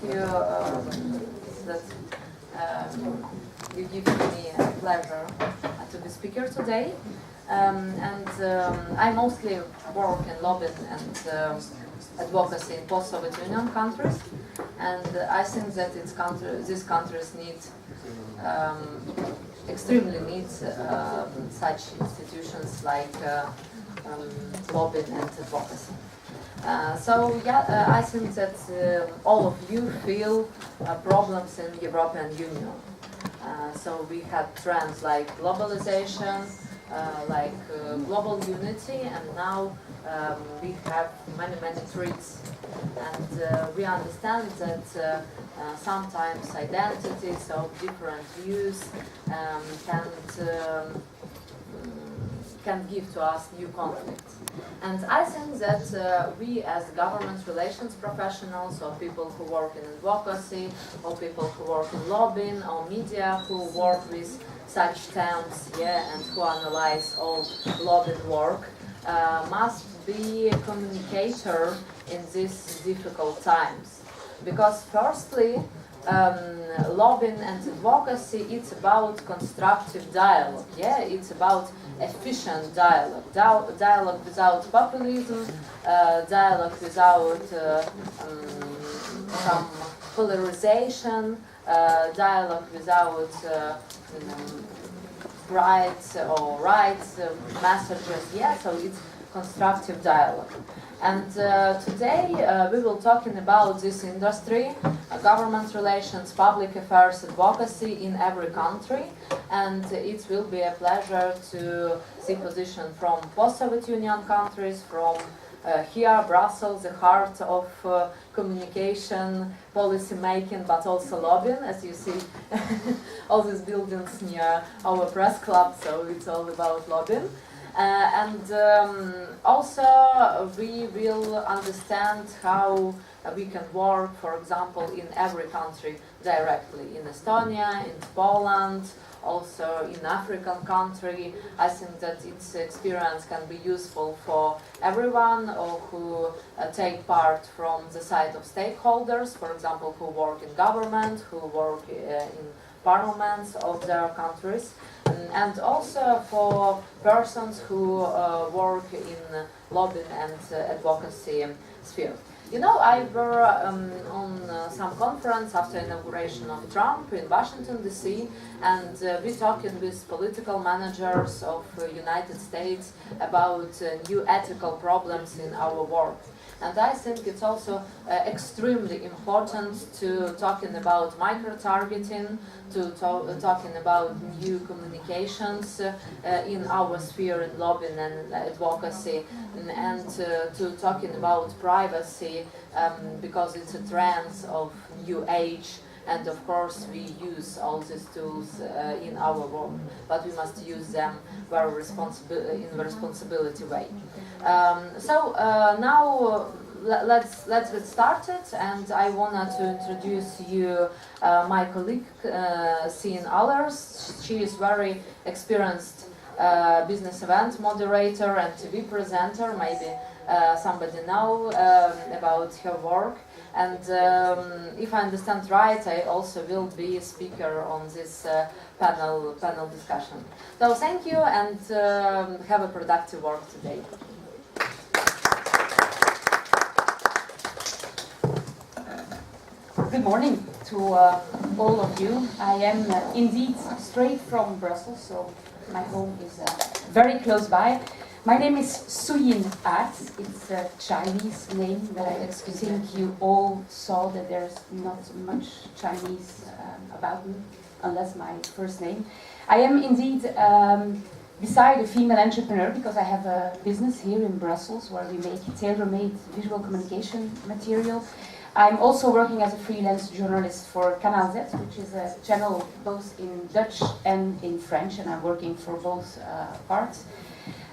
you that you give me a pleasure to be speaker today. I mostly work in lobbying and advocacy in post-Soviet Union countries, and I think that these countries need extremely need such institutions like lobbying and advocacy. I think that all of you feel problems in European Union. So we had trends like globalization, global unity, and now we have many threats. And we understand that sometimes identities of different views can give to us new conflicts. And I think that we as government relations professionals, or people who work in advocacy, or people who work in lobbying, or media who work with such terms, and who analyze all lobbying work, must be a communicator in these difficult times. Because firstly, lobbying and advocacy, it's about constructive dialogue, it's about efficient dialogue, dialogue without populism, dialogue without some polarization, dialogue without rights messages, so it's constructive dialogue. And today we will talking about this industry, government relations, public affairs, advocacy in every country, and it will be a pleasure to see position from post-Soviet Union countries, from here, Brussels, the heart of communication, policy making, but also lobbying, as you see all these buildings near our press club, so it's all about lobbying. Also we will understand how we can work, for example, in every country directly, in Estonia, in Poland, also in African country. I think that its experience can be useful for everyone who take part from the side of stakeholders, for example, who work in government, who work in parliaments of their countries, and also for persons who work in lobbying and advocacy sphere. You know, I were on some conference after inauguration of Trump in Washington, D.C., and we talked with political managers of United States about new ethical problems in our work. And I think it's also extremely important to talking about micro-targeting, to talking about new communications in our sphere in lobbying and advocacy, and to talking about privacy, because it's a trend of new age. And of course we use all these tools in our work, but we must use them very in a responsibility way. Now let's get started, and I wanted to introduce you my colleague Sien Allers. She is very experienced business event moderator and TV presenter. Maybe somebody know about her work. And if I understand right, I also will be a speaker on this panel discussion. So thank you, and have a productive work today. Good morning to all of you. I am indeed straight from Brussels, so my home is very close by. My name is Suyin At. It's a Chinese name, but I think you all saw that there's not much Chinese about me, unless my first name. I am indeed beside a female entrepreneur, because I have a business here in Brussels where we make tailor-made visual communication material. I'm also working as a freelance journalist for Canal Z, which is a channel both in Dutch and in French, and I'm working for both parts.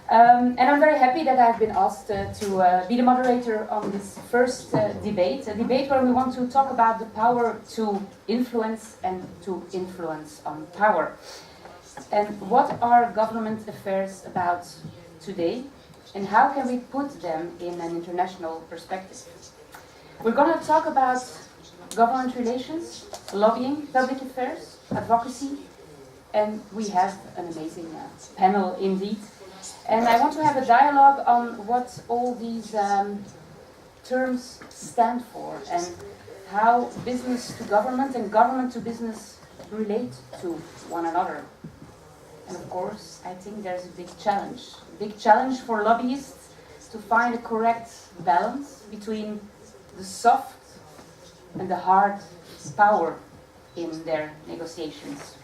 And I'm very happy that I've been asked to be the moderator on this first debate, a debate where we want to talk about the power to influence and to influence on power. And what are government affairs about today, and how can we put them in an international perspective? We're going to talk about government relations, lobbying, public affairs, advocacy, and we have an amazing panel indeed. And I want to have a dialogue on what all these terms stand for and how business to government and government to business relate to one another. And of course, I think there's a big challenge for lobbyists to find a correct balance between the soft and the hard power in their negotiations.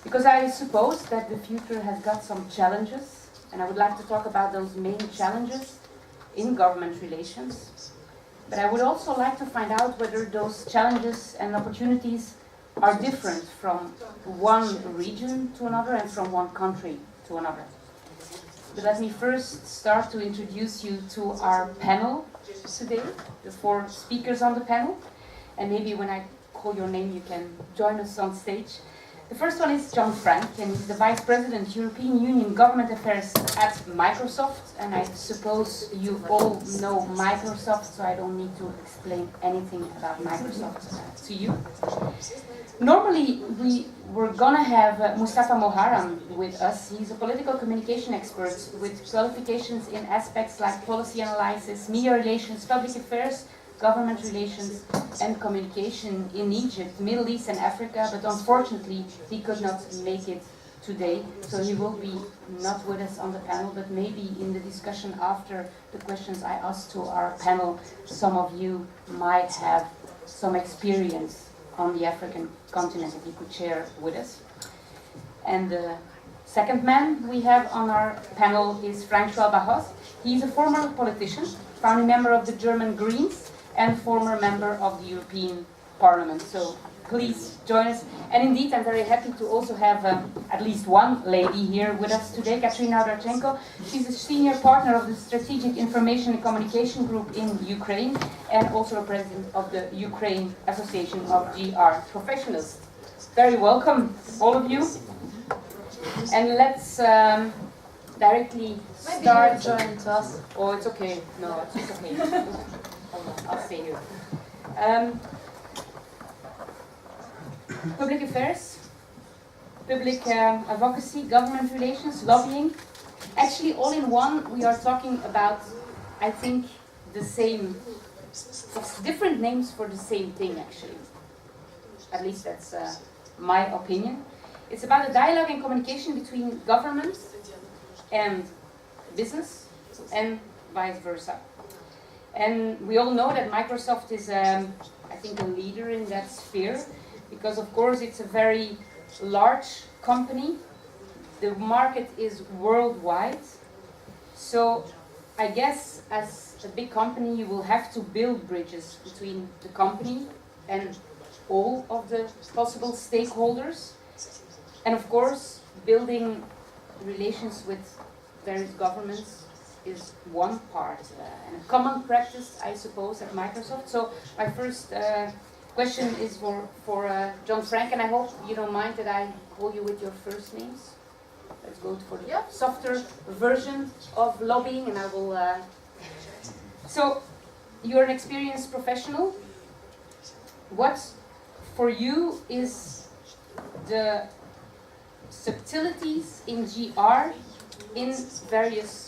Because I suppose that the future has got some challenges, and I would like to talk about those main challenges in government relations. But I would also like to find out whether those challenges and opportunities are different from one region to another and from one country to another. But let me first start to introduce you to our panel today, the 4 speakers on the panel. And maybe when I call your name, you can join us on stage. The first one is John Frank, and he's the Vice President, European Union Government Affairs at Microsoft. And I suppose you all know Microsoft, so I don't need to explain anything about Microsoft to you. Normally, we were gonna have Mustafa Moharam with us. He's a political communication expert with qualifications in aspects like policy analysis, media relations, public affairs, government relations and communication in Egypt, Middle East and Africa, but unfortunately he could not make it today, so he will be not with us on the panel, but maybe in the discussion after the questions I asked to our panel, some of you might have some experience on the African continent that he could share with us. And the second man we have on our panel is Frank Schwalba Hot. He's a former politician, founding member of the German Greens, and former member of the European Parliament. So please join us. And indeed, I'm very happy to also have at least one lady here with us today, Katerina Одарченко. She's a senior partner of the Strategic Information and Communication Group in Ukraine and also a president of the Ukraine Association of GR Professionals. Very welcome, all of you. And let's directly start. Maybe you join us. Oh, it's okay. No, it's okay. I'll stay here. Public affairs, public advocacy, government relations, lobbying. Actually, all in one, we are talking about, I think, the same, different names for the same thing, actually. At least that's my opinion. It's about a dialogue and communication between government and business, and vice versa. And we all know that Microsoft is, I think, a leader in that sphere, because of course it's a very large company. The market is worldwide. So I guess as a big company you will have to build bridges between the company and all of the possible stakeholders. And of course, building relations with various governments is one part, and a common practice, I suppose, at Microsoft. So my first question is for John Frank, and I hope you don't mind that I call you with your first names. Let's go for the softer version of lobbying, and I will... So, you're an experienced professional. What, for you, is the subtleties in GR in various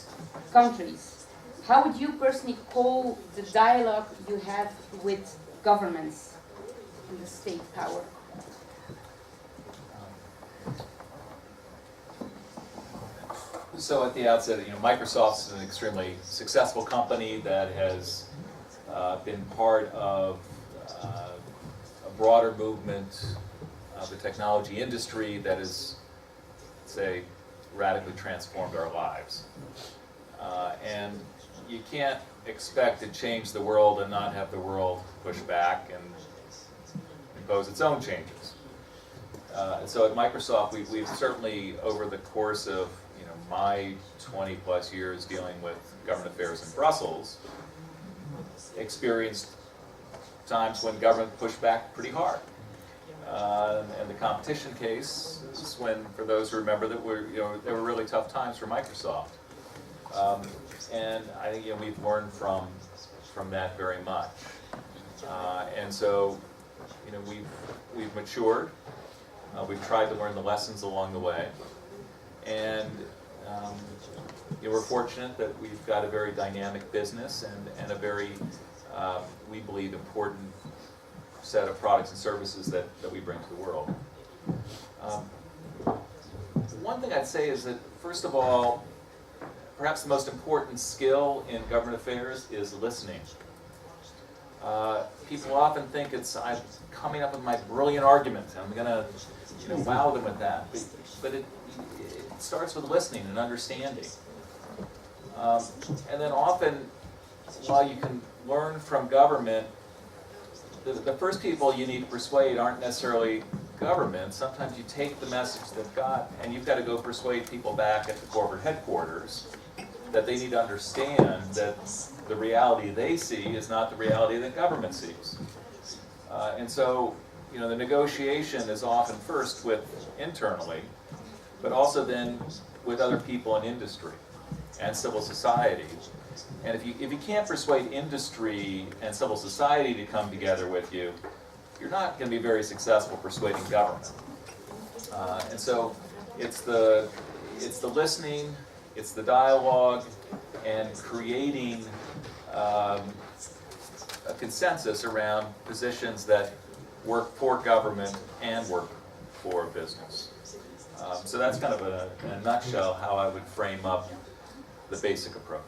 countries? How would you personally call the dialogue you have with governments and the state power? So at the outset, Microsoft is an extremely successful company that has been part of a broader movement of the technology industry that has, say, radically transformed our lives. And you can't expect to change the world and not have the world push back and impose its own changes. And so at Microsoft, we've certainly, over the course of my 20 plus years dealing with government affairs in Brussels, experienced times when government pushed back pretty hard. And the competition case is when, for those who remember, that there were really tough times for Microsoft. And I think we've learned from that very much. And so, you know, we've matured. We've tried to learn the lessons along the way. And you know, we're fortunate that we've got a very dynamic business and a very, we believe, important set of products and services that we bring to the world. One thing I'd say is that, first of all, perhaps the most important skill in government affairs is listening. People often think I'm coming up with my brilliant argument. I'm going to, you know, wow them with that. But it starts with listening and understanding. And then often, while you can learn from government, the first people you need to persuade aren't necessarily government. Sometimes you take the message they've got and you've got to go persuade people back at the corporate headquarters that they need to understand that the reality they see is not the reality that government sees. And so, you know, the negotiation is often first with internally, but also then with other people in industry and civil society. And if you can't persuade industry and civil society to come together with you, you're not going to be very successful persuading government. And so it's the listening, it's the dialogue, and creating a consensus around positions that work for government and work for business. So that's kind of in a nutshell how I would frame up the basic approach.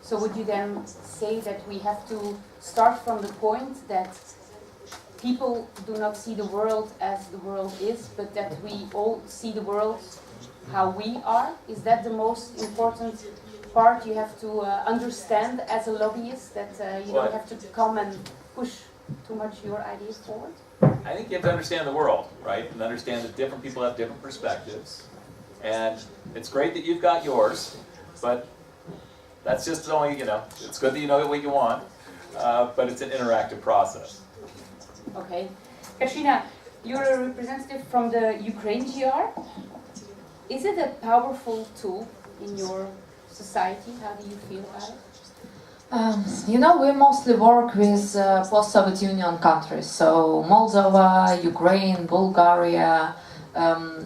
So would you then say that we have to start from the point that people do not see the world as the world is, but that we all see the world how we are? Is that the most important part you have to understand as a lobbyist, that you don't have to come and push too much your ideas forward? I think you have to understand the world, right? And understand that different people have different perspectives. And it's great that you've got yours, but that's just only, you know, it's good that you know what you want, but it's an interactive process. Okay. Katrina, you're a representative from the Ukraine GR. Is it a powerful tool in your society? How do you feel about it? You know, we mostly work with post-Soviet Union countries, so Moldova, Ukraine, Bulgaria,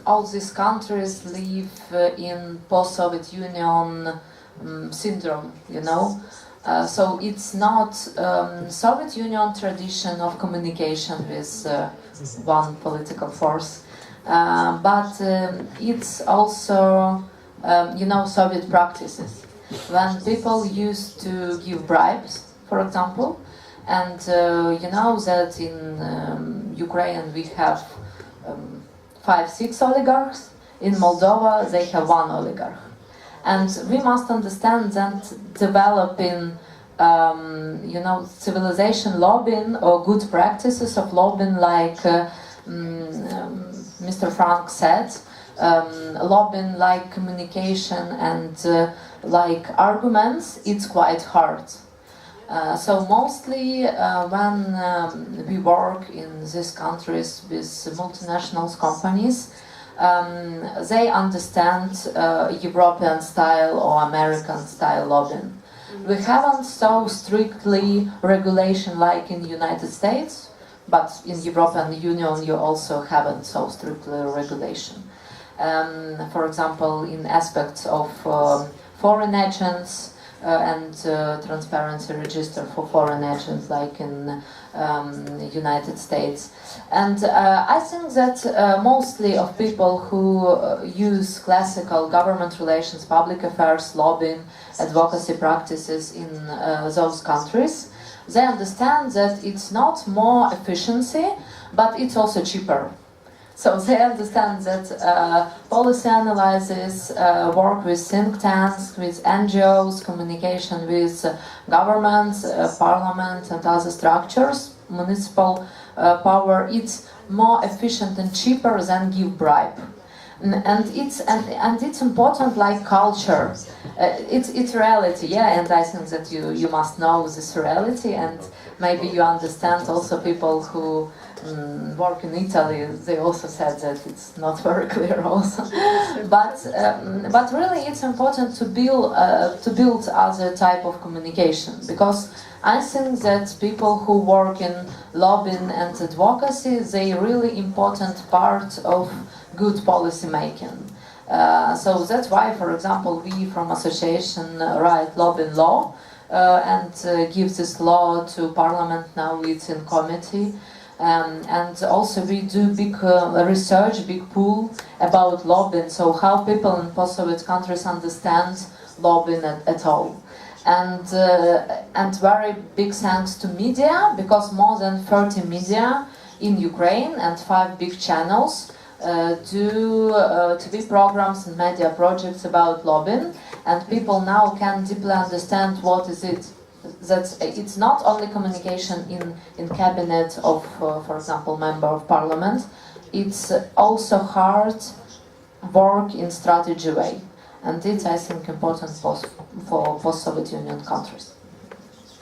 all these countries live in post-Soviet Union syndrome, you know. So it's not Soviet Union tradition of communication with one political force, but it's also, you know, Soviet practices. When people used to give bribes, for example, and you know that in Ukraine we have 5-6 oligarchs, in Moldova they have 1 oligarch. And we must understand that developing, you know, civilization lobbying or good practices of lobbying, like Mr. Frank said, lobbying like communication and like arguments, it's quite hard. So mostly when we work in these countries with multinational companies, they understand European style or American style lobbying. We haven't so strictly regulation like in the United States, but in European Union you also haven't so strictly regulation. For example, in aspects of foreign agents and transparency register for foreign agents like in United States. And I think that mostly of people who use classical government relations, public affairs, lobbying, advocacy practices in those countries, they understand that it's not more efficiency, but it's also cheaper. So they understand that policy analysis, work with think tanks, with NGOs, communication with governments, parliament and other structures, municipal power, it's more efficient and cheaper than give bribe. And it's important like culture. It's reality, yeah, and I think that you must know this reality, and maybe you understand also people who work in Italy, they also said that it's not very clear also. But really it's important to build other type of communication, because I think that people who work in lobbying and advocacy, they really important part of good policy making. So that's why, for example, we from association write lobbying law and give this law to Parliament. Now it's in committee. And also we do big research, big pool about lobbying, so how people in post-Soviet countries understand lobbying at all. And very big thanks to media, because more than 30 media in Ukraine and 5 big channels do TV programs and media projects about lobbying, and people now can deeply understand what is it. That it's not only communication in cabinet of, for example, member of parliament. It's also hard work in strategy way, and it's, I think, important for post-Soviet Union countries.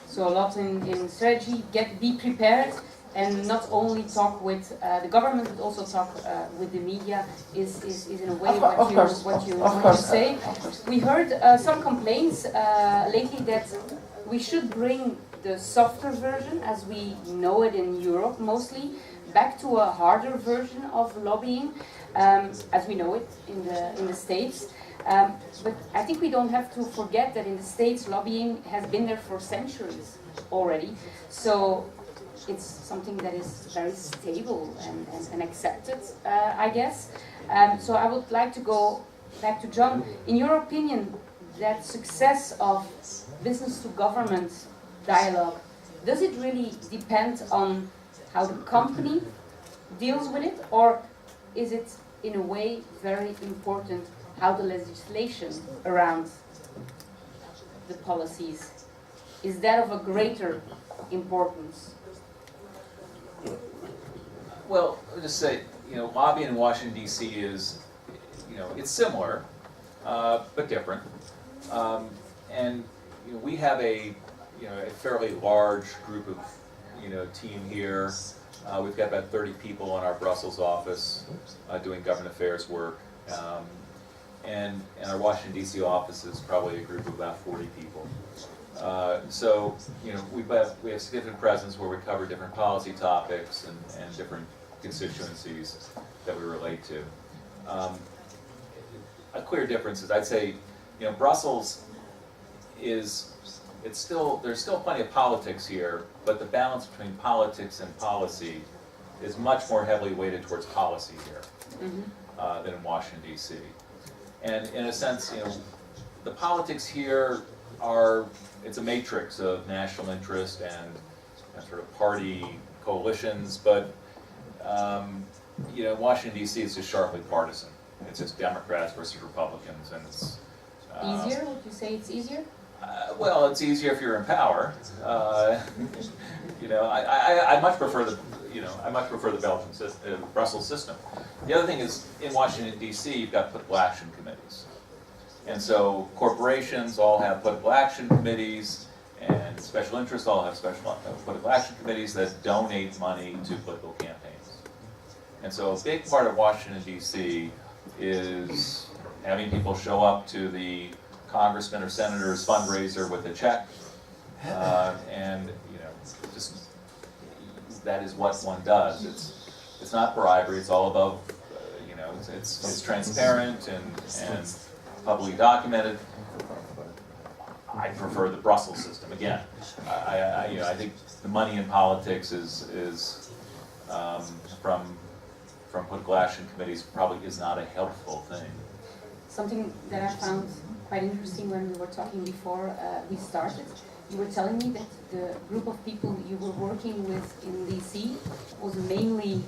So a lot in strategy, be prepared, and not only talk with the government, but also talk with the media is in a way what you say. We heard some complaints lately that we should bring the softer version, as we know it in Europe mostly, back to a harder version of lobbying, as we know it in the States. But I think we don't have to forget that in the States, lobbying has been there for centuries already. So it's something that is very stable and accepted, I guess. So I would like to go back to John. In your opinion, that success of business to government dialogue, does it really depend on how the company deals with it, or is it in a way very important how the legislation around the policies, is that of a greater importance? Well, I'll just say, lobbying in Washington, D.C. is, it's similar, but different. And we have a fairly large group of team here. We've got about 30 people in our Brussels office doing government affairs work, and our Washington D.C. office is probably a group of about 40 people. So we have significant presence where we cover different policy topics and different constituencies that we relate to. A clear difference is, I'd say, Brussels there's still plenty of politics here, but the balance between politics and policy is much more heavily weighted towards policy here than in Washington, D.C. And in a sense, the politics here it's a matrix of national interest and sort of party coalitions, but Washington, D.C. is just sharply partisan. It's just Democrats versus Republicans, and it's easier? Would you say it's easier? Well, it's easier if you're in power. I much prefer the Belgian system, Brussels system. The other thing is, in Washington D.C., you've got political action committees, and so corporations all have political action committees, and special interests all have special political action committees that donate money to political campaigns. And so a big part of Washington D.C. is having people show up to the congressman or senator's fundraiser with a check, and just that is what one does. It's not bribery. It's all about it's transparent and publicly documented. I prefer the Brussels system. Again, I think the money in politics is from political action committees probably is not a helpful thing. Something that I found quite interesting when we were talking before we started. You were telling me that the group of people you were working with in DC was mainly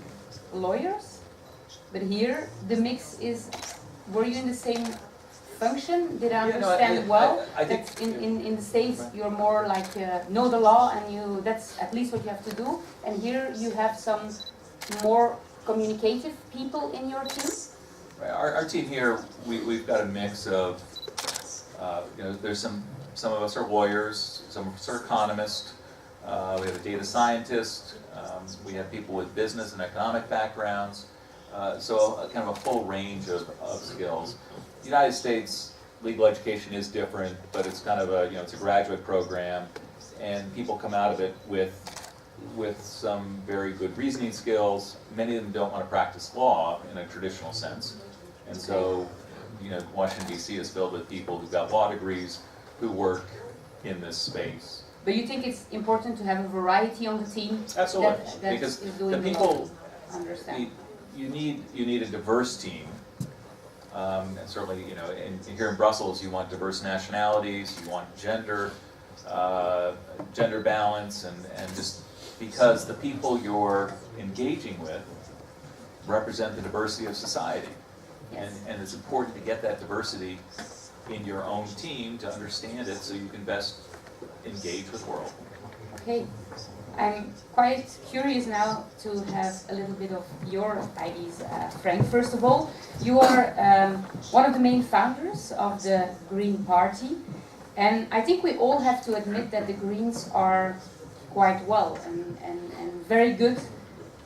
lawyers, but here the mix is, were you in the same function? Did I understand I think that in the States you're more like know the law and that's at least what you have to do, and here you have some more communicative people in your team? Our team here, we've got a mix of, there's some of us are lawyers, some of us are economists, We have a data scientist. We have people with business and economic backgrounds. So kind of a full range of skills. The United States legal education is different, but it's kind of a, it's a graduate program, and people come out of it with some very good reasoning skills. Many of them don't want to practice law in a traditional sense. And so, Washington, D.C. is filled with people who've got law degrees who work in this space. But you think it's important to have a variety on the team? Absolutely, that because is doing the people, understand. you need a diverse team. And certainly, here in Brussels, you want diverse nationalities, you want gender balance, and just because the people you're engaging with represent the diversity of society. Yes. And it's important to get that diversity in your own team to understand it so you can best engage with the world. Okay, I'm quite curious now to have a little bit of your ideas, Frank. First of all, you are one of the main founders of the Green Party, and I think we all have to admit that the Greens are quite well and very good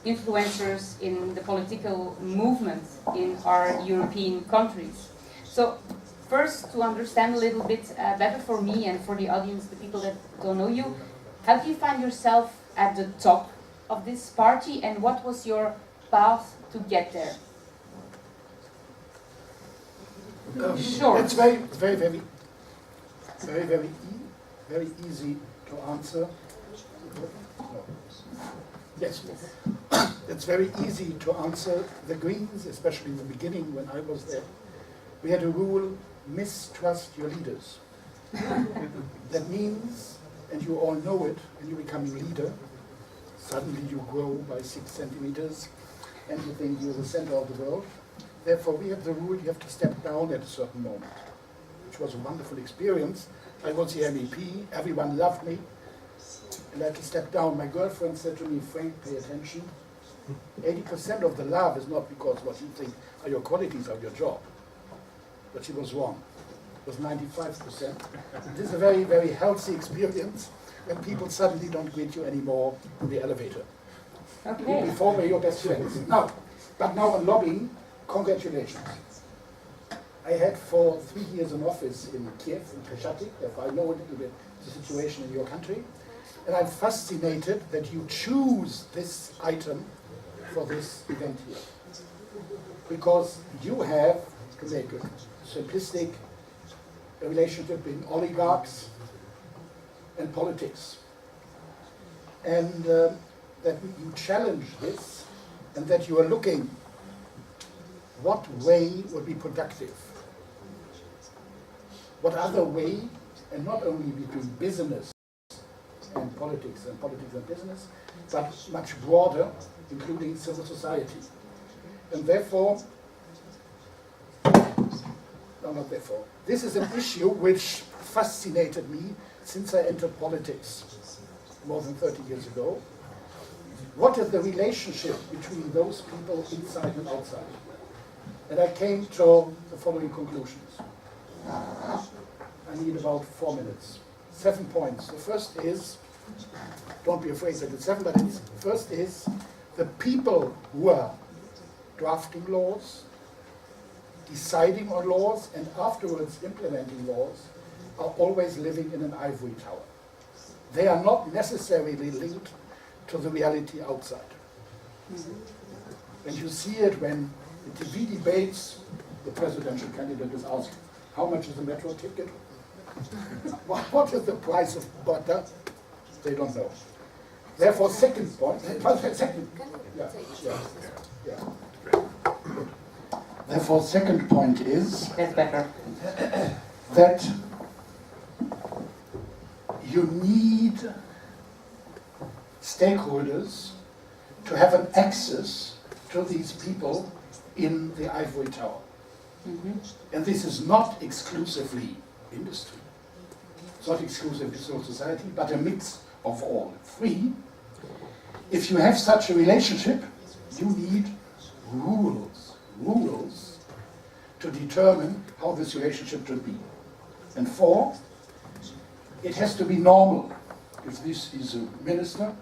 influencers in the political movement in our European countries. So first, to understand a little bit better for me and for the audience, the people that don't know you, how do you find yourself at the top of this party, and what was your path to get there? Sure. It's very easy to answer. No. Yes. It's very easy to answer. The Greens, especially in the beginning when I was there, we had a rule: mistrust your leaders. That means, and you all know it, when you become a leader, suddenly you grow by 6 centimeters and you think you're the center of the world. Therefore, we have the rule you have to step down at a certain moment, which was a wonderful experience. I was the MEP, everyone loved me, and I had to step down. My girlfriend said to me, Frank, pay attention. 80% of the love is not because what you think are your qualities of your job. But she was wrong. It was 95%. It is a very, very healthy experience when people suddenly don't greet you anymore in the elevator. Okay. Before were your best friends. But now on lobbying, congratulations. I had for 3 years an office in Kiev, in Kreshatik, therefore I know a little bit the situation in your country. And I'm fascinated that you choose this item for this event here. Because you have to make a simplistic relationship between oligarchs and politics. And that you challenge this, and that you are looking what way would be productive. What other way, and not only between business and politics and business, but much broader, including civil society. And therefore, no, not therefore, this is an issue which fascinated me since I entered politics more than 30 years ago. What is the relationship between those people inside and outside? And I came to the following conclusions. I need about 4 minutes. 7 points. The first is, don't be afraid that it's 7, but it's, first is the people who are drafting laws, deciding on laws, and afterwards implementing laws are always living in an ivory tower. They are not necessarily linked to the reality outside. And you see it when the TV debates, the presidential candidate is asked, how much is the metro ticket? What is the price of butter? They don't know. Therefore, second point, Therefore, second point is That's better. that you need stakeholders to have an access to these people in the ivory tower. And this is not exclusively industry. It's not exclusive to civil society, but a mix of all three. If you have such a relationship, you need rules to determine how this relationship should be. And 4, it has to be normal. if this is a minister,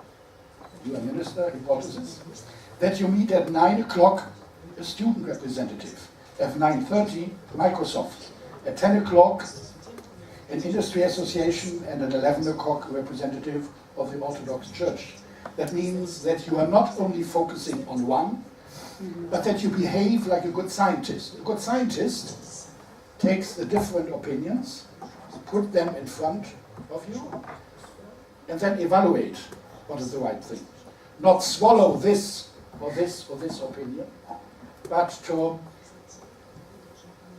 you are minister, hypothesis, that you meet at 9 o'clock a student representative, at 9:30 Microsoft, at 10 o'clock an industry association, and at 11 o'clock a representative of the Orthodox Church. That means that you are not only focusing on one, but that you behave like a good scientist. A good scientist takes the different opinions, put them in front of you, and then evaluate what is the right thing. Not swallow this or this or this opinion, but to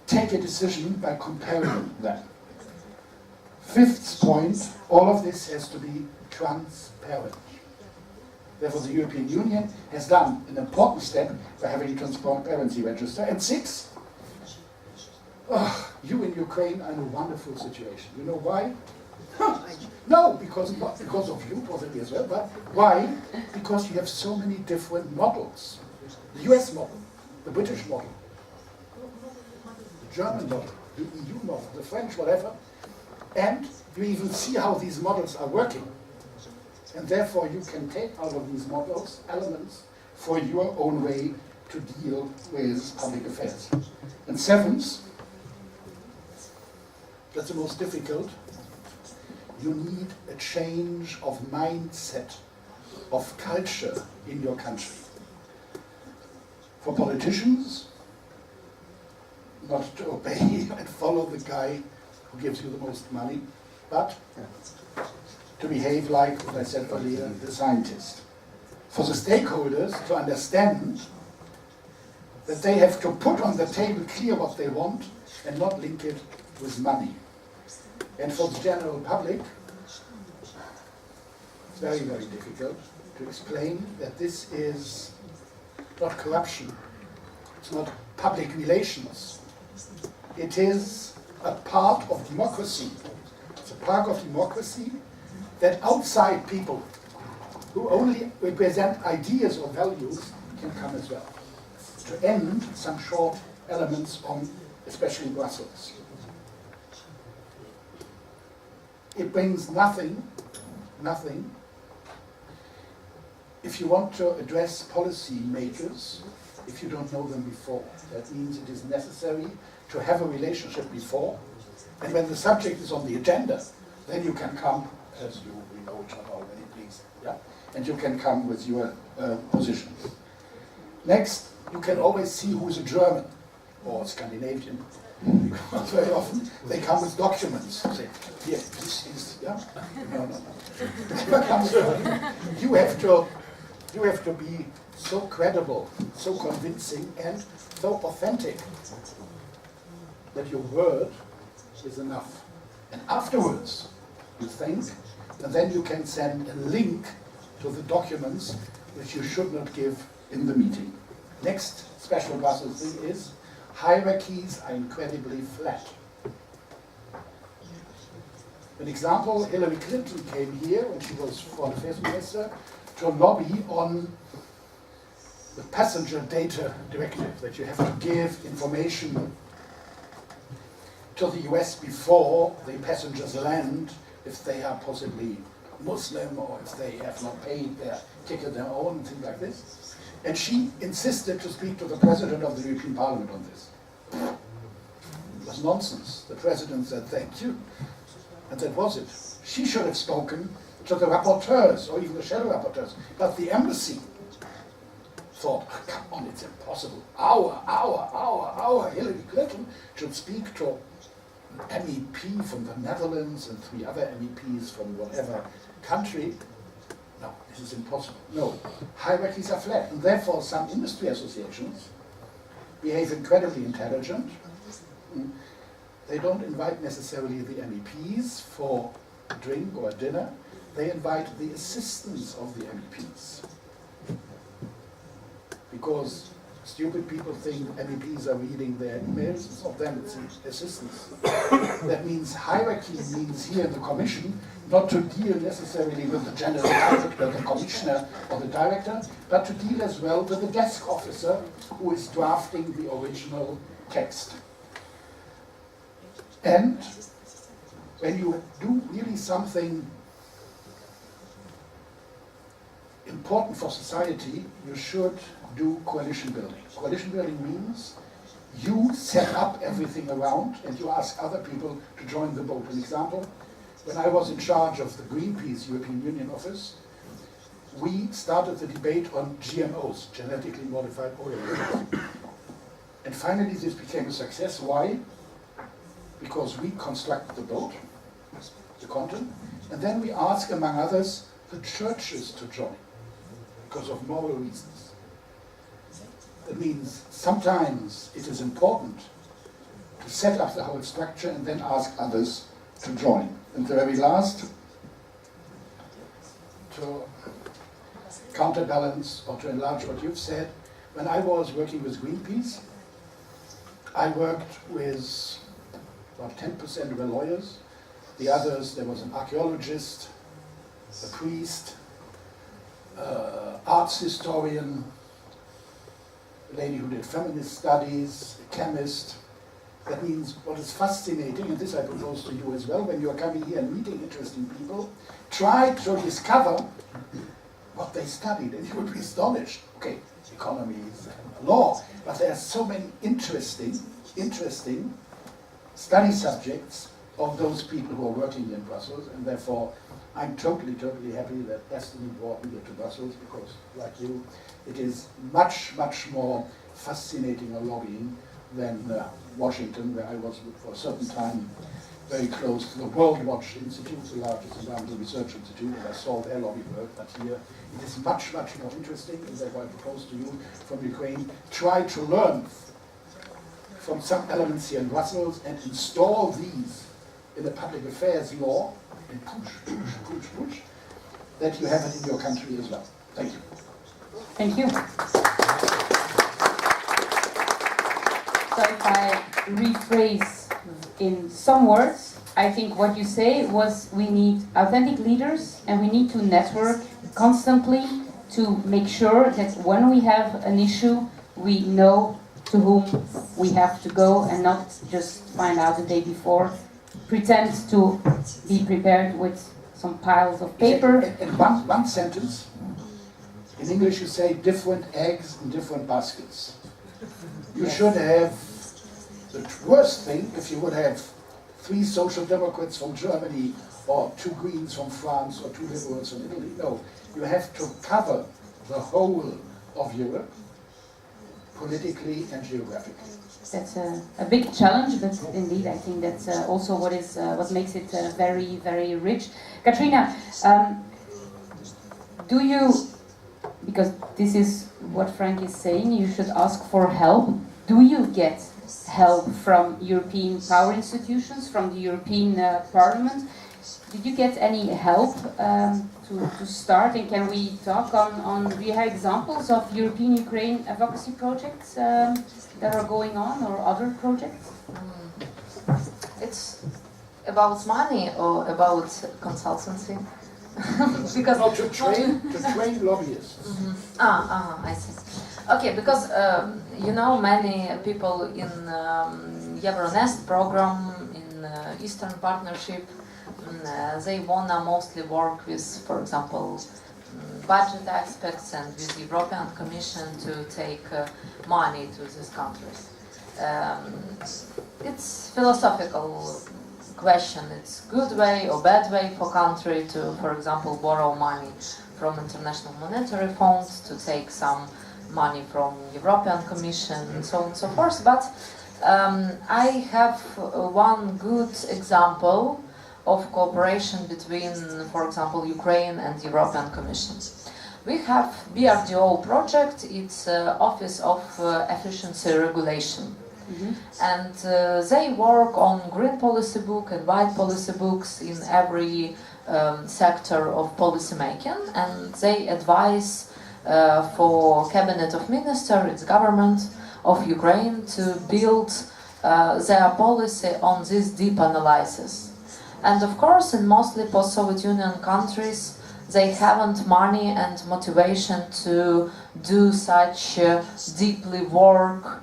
take a decision by comparing them. Fifth point, all of this has to be transparent. Therefore, the European Union has done an important step by having a transparency register. And six, you in Ukraine are in a wonderful situation. You know why? No, not because of you, possibly as well, but why? Because you have so many different models. The US model, the British model, the German model, the EU model, the French, whatever. And you even see how these models are working. And therefore you can take out of these models elements for your own way to deal with public affairs. And seventh, that's the most difficult, you need a change of mindset, of culture in your country. For politicians, not to obey and follow the guy who gives you the most money, but to behave like, what I said earlier, the scientist. For the stakeholders to understand that they have to put on the table clear what they want and not link it with money. And for the general public, it's very, very difficult to explain that this is not corruption, it's not public relations. It is a part of democracy. It's a part of democracy that outside people who only represent ideas or values can come as well. To end some short elements on especially Brussels. It brings nothing, if you want to address policy makers, if you don't know them before. That means it is necessary to have a relationship before, and when the subject is on the agenda, then you can come, as we know each other already, please, yeah? And you can come with your position. Next, you can always see who's a German or Scandinavian, because very often they come with documents. Say, here, this is, yeah? No. Never comes to you. You have to be so credible, so convincing, and so authentic that your word is enough. And afterwards, you think, and then you can send a link to the documents which you should not give in the meeting. Next special Brussels thing is hierarchies are incredibly flat. An example, Hillary Clinton came here when she was Foreign Affairs Minister to lobby on the passenger data directive, that you have to give information to the US before the passengers land if they are possibly Muslim or if they have not paid their ticket their own and things like this. And she insisted to speak to the President of the European Parliament on this. It was nonsense. The President said, thank you. And that was it. She should have spoken to the rapporteurs or even the shadow rapporteurs. But the embassy thought, oh, come on, it's impossible. Our Hillary Clinton should speak to an MEP from the Netherlands and 3 other MEPs from whatever country. No, this is impossible. No, hierarchies are flat, and therefore some industry associations behave incredibly intelligent. They don't invite necessarily the MEPs for a drink or a dinner. They invite the assistants of the MEPs. Because stupid people think MEPs are reading their emails. It's not them, it's the assistants. That means hierarchy means here in the Commission not to deal necessarily with the general director, the commissioner or the director, but to deal as well with the desk officer who is drafting the original text. And when you do really something important for society, you should do coalition building. Coalition building means you set up everything around and you ask other people to join the boat. An example, when I was in charge of the Greenpeace European Union office, we started the debate on GMOs, genetically modified organisms. And finally this became a success. Why? Because we constructed the boat, the content, and then we ask, among others, the churches to join, because of moral reasons. That means sometimes it is important to set up the whole structure and then ask others to join. And the very last, to counterbalance or to enlarge what you've said, when I was working with Greenpeace, I worked with about 10% were lawyers. The others, there was an archaeologist, a priest, arts historian, a lady who did feminist studies, a chemist. That means what is fascinating, and this I propose to you as well, when you are coming here and meeting interesting people, try to discover what they studied, and you will be astonished. Okay, economies, law, but there are so many interesting study subjects of those people who are working in Brussels, and therefore I'm totally happy that Destiny brought me here to Brussels, because, like you, it is much more fascinating a lobbying than Washington, where I was for a certain time very close to the World Watch Institute, the largest environmental research institute, and I saw their lobby work, but here it is much more interesting, and therefore I propose to you from Ukraine, try to learn from some elements here in Brussels and install these in the public affairs law, and push, that you have it in your country as well. Thank you. Thank you. So if I rephrase in some words, I think what you say was we need authentic leaders and we need to network constantly to make sure that when we have an issue, we know to whom we have to go and not just find out the day before, pretend to be prepared with some piles of paper. In one sentence, in English you say different eggs in different baskets. You should have, the worst thing, if you would have 3 social democrats from Germany or 2 Greens from France or 2 liberals from Italy. No, you have to cover the whole of Europe, politically and geographically. That's a big challenge, but indeed I think that's also what makes it very rich. Katrina, do you, because this is what Frank is saying, you should ask for help. Do you get help from European power institutions, from the European Parliament? Did you get any help to start, and can we talk on, do you have examples of European Ukraine advocacy projects that are going on, or other projects? It's about money or about consultancy? Because no, to train lobbyists. I see. Okay, because you know, many people in Euronest program, in Eastern Partnership, they wanna mostly work with, for example, budget aspects and with the European Commission to take money to these countries. It's philosophical question. It's good way or bad way for country to, for example, borrow money from International Monetary Fund, to take some money from European Commission, and so on and so forth. But I have one good example of cooperation between, for example, Ukraine and European Commission. We have BRDO project. It's Office of Efficiency Regulation. And they work on green policy book and white policy books in every sector of policy making, and they advise for Cabinet of Ministers, its government of Ukraine, to build their policy on this deep analysis. And of course, in mostly post-Soviet Union countries, they haven't money and motivation to do such deeply work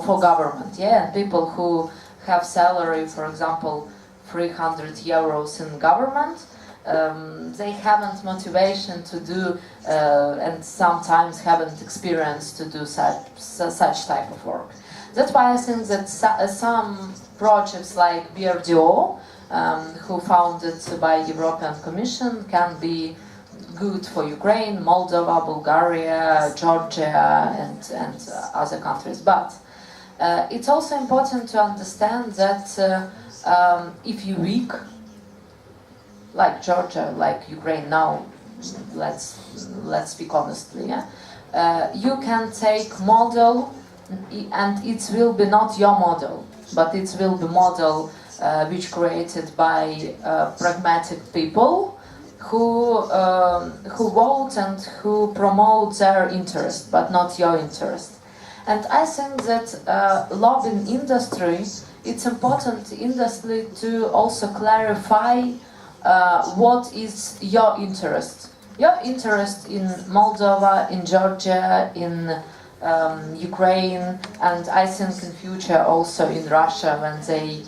for government. Yeah, and people who have salary, for example, 300 euros in government, they haven't motivation to do and sometimes haven't experience to do such type of work. That's why I think that some projects like BRDO, who founded by European Commission, can be good for Ukraine, Moldova, Bulgaria, Georgia, and other countries. But it's also important to understand that if you're weak, like Georgia, like Ukraine now, let's speak honestly, yeah? You can take model, and it will be not your model, but it will be model which created by pragmatic people who vote and who promote their interest, but not your interest. And I think that lobbying industry, it's important industry to also clarify what is your interest. Your interest in Moldova, in Georgia, in Ukraine, and I think in future also in Russia when they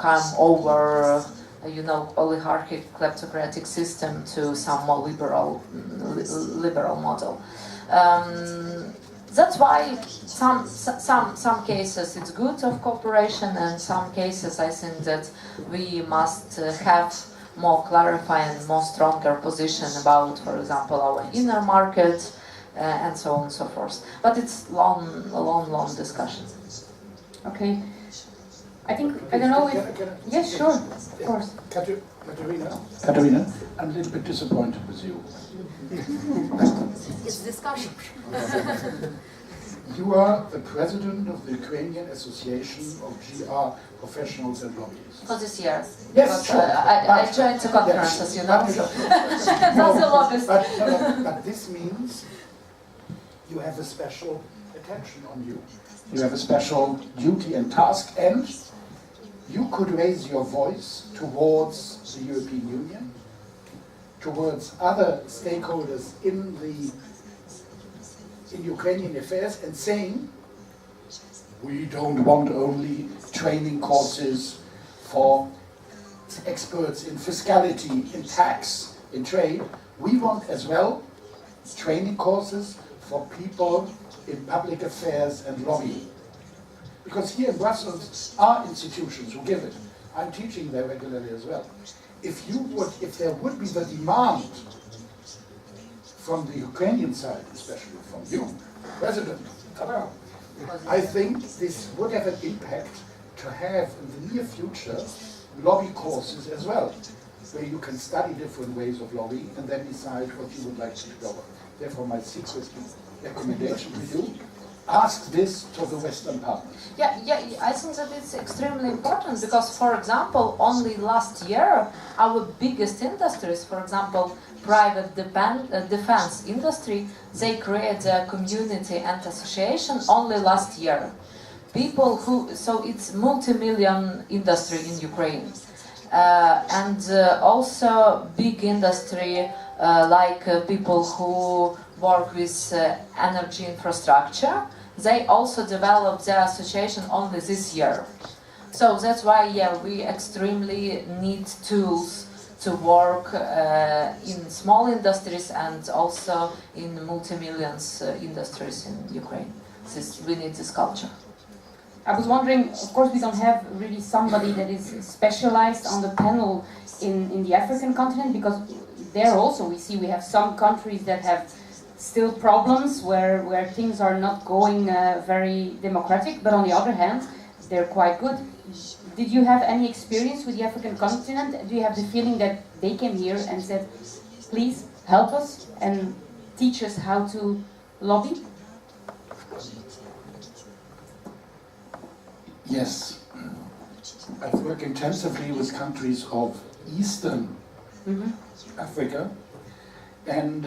come over, you know, oligarchic kleptocratic system to some more liberal model. That's why some cases it's good of cooperation, and some cases I think that we must have more clarifying, more stronger position about, for example, our inner market and so on and so forth. But it's a long discussion. Okay. I think, I don't know if... Yes, sure, of course. Katerina, I'm a little bit disappointed with you. It's discussion. You are the president of the Ukrainian Association of GR Professionals and Lobbyists. For this year. Yes, but, sure. I joined the conferences, you know. So. That's a lobbyist. But this means you have a special attention on you. You have a special duty and task, and you could raise your voice towards the European Union, towards other stakeholders in Ukrainian affairs, and saying, we don't want only training courses for experts in fiscality, in tax, in trade. We want as well training courses for people in public affairs and lobbying. Because here in Brussels are institutions who give it. I'm teaching there regularly as well. If there would be the demand from the Ukrainian side, especially from you, President, I think this would have an impact to have in the near future lobby courses as well, where you can study different ways of lobbying and then decide what you would like to develop. Therefore, my secret recommendation to you, ask this to the Western partners. Yeah, I think that it's extremely important because, for example, only last year, our biggest industries, for example, private defense industry, they created a community and association only last year. People so it's multi-million industry in Ukraine. And also big industry like people who work with energy infrastructure, they also developed their association only this year. So that's why, yeah, we extremely need tools to work in small industries and also in multi-millions industries in Ukraine. We need this culture. I was wondering, of course we don't have really somebody that is specialized on the panel in the African continent, because there also we have some countries that have still problems where things are not going very democratic, but on the other hand, they're quite good. Did you have any experience with the African continent? Do you have the feeling that they came here and said, please help us and teach us how to lobby? Yes. I've worked intensively with countries of Eastern Africa, and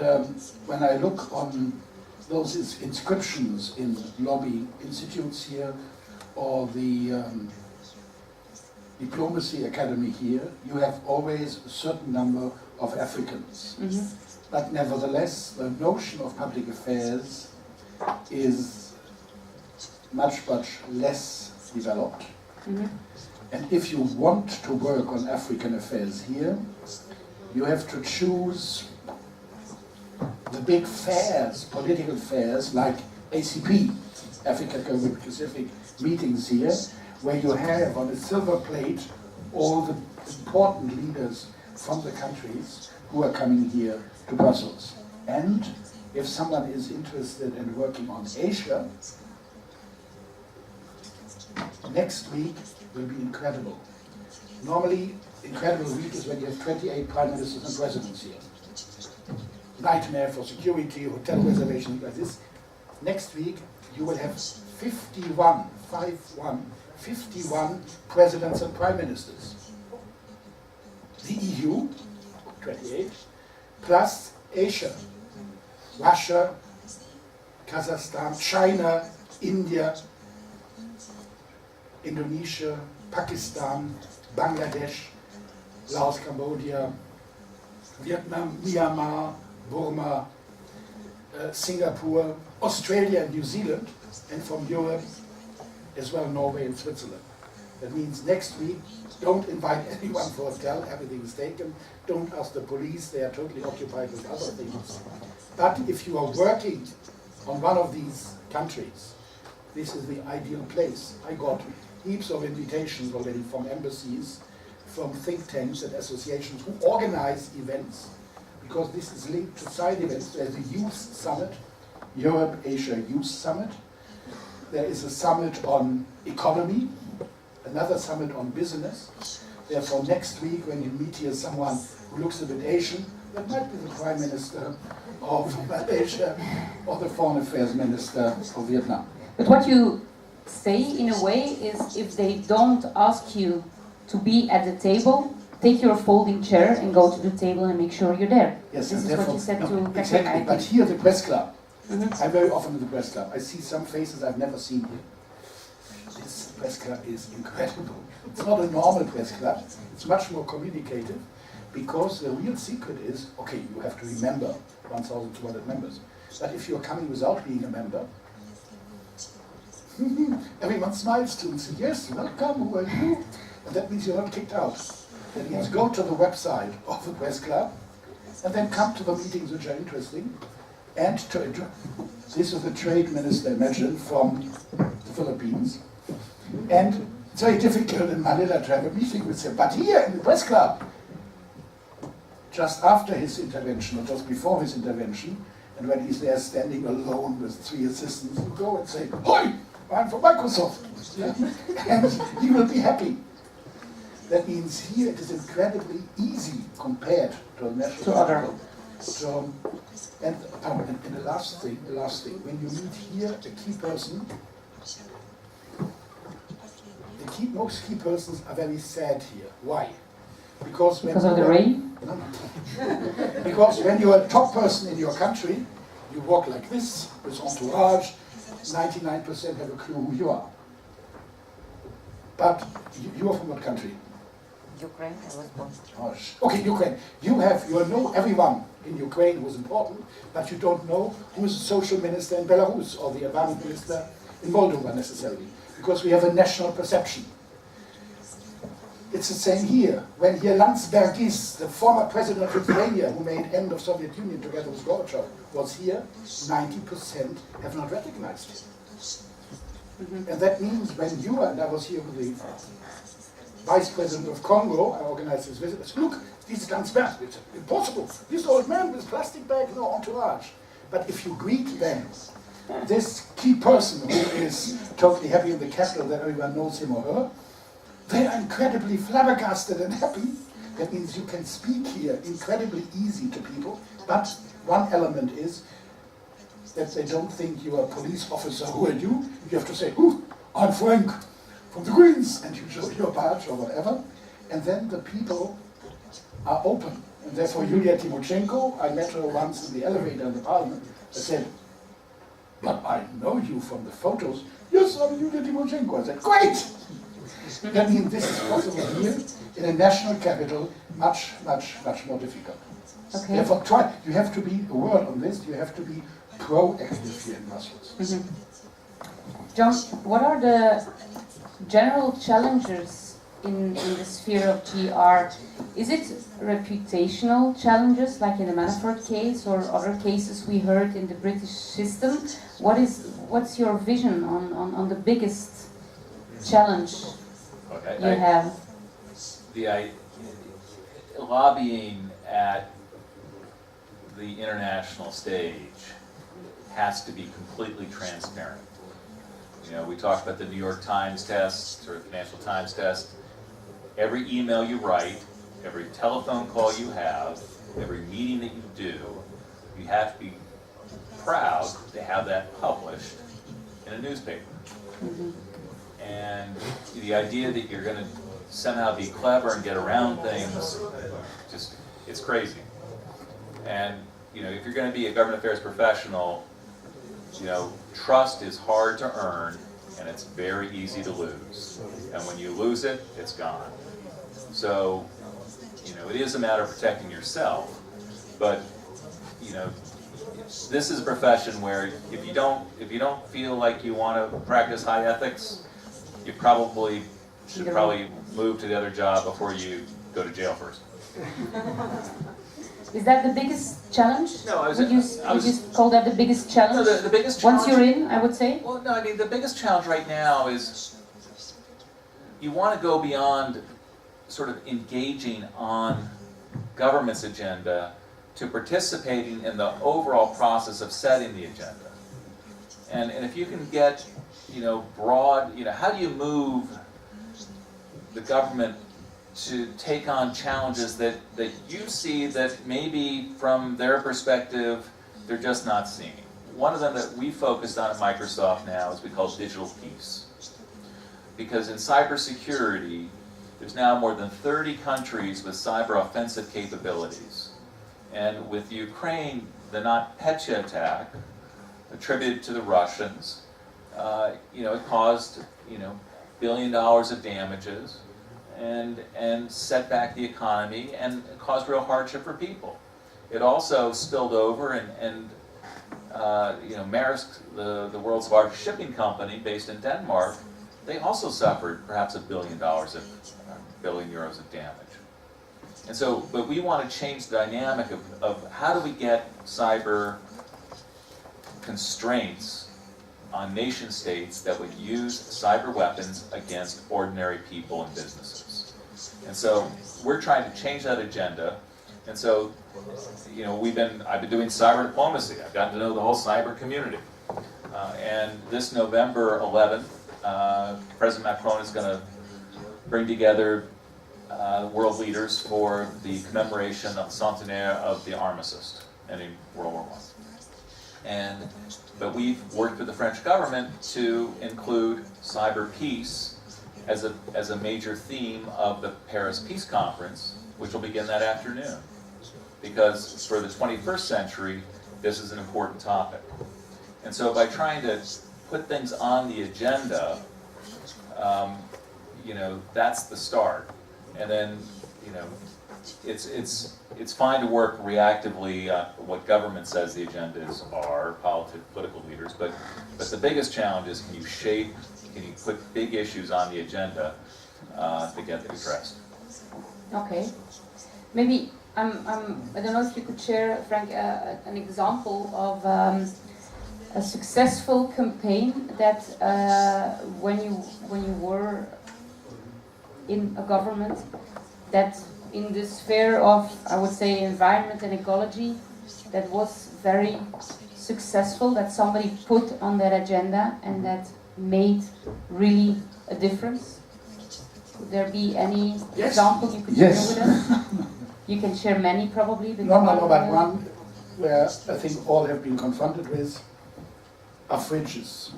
when I look on those inscriptions in lobby institutes here, or the diplomacy academy here, you have always a certain number of Africans. But nevertheless, the notion of public affairs is much less developed. And if you want to work on African affairs here, You have to choose the big fairs, political fairs like ACP, Africa Pacific meetings here, where you have on a silver plate all the important leaders from the countries who are coming here to Brussels. And if someone is interested in working on Asia, next week will be incredible. Normally, incredible week is when you have 28 prime ministers and presidents here. Nightmare for security, hotel reservations like this. Next week, you will have 51 presidents and prime ministers. The EU, 28, plus Asia, Russia, Kazakhstan, China, India, Indonesia, Pakistan, Bangladesh, Laos, Cambodia, Vietnam, Myanmar, Burma, Singapore, Australia and New Zealand, and from Europe as well Norway and Switzerland. That means next week, don't invite anyone for a hotel, everything is taken. Don't ask the police, they are totally occupied with other things. But if you are working on one of these countries, this is the ideal place. I got heaps of invitations already from embassies, from think tanks and associations who organize events, because this is linked to side events. There's a youth summit, Europe-Asia Youth Summit. There is a summit on economy, another summit on business. Therefore, next week when you meet here someone who looks a bit Asian, that might be the Prime Minister of Malaysia or the Foreign Affairs Minister of Vietnam. But what you say in a way is if they don't ask you to be at the table, take your folding chair and go to the table and make sure you're there. Yes, this is what you said to Katerina. exactly. But here the press club, I'm very often at the press club. I see some faces I've never seen here. This press club is incredible. It's not a normal press club. It's much more communicative because the real secret is, okay, you have to remember 1,200 members. But if you're coming without being a member, everyone smiles to and says, yes, welcome, who are you? And that means you're not kicked out. That means go to the website of the press club and then come to the meetings which are interesting. And this is the trade minister, imagine, from the Philippines. And it's very difficult in Manila to have a meeting with him. But here in the press club, just after his intervention, or just before his intervention, and when he's there standing alone with 3 assistants, you go and say, "Hoi, I'm from Microsoft." Yeah? And he will be happy. That means here it is incredibly easy compared to a national level. So, and the last thing, when you meet here a key person, most key persons are very sad here. Why? Because of the rain? No. Because when you're a top person in your country, you walk like this, with entourage, 99% have a clue who you are. But you are from what country? Ukraine, I was born. Okay, Ukraine. You know everyone in Ukraine who is important, but you don't know who is the social minister in Belarus or the environment minister in Moldova necessarily, because we have a national perception. It's the same here. When here Landsbergis, the former president of Lithuania, who made end of Soviet Union together with Gorbachev, was here, 90% have not recognized him. And that means when you and I was here with the Vice President of Congo, I organized this visit. I said, look, this is Landsberg. It's impossible. This old man with plastic bag, no entourage. But if you greet them, this key person who is totally happy in the capital that everyone knows him or her, they are incredibly flabbergasted and happy. That means you can speak here incredibly easy to people. But one element is that they don't think you are a police officer. Who are you? You have to say, I'm Frank from the Greens, and you show your badge or whatever, and then the people are open. And therefore, Yulia Tymoshenko, I met her once in the elevator in the parliament, I said, but I know you from the photos. Yes, I'm Yulia Tymoshenko. I said, great! That means this is possible here, in a national capital, much, much, much more difficult. Okay. Therefore, you have to be aware on this, you have to be proactive here in Brussels. John, what are the general challenges in the sphere of GR, is it reputational challenges like in the Manafort case or other cases we heard in the British system? What's your vision on the biggest challenge you have? Lobbying at the international stage has to be completely transparent. You know, we talked about the New York Times test or the Financial Times test. Every email you write, every telephone call you have, every meeting that you do, you have to be proud to have that published in a newspaper. Mm-hmm. And the idea that you're going to somehow be clever and get around things, just, it's crazy. And, you know, if you're going to be a government affairs professional, you know, trust is hard to earn and it's very easy to lose. And when you lose it, it's gone. So, you know, it is a matter of protecting yourself, but, you know, this is a profession where if you don't feel like you want to practice high ethics, you probably should move to the other job before you go to jail first. Is that the biggest challenge? No, would you call that the biggest challenge? No, the biggest challenge. Once you're in, I would say. Well, no, I mean the biggest challenge right now is you want to go beyond sort of engaging on government's agenda to participating in the overall process of setting the agenda. And if you can get, you know, broad, you know, how do you move the government to take on challenges that you see that maybe from their perspective they're just not seeing. One of them that we focused on at Microsoft now is we call digital peace. Because in cybersecurity, there's now more than 30 countries with cyber offensive capabilities. And with Ukraine, the NotPetya attack, attributed to the Russians, you know, it caused, you know, $1 billion of damages and set back the economy and caused real hardship for people. It also spilled over and you know, Maersk, the world's largest shipping company based in Denmark, they also suffered perhaps €1 billion of damage. And so, but we want to change the dynamic of how do we get cyber constraints on nation states that would use cyber weapons against ordinary people and businesses. And so we're trying to change that agenda. And so, you know, I've been doing cyber diplomacy. I've gotten to know the whole cyber community. And this November 11th, President Macron is going to bring together world leaders for the commemoration of the centenaire of the armistice ending World War I. But we've worked with the French government to include cyber peace as a major theme of the Paris Peace Conference, which will begin that afternoon. Because for the 21st century, this is an important topic. And so by trying to put things on the agenda, you know, that's the start. And then, you know, it's fine to work reactively on what government says the agendas are, political leaders, but the biggest challenge is can you put big issues on the agenda to get them addressed. Okay. Maybe, I don't know if you could share, Frank, an example of a successful campaign that when you were in a government, that in the sphere of, I would say, environment and ecology, that was very successful, that somebody put on that agenda and that made really a difference? Would there be any example you could share with us? You can share many probably. But one where I think all have been confronted with are fridges.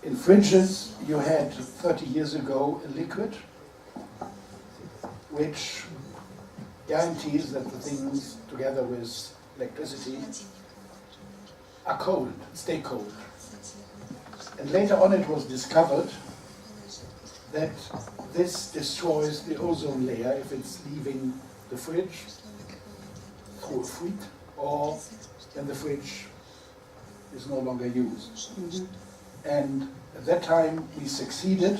In fridges, you had 30 years ago a liquid which guarantees that the things, together with electricity, are cold, stay cold. And later on it was discovered that this destroys the ozone layer if it's leaving the fridge through a freeze or when the fridge is no longer used. Mm-hmm. And at that time we succeeded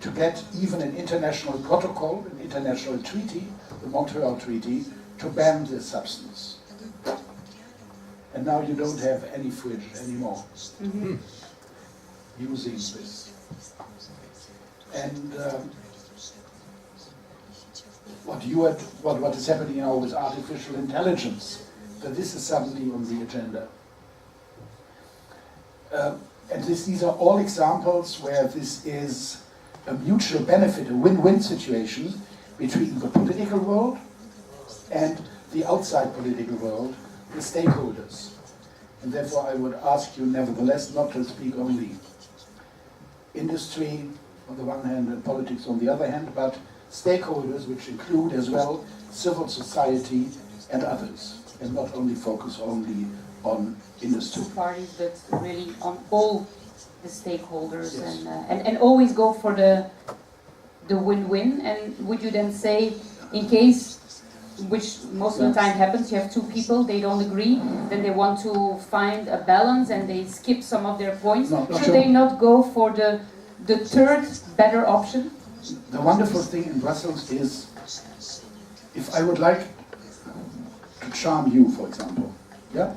to get even an international protocol, an international treaty, the Montreal Treaty, to ban this substance. And now you don't have any fridge anymore using this. And what is happening now with artificial intelligence, that this is suddenly on the agenda. And these are all examples where this is a mutual benefit, a win-win situation between the political world and the outside political world, the stakeholders. And therefore I would ask you nevertheless not to speak only industry on the one hand and politics on the other hand, but stakeholders which include as well civil society and others, and not only focus only on industry. Two parties, but really on all the stakeholders, yes. And always go for the win-win. And would you then say, in case, which most of the time happens, you have two people, they don't agree, then they want to find a balance and they skip some of their points. Should they not go for the third better option? The wonderful thing in Brussels is, if I would like to charm you, for example, yeah,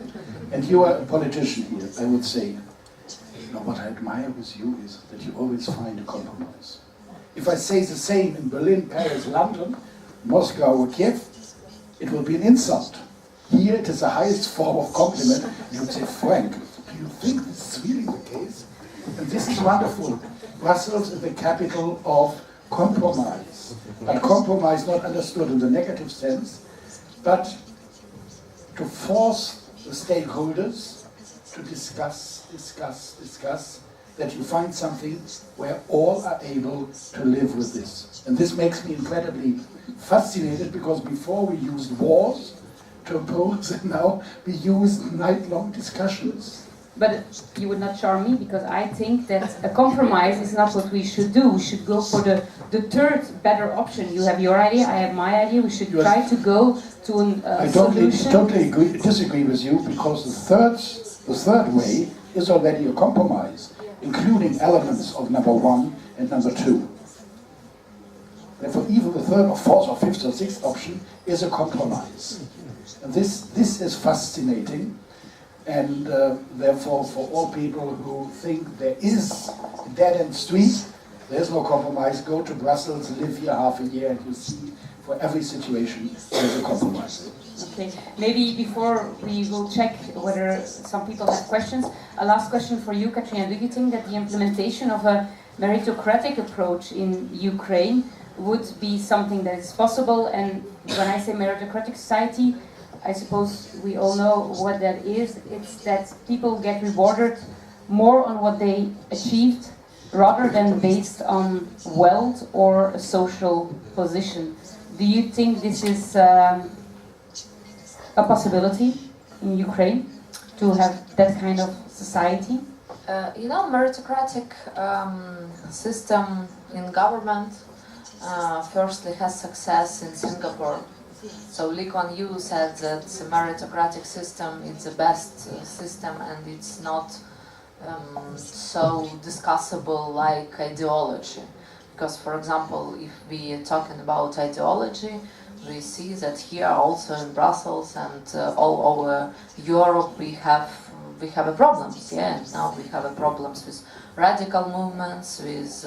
and you are a politician here, I would say, you know, what I admire with you is that you always find a compromise. If I say the same in Berlin, Paris, London, Moscow or Kiev, it will be an insult. Here it is the highest form of compliment. You would say, Frank, do you think this is really the case? And this is wonderful. Brussels is the capital of compromise. But compromise not understood in the negative sense, but to force the stakeholders to discuss, that you find something where all are able to live with this. And this makes me incredibly fascinated, because before we used wars to oppose, and now we use night-long discussions. But you would not charm me, because I think that a compromise is not what we should do. We should go for the third better option. You have your idea, I have my idea. We should try to go to a solution. I totally disagree with you, because the third way is already a compromise, including elements of number one and number two. Therefore, even the third or fourth or fifth or sixth option is a compromise. And this is fascinating. And therefore, for all people who think there is a dead-end street, there's no compromise. Go to Brussels, live here half a year, and you see for every situation there's a compromise. Okay, maybe before we will check whether some people have questions, a last question for you, Katrina. Do you think that the implementation of a meritocratic approach in Ukraine would be something that is possible? And when I say meritocratic society, I suppose we all know what that is. It's that people get rewarded more on what they achieved rather than based on wealth or a social position. Do you think this is a possibility in Ukraine to have that kind of society? Meritocratic system in government firstly has success in Singapore. So Lee Kuan Yew said that the meritocratic system is the best system, and it's not so discussable like ideology. Because, for example, if we are talking about ideology, we see that here also in Brussels and all over Europe we have a problems. Yeah, now we have a problems with radical movements, with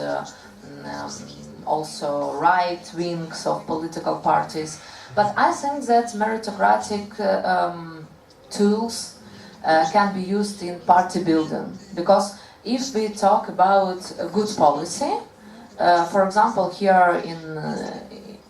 also right wings of political parties. But I think that meritocratic tools can be used in party building, because if we talk about a good policy, for example, here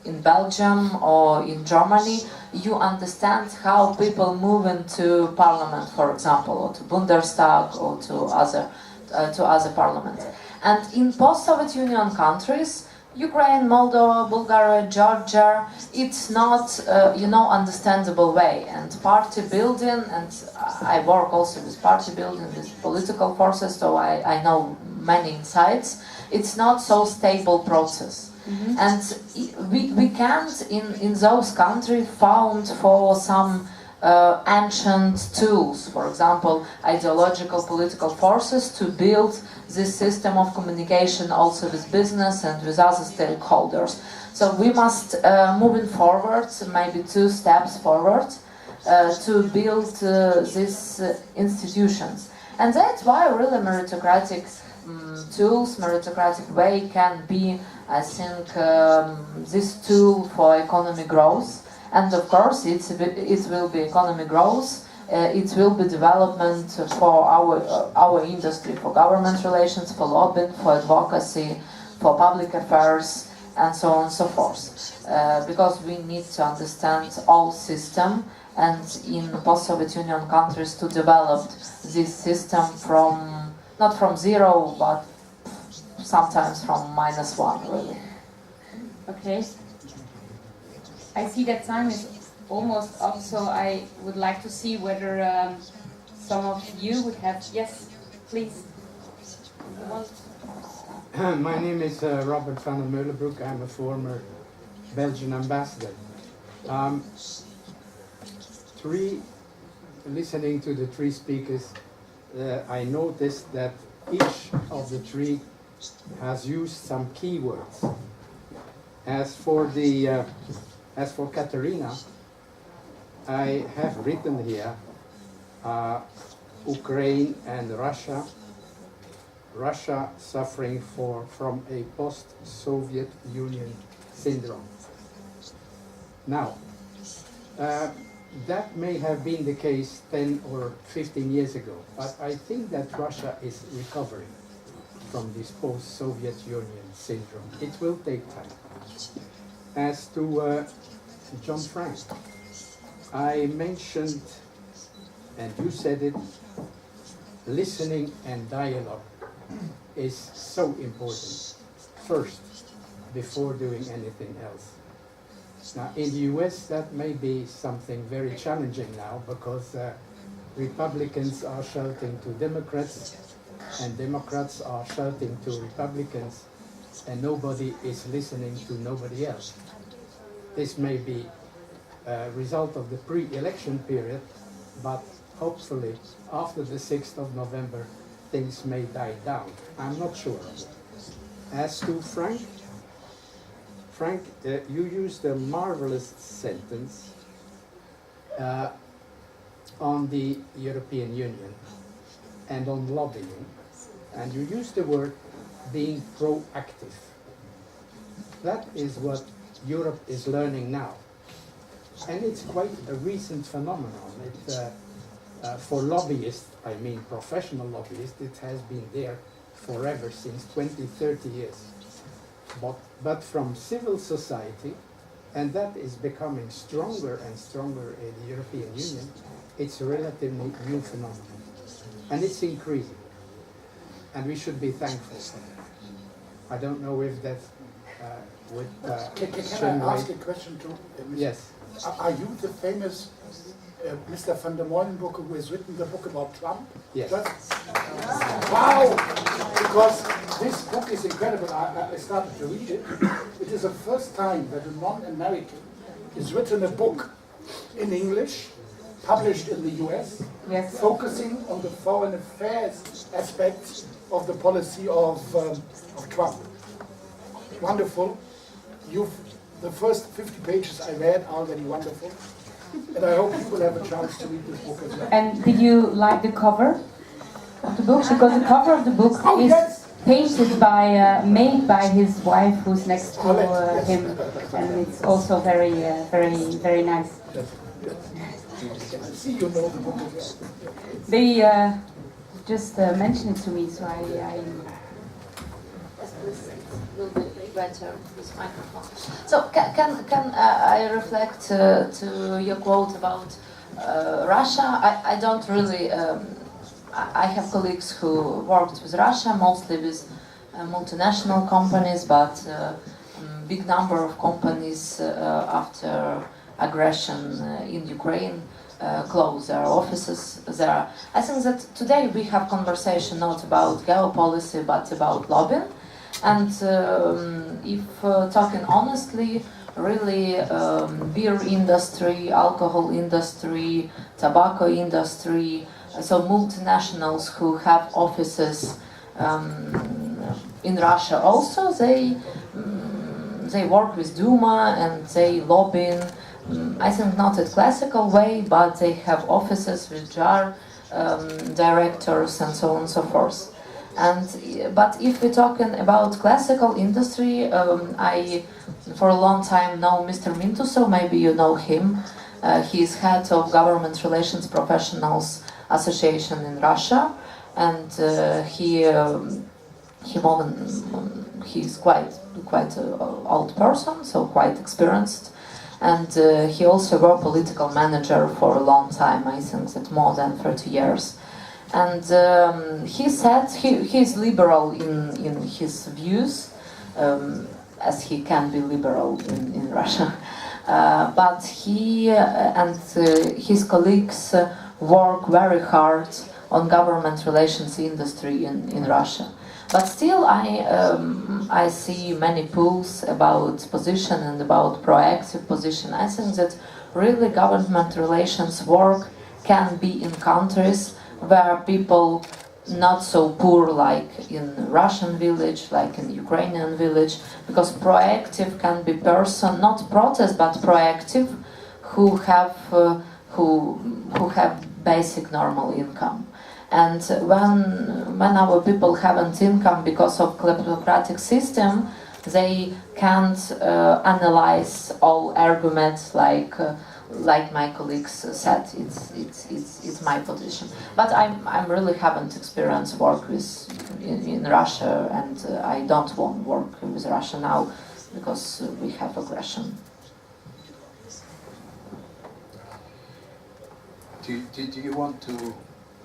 in Belgium or in Germany, you understand how people move into parliament, for example, or to Bundestag or to other parliaments. And in post-Soviet Union countries, Ukraine, Moldova, Bulgaria, Georgia, it's not, understandable way. And party building, and I work also with party building, with political forces, so I know many insights. It's not so stable process. Mm-hmm. And we can't, in those countries, found for some ancient tools, for example, ideological political forces, to build this system of communication also with business and with other stakeholders. So we must, moving forward, maybe 2 steps forward, to build these institutions. And that's why really meritocratic tools, meritocratic way can be, I think, this tool for economic growth. And of course, it will be economic growth. It will be development for our industry, for government relations, for lobbying, for advocacy, for public affairs, and so on and so forth. Because we need to understand all system, and in post-Soviet Union countries to develop this system from, not from 0, but sometimes from -1, really. Okay. I see that time is almost up, so I would like to see whether some of you would have... Yes, please. My name is Robert van der Meulenbroek. I'm a former Belgian ambassador. Listening to the 3 speakers, I noticed that each of the 3 has used some keywords. As for Katerina, I have written here Ukraine and Russia. Russia suffering from a post-Soviet Union syndrome. Now, that may have been the case 10 or 15 years ago, but I think that Russia is recovering from this post-Soviet Union syndrome. It will take time. As to John Frank, I mentioned, and you said it, listening and dialogue is so important first before doing anything else. Now in the US that may be something very challenging now, because Republicans are shouting to Democrats and Democrats are shouting to Republicans, and nobody is listening to nobody else. This may be a result of the pre-election period, but hopefully after the 6th of November things may die down. I'm not sure of it. As to Frank, you used a marvelous sentence on the European Union and on lobbying, and you used the word being proactive. That is what Europe is learning now, and it's quite a recent phenomenon. For lobbyists, I mean professional lobbyists, it has been there forever, since 20, 30 years. But from civil society, and that is becoming stronger and stronger in the European Union, it's a relatively new phenomenon. And it's increasing. And we should be thankful for that. I don't know if that would... Can I ask a question too? Yes. Are you the famous Mr. van der Meulenbroek who has written the book about Trump? Yes. Wow! Because this book is incredible. I started to read it. It is the first time that a non-American has written a book in English, published in the US, Yes. focusing on the foreign affairs aspects of the policy of Trump. Wonderful. The first 50 pages I read are already wonderful. And I hope you will have a chance to read this book as well. And did you like the cover of the book? Because the cover of the book is yes. painted by, made by his wife, who's next to him, and it's also very, very nice. I see you know the book as well. They just mentioned it to me, so I Yes, please. It will be better with microphone. So can I reflect to your quote about Russia? I don't really. I have colleagues who worked with Russia, mostly with multinational companies, but big number of companies after aggression in Ukraine close their offices there. I think that today we have conversation not about geopolicy but about lobbying. And if talking honestly, really beer industry, alcohol industry, tobacco industry, so multinationals who have offices in Russia also, they work with Duma and they lobby, I think not in classical way, but they have offices with GR directors and so on and so forth. But if we're talking about classical industry, I for a long time know Mr. Mintusov, maybe you know him. He's head of Government Relations Professionals Association in Russia, and he's quite an old person, so quite experienced, and he also was political manager for a long time. I think that more than 30 years. And he said he's liberal in his views, as he can be liberal in Russia. But he and his colleagues work very hard on government relations industry in Russia. But still, I see many polls about position and about proactive position. I think that really government relations work can be in countries where people not so poor like in Russian village, like in Ukrainian village, because proactive can be person, not protest, but proactive, who have basic normal income. And when our people haven't income because of kleptocratic system, they can't analyze all arguments like my colleagues said. It's my position. But I really haven't experienced work in Russia, and I don't want to work with Russia now because we have aggression. Do you want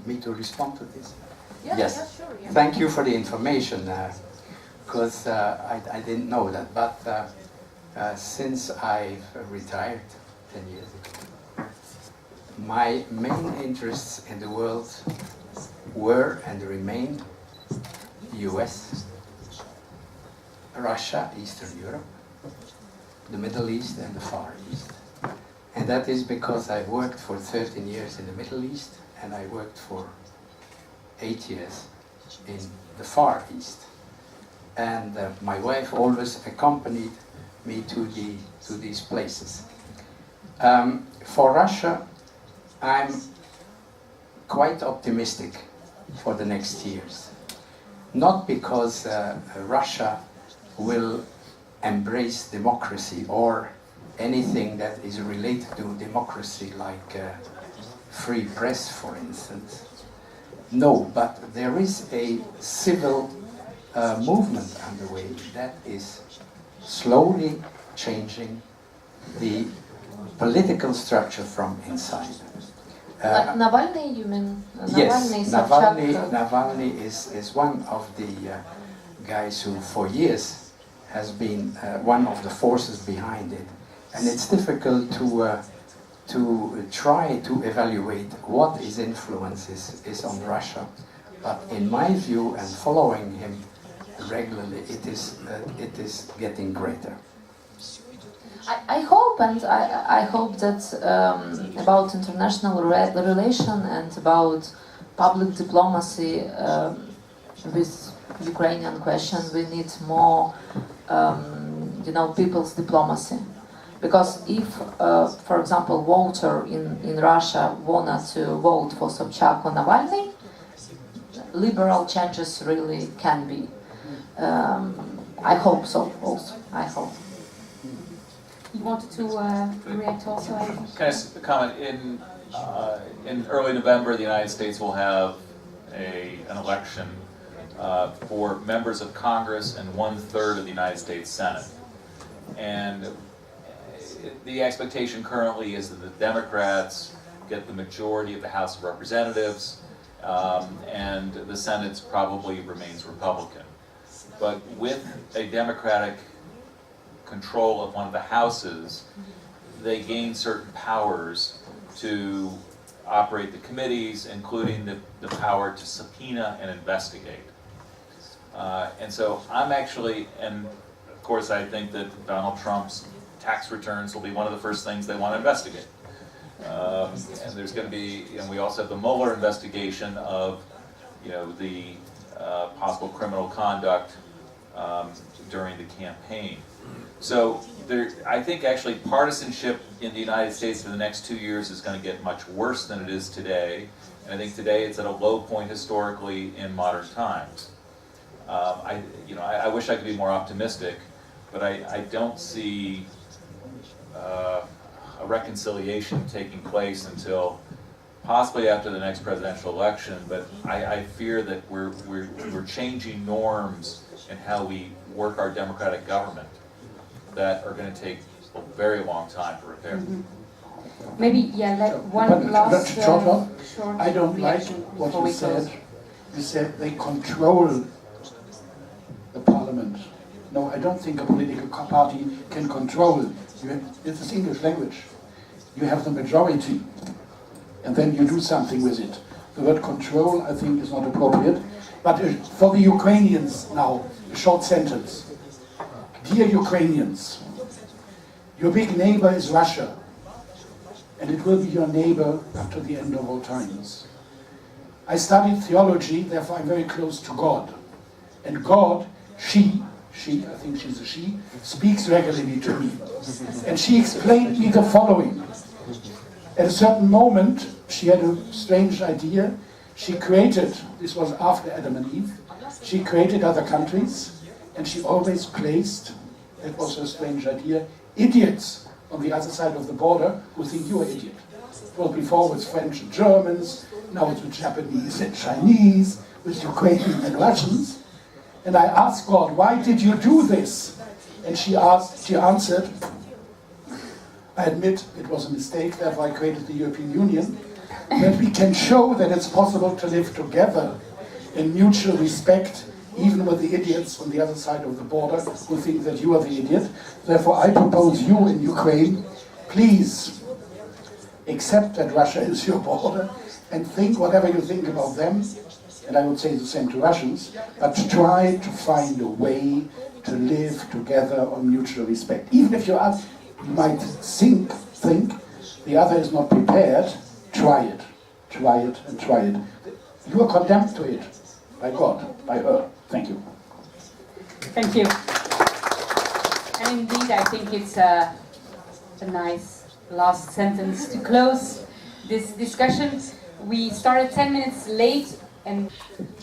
me to respond to this? Yeah, yes. Yeah, sure. Yeah. Thank you for the information, because I didn't know that. But since I've retired 10 years ago, my main interests in the world were and remain US, Russia, Eastern Europe, the Middle East and the Far East. And that is because I worked for 13 years in the Middle East and I worked for 8 years in the Far East. And my wife always accompanied me to these places. For Russia, I'm quite optimistic for the next years. Not because Russia will embrace democracy or anything that is related to democracy, like free press, for instance. No, but there is a civil movement underway that is slowly changing the political structure from inside. Like Navalny, you mean? Yes, Navalny, Navalny is one of the guys who for years has been one of the forces behind it. And it's difficult to try to evaluate what his influence is on Russia. But in my view, and following him regularly, it is getting greater. I hope, and I hope that about international relation and about public diplomacy with Ukrainian question, we need more, people's diplomacy. Because if, for example, voter in Russia wanted to vote for Sobchak or Navalny, liberal changes really can be. I hope so also, I hope. You wanted to react also? Can I comment? In early November, the United States will have an election for members of Congress and 1/3 of the United States Senate. And the expectation currently is that the Democrats get the majority of the House of Representatives, and the Senate probably remains Republican. But with a Democratic control of one of the houses, they gain certain powers to operate the committees, including the power to subpoena and investigate. And so I'm actually, and of course I think that Donald Trump's tax returns will be one of the first things they want to investigate. And there's going to be, and we also have the Mueller investigation of, the possible criminal conduct during the campaign. So I think actually partisanship in the United States for the next 2 years is going to get much worse than it is today. And I think today it's at a low point historically in modern times. I wish I could be more optimistic, but I don't see a reconciliation taking place until possibly after the next presidential election. But I fear that we're changing norms in how we work our democratic government that are going to take a very long time to repair. Maybe, let one last short I don't like reaction what before you we said. close. You said they control the parliament. No, I don't think a political party can control. It's English language. You have the majority, and then you do something with it. The word control, I think, is not appropriate. But for the Ukrainians now, a short sentence. Dear Ukrainians, your big neighbor is Russia, and it will be your neighbor up to the end of all times. I studied theology, therefore I'm very close to God. And God, she, I think she's a she, speaks regularly to me. And she explained me the following. At a certain moment, she had a strange idea. She created, this was after Adam and Eve, she created other countries, and she always placed, that was her strange idea, idiots on the other side of the border who think you're an idiot. It was before with French and Germans, now it's with Japanese and Chinese, with Ukrainians and Russians. And I asked God, why did you do this? And she answered, I admit it was a mistake, therefore I created the European Union, that we can show that it's possible to live together in mutual respect, even with the idiots on the other side of the border who think that you are the idiot. Therefore I propose you in Ukraine, please accept that Russia is your border and think whatever you think about them, and I would say the same to Russians, but try to find a way to live together on mutual respect. Even if you might think the other is not prepared, try it, and try it. You are condemned to it by God, by her. Thank you. Thank you. And indeed, I think it's a nice last sentence to close this discussion. We started 10 minutes late, and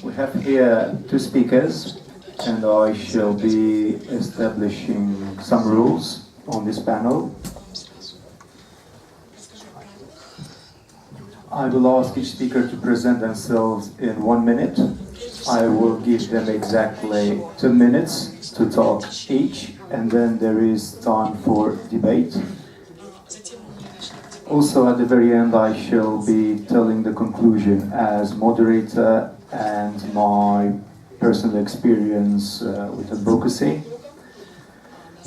we have here two speakers, and I shall be establishing some rules on this panel. I will ask each speaker to present themselves in 1 minute. I will give them exactly 2 minutes to talk each, and then there is time for debate. Also, at the very end, I shall be telling the conclusion as moderator and my personal experience with advocacy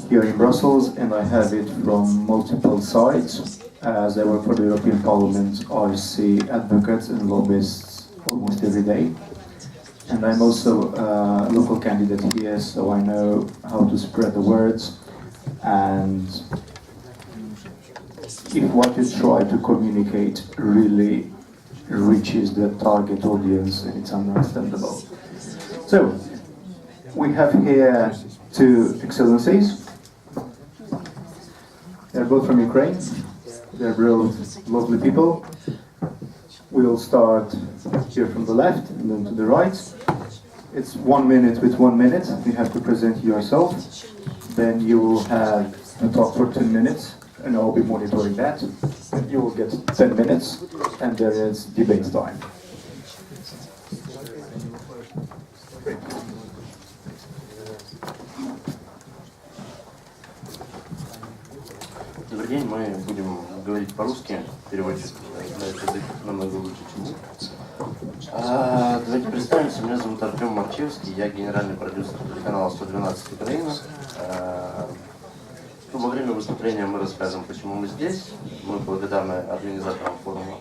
here in Brussels, and I have it from multiple sides. As I work for the European Parliament, I see advocates and lobbyists almost every day. And I'm also a local candidate here, so I know how to spread the words. And if what you try to communicate really reaches the target audience, and it's understandable. So, we have here two excellencies. They're both from Ukraine. They're both lovely people. We'll start here from the left and then to the right. It's 1 minute with 1 minute. You have to present yourself. Then you will have a talk for 10 minutes, and I'll be monitoring that. And you will get 10 minutes, and there is debate time. Добрый день, мы будем говорить по-русски, переводчик знает язык намного лучше, чем я. Давайте представимся, меня зовут Артем Марчевский, я генеральный продюсер телеканала 112 Украина. Во время выступления мы расскажем, почему мы здесь. Мы благодарны организаторам форума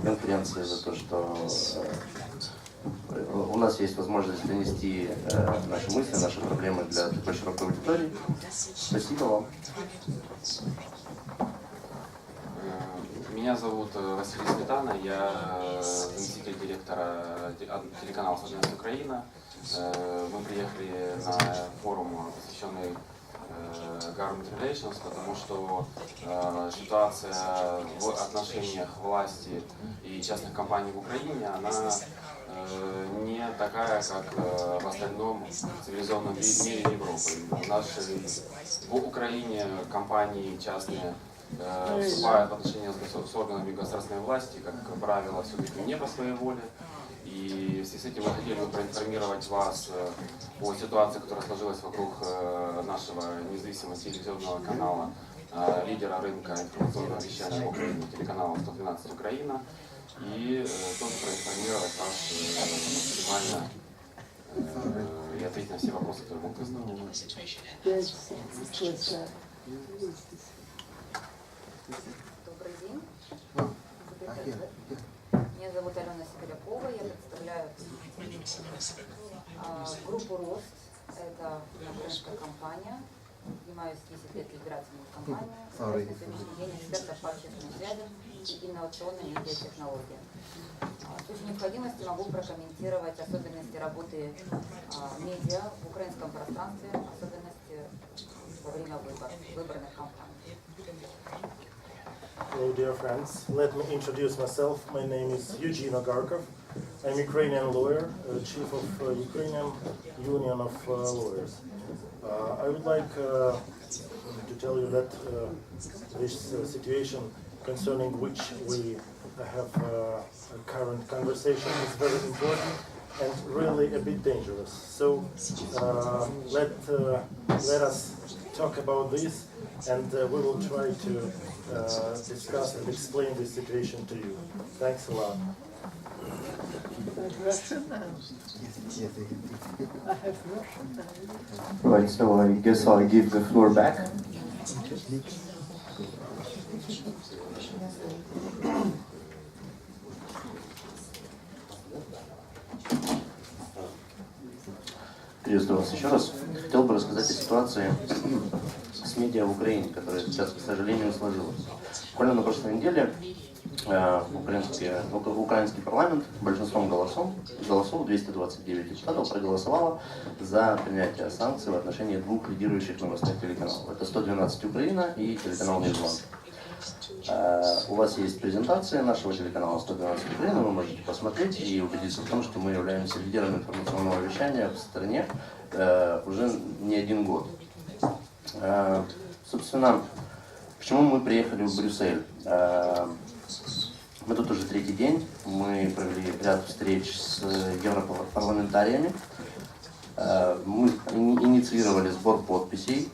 конференции за то, что у нас есть возможность донести наши мысли, наши проблемы для такой широкой аудитории. Спасибо вам. Меня зовут Василий Сметана, я заместитель директора телеканала «Особенности Украина». Мы приехали на форум, посвященный Government Relations, потому что ситуация в отношениях власти и частных компаний в Украине, она не такая, как в остальном цивилизованном мире Европы. В Украине компании частные вступают в отношения с органами государственной власти, как правило, все-таки не по своей воле. И в связи с этим мы хотели бы проинформировать вас о ситуации, которая сложилась вокруг нашего независимого телевизионного канала, лидера рынка информационного вещания в Украине, телеканала 112 Украина, и тоже проинформировать вас максимально и ответить на все вопросы, которые могут возникнуть. Добрый день. Меня зовут Иоана Супрантанеу, я представляю группу «Рост». Это украинская компания. Занимаюсь 10 лет избирательной кампанией. На сегодняшний день эксперт по общественным связям и инновационным медиатехнологиям. В случае необходимости могу прокомментировать особенности работы медиа в украинском пространстве, особенности во время выборных кампаний. Hello, dear friends. Let me introduce myself. My name is Eugene Agarkov. I'm a Ukrainian lawyer, chief of Ukrainian Union of Lawyers. I would like to tell you that this situation concerning which we have a current conversation is very important and really a bit dangerous. So let us talk about this, and we will try to discuss and explain this situation to you. Thanks a lot. Right, so I guess I'll give the floor back. Приветствую вас еще раз. Хотел бы рассказать о ситуации с медиа в Украине, которая сейчас, к сожалению, сложилась. Буквально на прошлой неделе украинский парламент большинством голосов 229 депутатов проголосовало за принятие санкций в отношении двух лидирующих новостных телеканалов. Это 112 Украина и телеканал «Міжнародна». У вас есть презентация нашего телеканала 112 Украина, вы можете посмотреть и убедиться в том, что мы являемся лидером информационного вещания в стране уже не один год. Собственно, почему мы приехали в Брюссель? Мы тут уже третий день, мы провели ряд встреч с европарламентариями, мы инициировали сбор подписей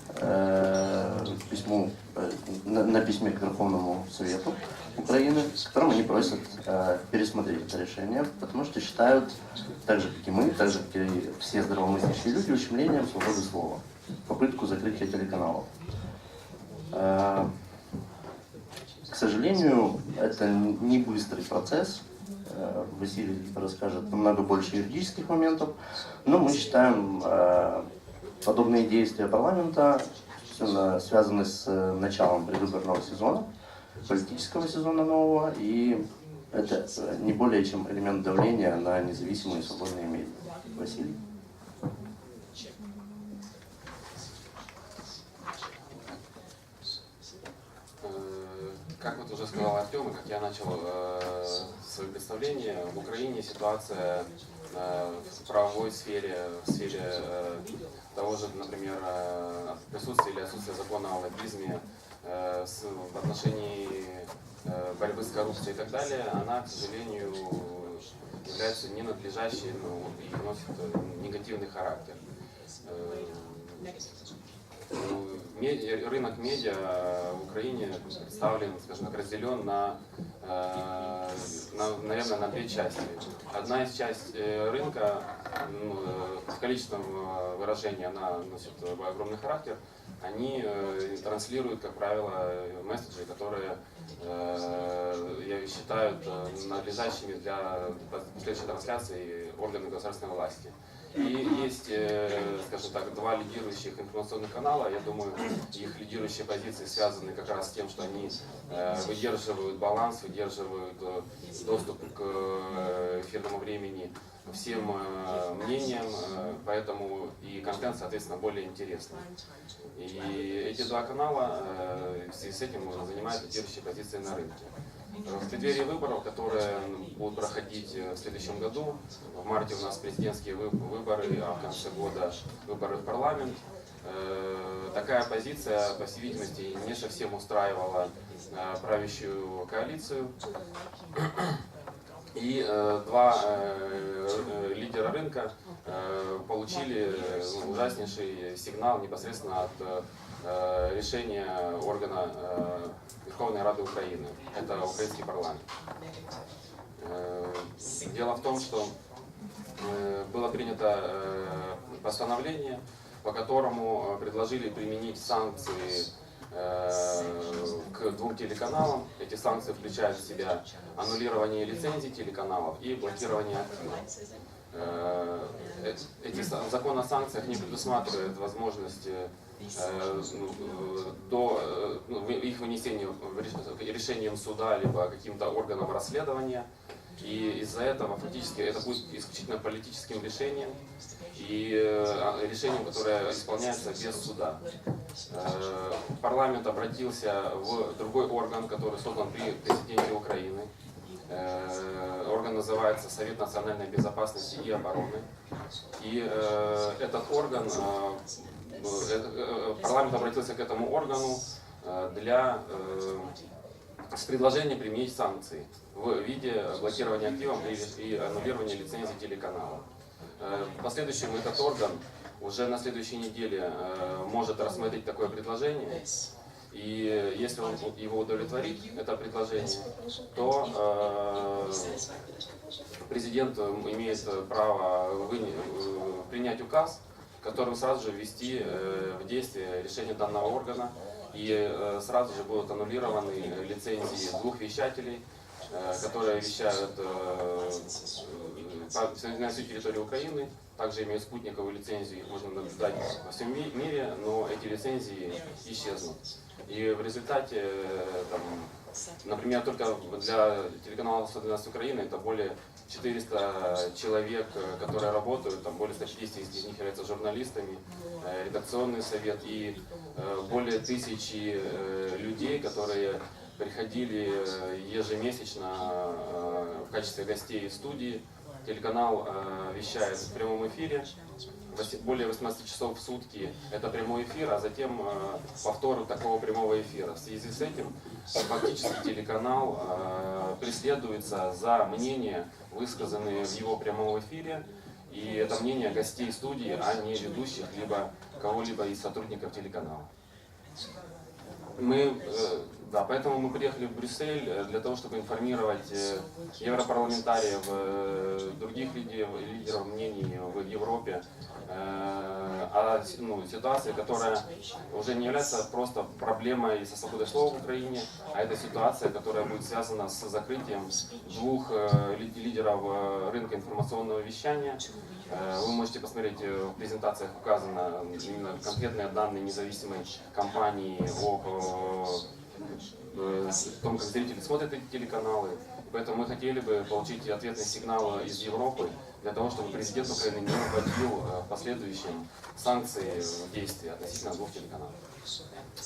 на письме к Верховному Совету Украины, в котором они просят пересмотреть это решение, потому что считают, так же как и мы, так же как и все здравомыслящие люди, ущемлением свободы слова, попытку закрытия телеканалов. К сожалению, это не быстрый процесс. Василий расскажет намного больше юридических моментов, но мы считаем подобные действия парламента связаны с началом предвыборного сезона, политического сезона нового, и это не более чем элемент давления на независимые и свободные медиа. Василий. Как вот уже сказал Артем, и как я начал свое представление, в Украине ситуация в правовой сфере, в сфере того же, например, присутствия или отсутствия закона о лобизме, в отношении борьбы с коррупцией и так далее, она, к сожалению, является ненадлежащей и носит негативный характер. Рынок медиа в Украине представлен, скажем так, разделен наверное, на две части. Одна из частей рынка, в количественном выражении она носит огромный характер, они транслируют, как правило, месседжи, которые считают надлежащими для последующей трансляции органы государственной власти. И есть, скажем так, два лидирующих информационных канала. Я думаю, их лидирующие позиции связаны как раз с тем, что они выдерживают баланс, выдерживают доступ к эфирному времени всем мнениям, поэтому и контент, соответственно, более интересный. И эти два канала в связи с этим занимают лидирующие позиции на рынке. В преддверии выборов, которые будут проходить в следующем году, в марте у нас президентские выборы, а в конце года выборы в парламент, такая позиция, по всей видимости, не совсем устраивала правящую коалицию. И два лидера рынка получили ужаснейший сигнал непосредственно от решения органа Верховной Рады Украины. Это украинский парламент. Дело в том, что было принято постановление, по которому предложили применить санкции к двум телеканалам. Эти санкции включают в себя аннулирование лицензий телеканалов и блокирование активов. Закон о санкциях не предусматривает возможность до их вынесения решением суда либо каким-то органом расследования. И из-за этого фактически это будет исключительно политическим решением и решением, которое исполняется без суда. Парламент обратился в другой орган, который создан при президенте Украины. Орган называется Совет национальной безопасности и обороны. И этот орган, парламент обратился к этому органу с предложением применить санкции в виде блокирования активов и аннулирования лицензий телеканала. В последующем этот орган уже на следующей неделе может рассмотреть такое предложение. И если он его удовлетворит, это предложение, то президент имеет право принять указ, которым сразу же ввести в действие решение данного органа, и сразу же будут аннулированы лицензии двух вещателей, которые вещают на всю территорию Украины, также имеют спутниковую лицензию, их можно наблюдать во всем мире, но эти лицензии исчезнут. И в результате, например, только для телеканала «112 Украины» это более 400 человек, которые работают, более 150 из них являются журналистами, редакционный совет и более 1000 людей, которые приходили ежемесячно в качестве гостей в студии. Телеканал вещает в прямом эфире, более 18 часов в сутки это прямой эфир, а затем повтор такого прямого эфира. В связи с этим фактически телеканал преследуется за мнения, высказанные в его прямом эфире, и это мнение гостей студии, а не ведущих, либо кого-либо из сотрудников телеканала. Поэтому мы приехали в Брюссель для того, чтобы информировать европарламентариев, других лидеров мнений в Европе о ситуации, которая уже не является просто проблемой со свободой слова в Украине, а это ситуация, которая будет связана с закрытием двух лидеров рынка информационного вещания. Вы можете посмотреть, в презентациях указано именно конкретные данные независимой компании о том, как зрители смотрят эти телеканалы. Поэтому мы хотели бы получить ответный сигнал из Европы для того, чтобы президент Украины не вводил в последующем санкции в действие относительно двух телеканалов.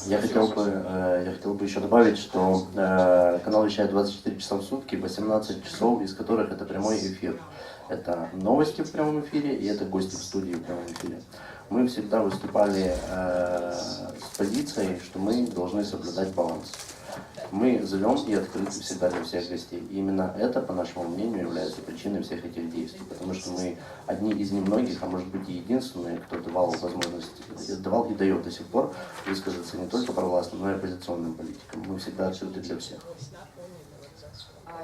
Я хотел бы еще добавить, что канал вещает 24 часа в сутки, 18 часов из которых это прямой эфир. Это новости в прямом эфире и это гости в студии в прямом эфире. Мы всегда выступали с позицией, что мы должны соблюдать баланс. Мы зовем и открыты всегда для всех гостей. И именно это, по нашему мнению, является причиной всех этих действий. Потому что мы одни из немногих, а может быть и единственные, кто давал возможность, давал и дает до сих пор высказаться не только провластным, но и оппозиционным политикам. Мы всегда открыты для всех.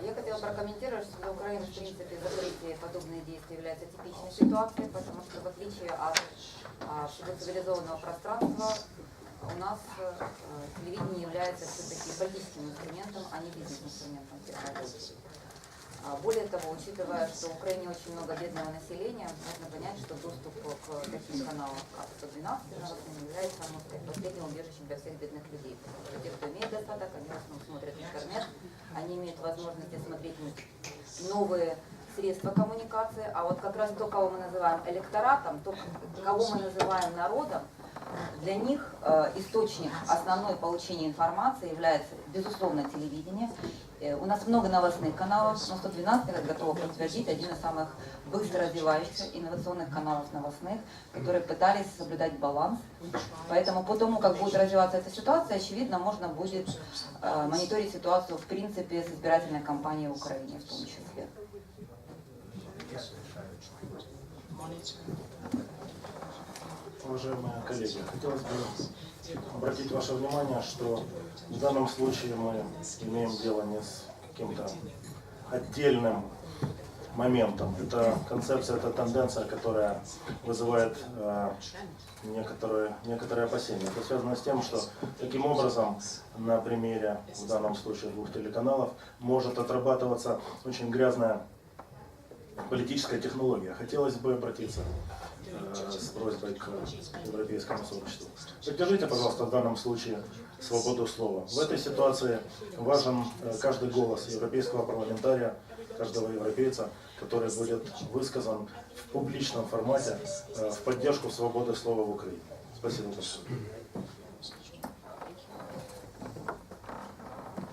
Я хотела прокомментировать, что для Украины, в принципе, закрытие подобные действия является типичной ситуацией, потому что в отличие от всего цивилизованного пространства, у нас телевидение является все-таки политическим инструментом, а не бизнес-инструментом. Более того, учитывая, что в Украине очень много бедного населения, можно понять, что доступ к таким каналам, как 112 новостным, является последним убежищем для всех бедных людей. Потому что те, кто имеет достаток, они в основном смотрят интернет, они имеют возможность смотреть новые средства коммуникации, а вот как раз то, кого мы называем электоратом, то, кого мы называем народом, для них источник основной получения информации является, безусловно, телевидение. У нас много новостных каналов, но 112, я готова подтвердить, один из самых быстро развивающихся инновационных каналов новостных, которые пытались соблюдать баланс. Поэтому по тому, как будет развиваться эта ситуация, очевидно, можно будет мониторить ситуацию, в принципе, с избирательной кампанией в Украине в том числе. Уважаемые коллеги, хотелось бы обратить ваше внимание, что в данном случае мы имеем дело не с каким-то отдельным моментом. Это концепция, это тенденция, которая вызывает некоторые опасения. Это связано с тем, что таким образом на примере, в данном случае, 2 телеканалов, может отрабатываться очень грязная политическая технология. Хотелось бы обратиться с просьбой к европейскому сообществу. Поддержите, пожалуйста, в данном случае свободу слова. В этой ситуации важен каждый голос европейского парламентария, каждого европейца, который будет высказан в публичном формате в поддержку свободы слова в Украине. Спасибо большое.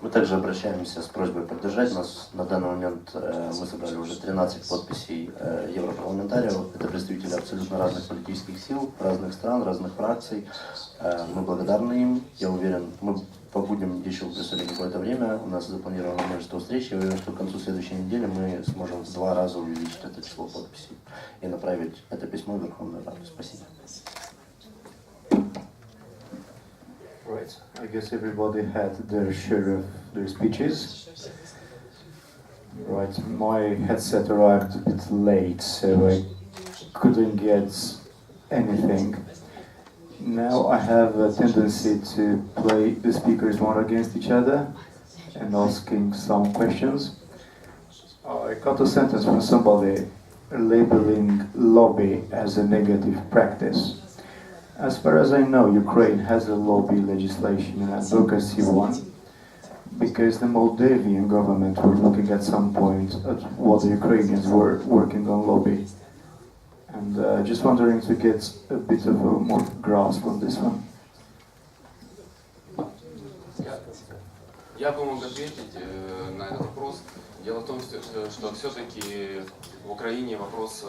Мы также обращаемся с просьбой поддержать нас. На данный момент мы собрали уже 13 подписей европарламентариев. Это представители абсолютно разных политических сил, разных стран, разных фракций. Мы благодарны им. Я уверен, мы побудем еще в Брюсселе какое-то время. У нас запланировано множество встреч. Я уверен, что к концу следующей недели мы сможем в 2 раза увеличить это число подписей и направить это письмо в Верховную Раду. Спасибо. Right. I guess everybody had their share of their speeches. Right. My headset arrived a bit late, so I couldn't get anything. Now I have a tendency to play the speakers one against each other and asking some questions. I got a sentence from somebody labeling lobby as a negative practice. As far as I know, Ukraine has a lobby legislation and advocacy one, because the Moldavian government were looking at some point at what the Ukrainians were working on lobby. And just wondering to get a bit of a more grasp on this one. Я бы мог ответить на этот вопрос. Дело в том, что все-таки в Украине вопрос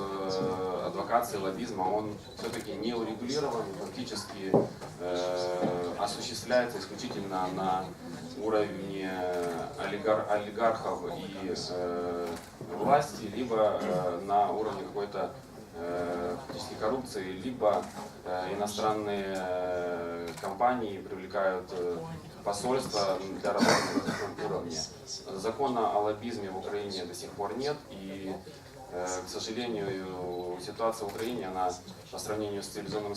адвокации, лоббизма, он все-таки не урегулирован, фактически осуществляется исключительно на уровне олигархов и власти, либо на уровне какой-то фактически коррупции, либо иностранные компании привлекают посольства для работы на таком уровне. Закона о лоббизме в Украине до сих пор нет, и, к сожалению, ситуация в Украине, она по сравнению с цивилизованным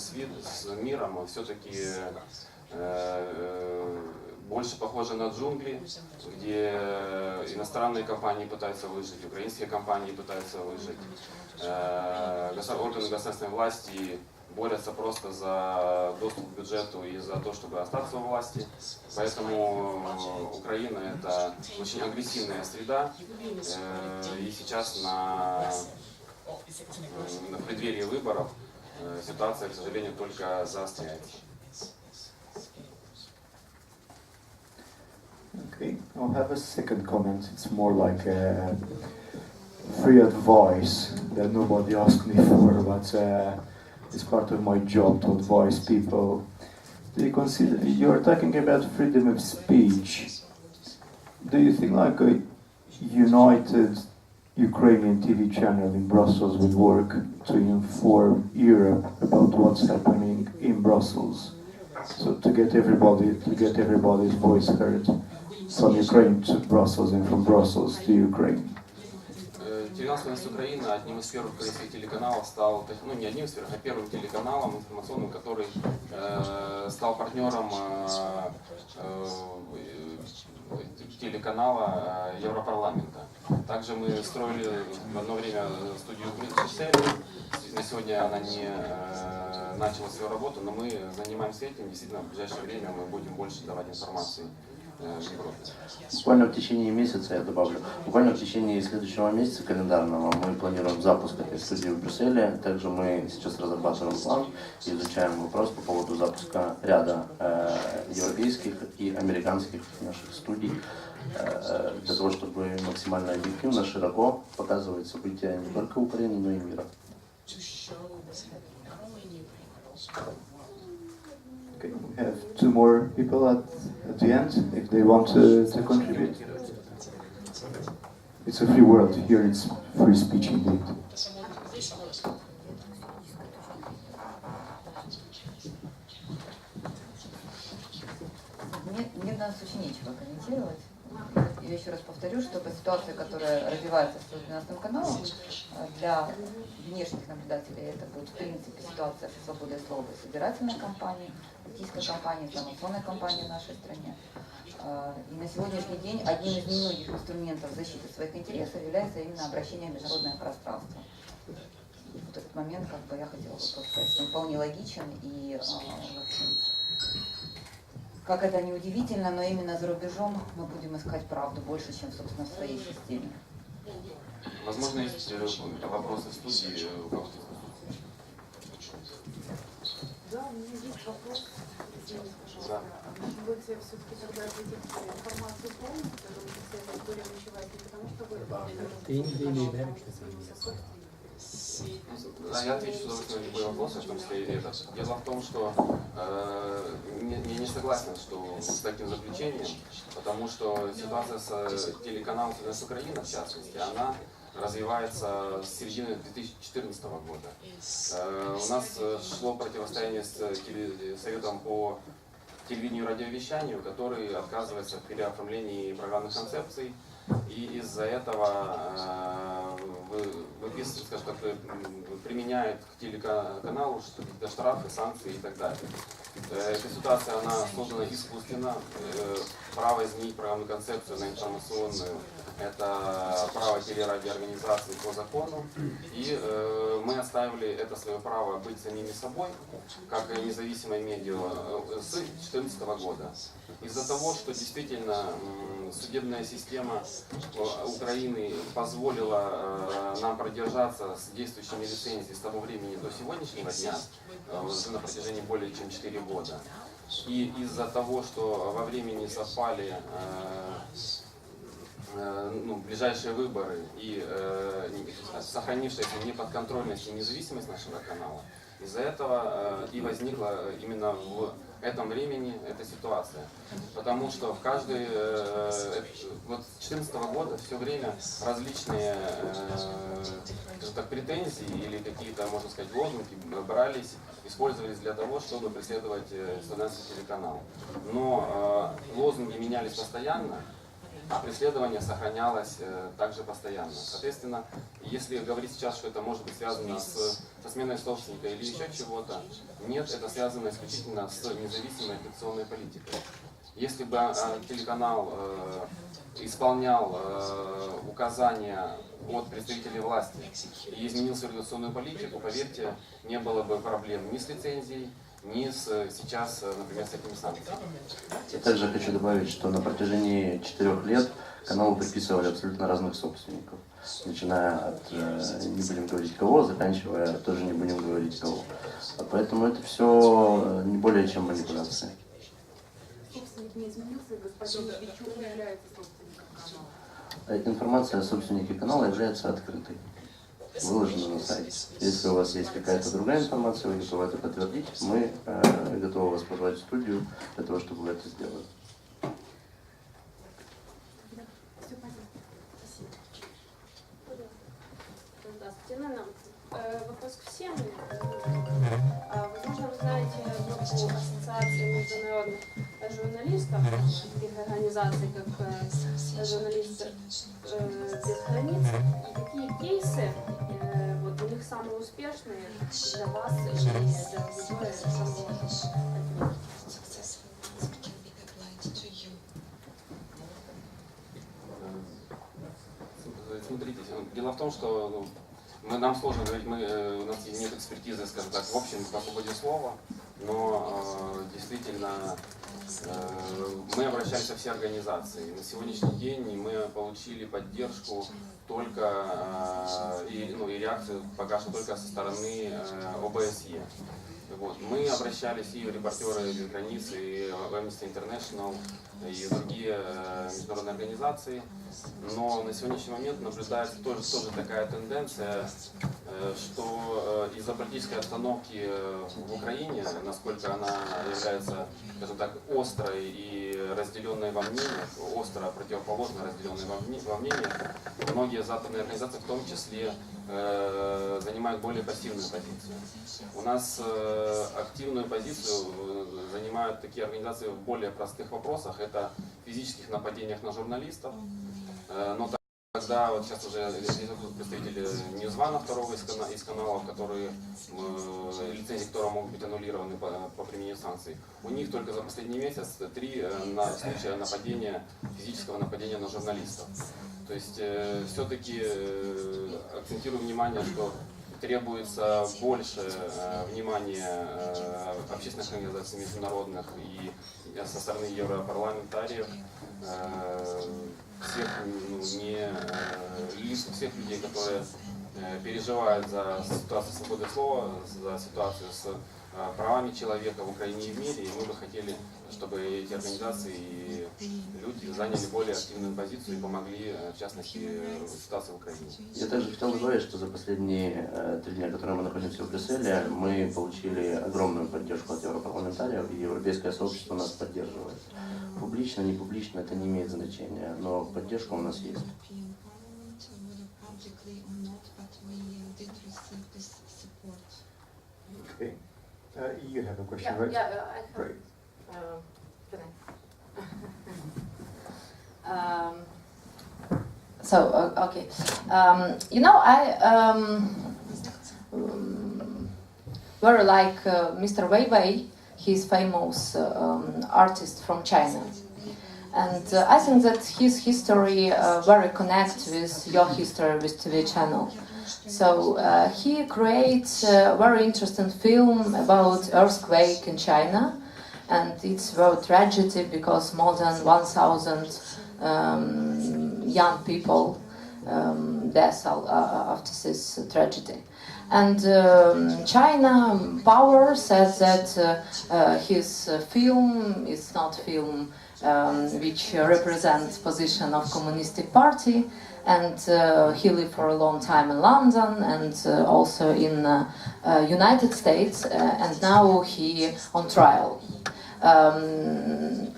миром все-таки больше похожа на джунгли, где иностранные компании пытаются выжить, украинские компании пытаются выжить. Органы государственной власти борются просто за доступ к бюджету и за то, чтобы остаться у власти. Поэтому Украина — это очень агрессивная среда, и сейчас на преддверии выборов ситуация, к сожалению, только заостряется. Okay, I'll have a second comment. It's more like a free advice that nobody asked me for, but it's part of my job to advise people. Do you consider, you're talking about freedom of speech. Do you think like a united Ukrainian TV channel in Brussels would work to inform Europe about what's happening in Brussels? So to get everybody's voice heard from Ukraine to Brussels and from Brussels to Ukraine. Телеканал «Зв'язки Украины» одним из первых украинских телеканалов стал, ну не одним из первых, а первым телеканалом информационным, который стал партнером телеканала Европарламента. Также мы строили в одно время студию в Брюсселе. На сегодня она не начала свою работу, но мы занимаемся этим. Действительно, в ближайшее время мы будем больше давать информации в Европе. Буквально в течение месяца, я добавлю, буквально в течение следующего месяца календарного мы планируем запуск этой студии в Брюсселе. Также мы сейчас разрабатываем план и изучаем вопрос по поводу запуска ряда европейских и американских наших студий для того, чтобы максимально объективно, широко показывать события не только Украины, но и мира. Okay, we have two more people at the end, if they want to contribute. It's a free world, here it's free speech indeed. Мне в данном случае нечего комментировать. Я еще раз повторю, что по ситуации, которая развивается с 112 каналом, для внешних наблюдателей это будет в принципе ситуация со свободой слова и собирательной кампании, политической кампании, информационной кампании в нашей стране. И на сегодняшний день одним из немногих инструментов защиты своих интересов является именно обращение в международное пространство. Вот этот момент, как бы я хотела бы сказать, что он вполне логичен и, в общем, как это ни удивительно, но именно за рубежом мы будем искать правду больше, чем, собственно, в своей системе. Возможно, есть вопросы в студии у кого-то? Да, у меня есть вопрос. Извините, пожалуйста. Может быть, все-таки тогда дадите информацию полностью, потому что вся эта история началась не потому, что вы Я отвечу с удовольствием на любой вопрос, в том числе и этот. Дело в том, что я не согласен с таким заключением, потому что ситуация с телеканалом «Зв'язки Украины», в частности, она развивается с середины 2014 года. У нас шло противостояние с Советом по телевидению и радиовещанию, который отказывается в переоформлении программных концепций, и из-за этого выписывает, скажем так, применяет к телеканалу какие-то штрафы, санкции и так далее. Эта ситуация, она создана искусственно. Право изменить программную концепцию на информационную – это право телерадиоорганизации по закону. И мы оставили это свое право быть самими собой, как независимое медиа, с 2014 года. Из-за того, что действительно судебная система Украины позволила нам продержаться с действующими лицензиями с того времени до сегодняшнего дня, на протяжении более чем 4 года. И из-за того, что во времени совпали ближайшие выборы и сохранившаяся неподконтрольность и независимость нашего канала, из-за этого и возникла именно в этом времени эта ситуация. Потому что в каждый, вот с 2014 года все время различные претензии или какие-то, можно сказать, лозунги брались, использовались для того, чтобы преследовать студентский телеканал. Но лозунги менялись постоянно, а преследование сохранялось также постоянно. Соответственно, если говорить сейчас, что это может быть связано со сменой собственника или еще чего-то, нет, это связано исключительно с независимой операционной политикой. Если бы телеканал исполнял указания от представителей власти и изменил свою редакционную политику, поверьте, не было бы проблем ни с лицензией, ни сейчас, например, с этими санкциями. Я также хочу добавить, что на протяжении 4 лет каналу приписывали абсолютно разных собственников, начиная от, не будем говорить кого, заканчивая, тоже не будем говорить кого. Поэтому это все не более чем манипуляция. Собственник не изменился, господин Бичук не является собственником канала. Информация о собственнике канала является открытой, выложена на сайте. Если у вас есть какая-то другая информация, вы готовы это подтвердить, мы готовы вас позвать в студию для того, чтобы вы это сделали. Все понятно. Спасибо. Здравствуйте. вопрос к всем. Возможно, вы знаете группу ассоциации международных журналистов, таких организаций, как журналисты без границ, и какие кейсы вот у них самые успешные для вас и для аудитории самого ответа? Смотрите, дело в том, что нам сложно говорить, у нас нет экспертизы, скажем так, в общем по свободе слова, но действительно мы обращались во все организации. На сегодняшний день мы получили поддержку только и реакцию пока что только со стороны ОБСЕ. Вот. Мы обращались и репортеры без границ, и Amnesty International, и другие международные организации, но на сегодняшний момент наблюдается тоже такая тенденция, что из-за политической обстановки в Украине, насколько она является, скажем так, острой и разделенной во мнениях, остро противоположно разделенной во мнениях, многие западные организации в том числе занимают более пассивную позицию. У нас активную позицию занимают такие организации в более простых вопросах. Это физических нападениях на журналистов. Но тогда вот сейчас уже представители Ньюзвана, второго из каналов, которые, лицензии которого могут быть аннулированы по применению санкций. У них только за последний месяц 3 случая нападения, физического нападения на журналистов. То есть все-таки акцентирую внимание, что требуется больше внимания общественных организаций международных и со стороны европарламентариев, всех людей, которые переживают за ситуацию свободы слова, за ситуацию с правами человека в Украине и в мире, и мы бы хотели, чтобы эти организации и люди заняли более активную позицию и помогли, в частности, в ситуации в Украине. Я также хотел добавить, что за последние 3 дня, которые мы находимся в Брюсселе, мы получили огромную поддержку от европарламентариев, и европейское сообщество нас поддерживает. Публично, не публично, это не имеет значения, но поддержка у нас есть. Okay. You have a question, Yeah, right? yeah, I have. Right. Can I? Okay. You know, I very like Mr. Weiwei. He's famous artist from China. And I think that his history very connects with your history with TV channel. So he creates a very interesting film about earthquake in China, and it's very tragedy because more than 1,000 young people died after this tragedy. And China power says that his film is not film which represents position of Communist Party, and he lived for a long time in London and also in United States, and now he on trial.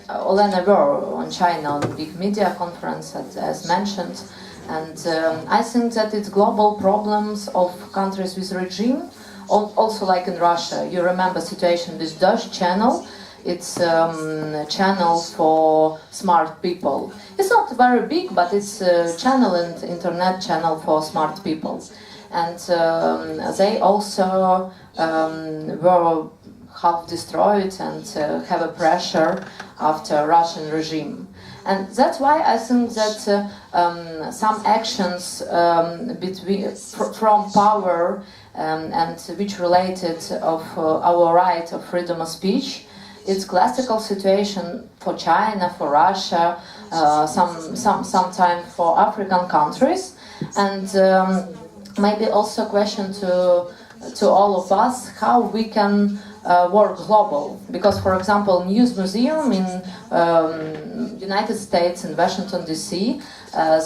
Olena were on China on big media conference as mentioned, and I think that it's global problems of countries with regime, also like in Russia. You remember situation with Dosh channel. It's a channel for smart people. It's not very big, but it's a channel and internet channel for smart people. And they also were half destroyed and have a pressure after Russian regime. And that's why I think that some actions from power and which related of our right of freedom of speech, it's classical situation for China, for Russia, sometime for African countries, and maybe also a question to all of us how we can work global. Because, for example, News Museum in United States in Washington DC,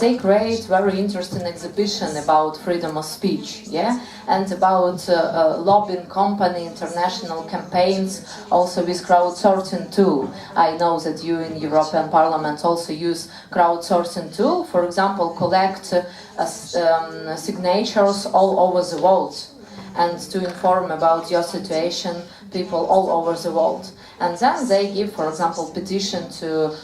they create very interesting exhibition about freedom of speech, yeah, and about lobbying company, international campaigns, also with crowdsourcing tool. I know that you in European Parliament also use crowdsourcing tool, for example, collect signatures all over the world. and to inform about your situation people all over the world. And then they give, for example, petition to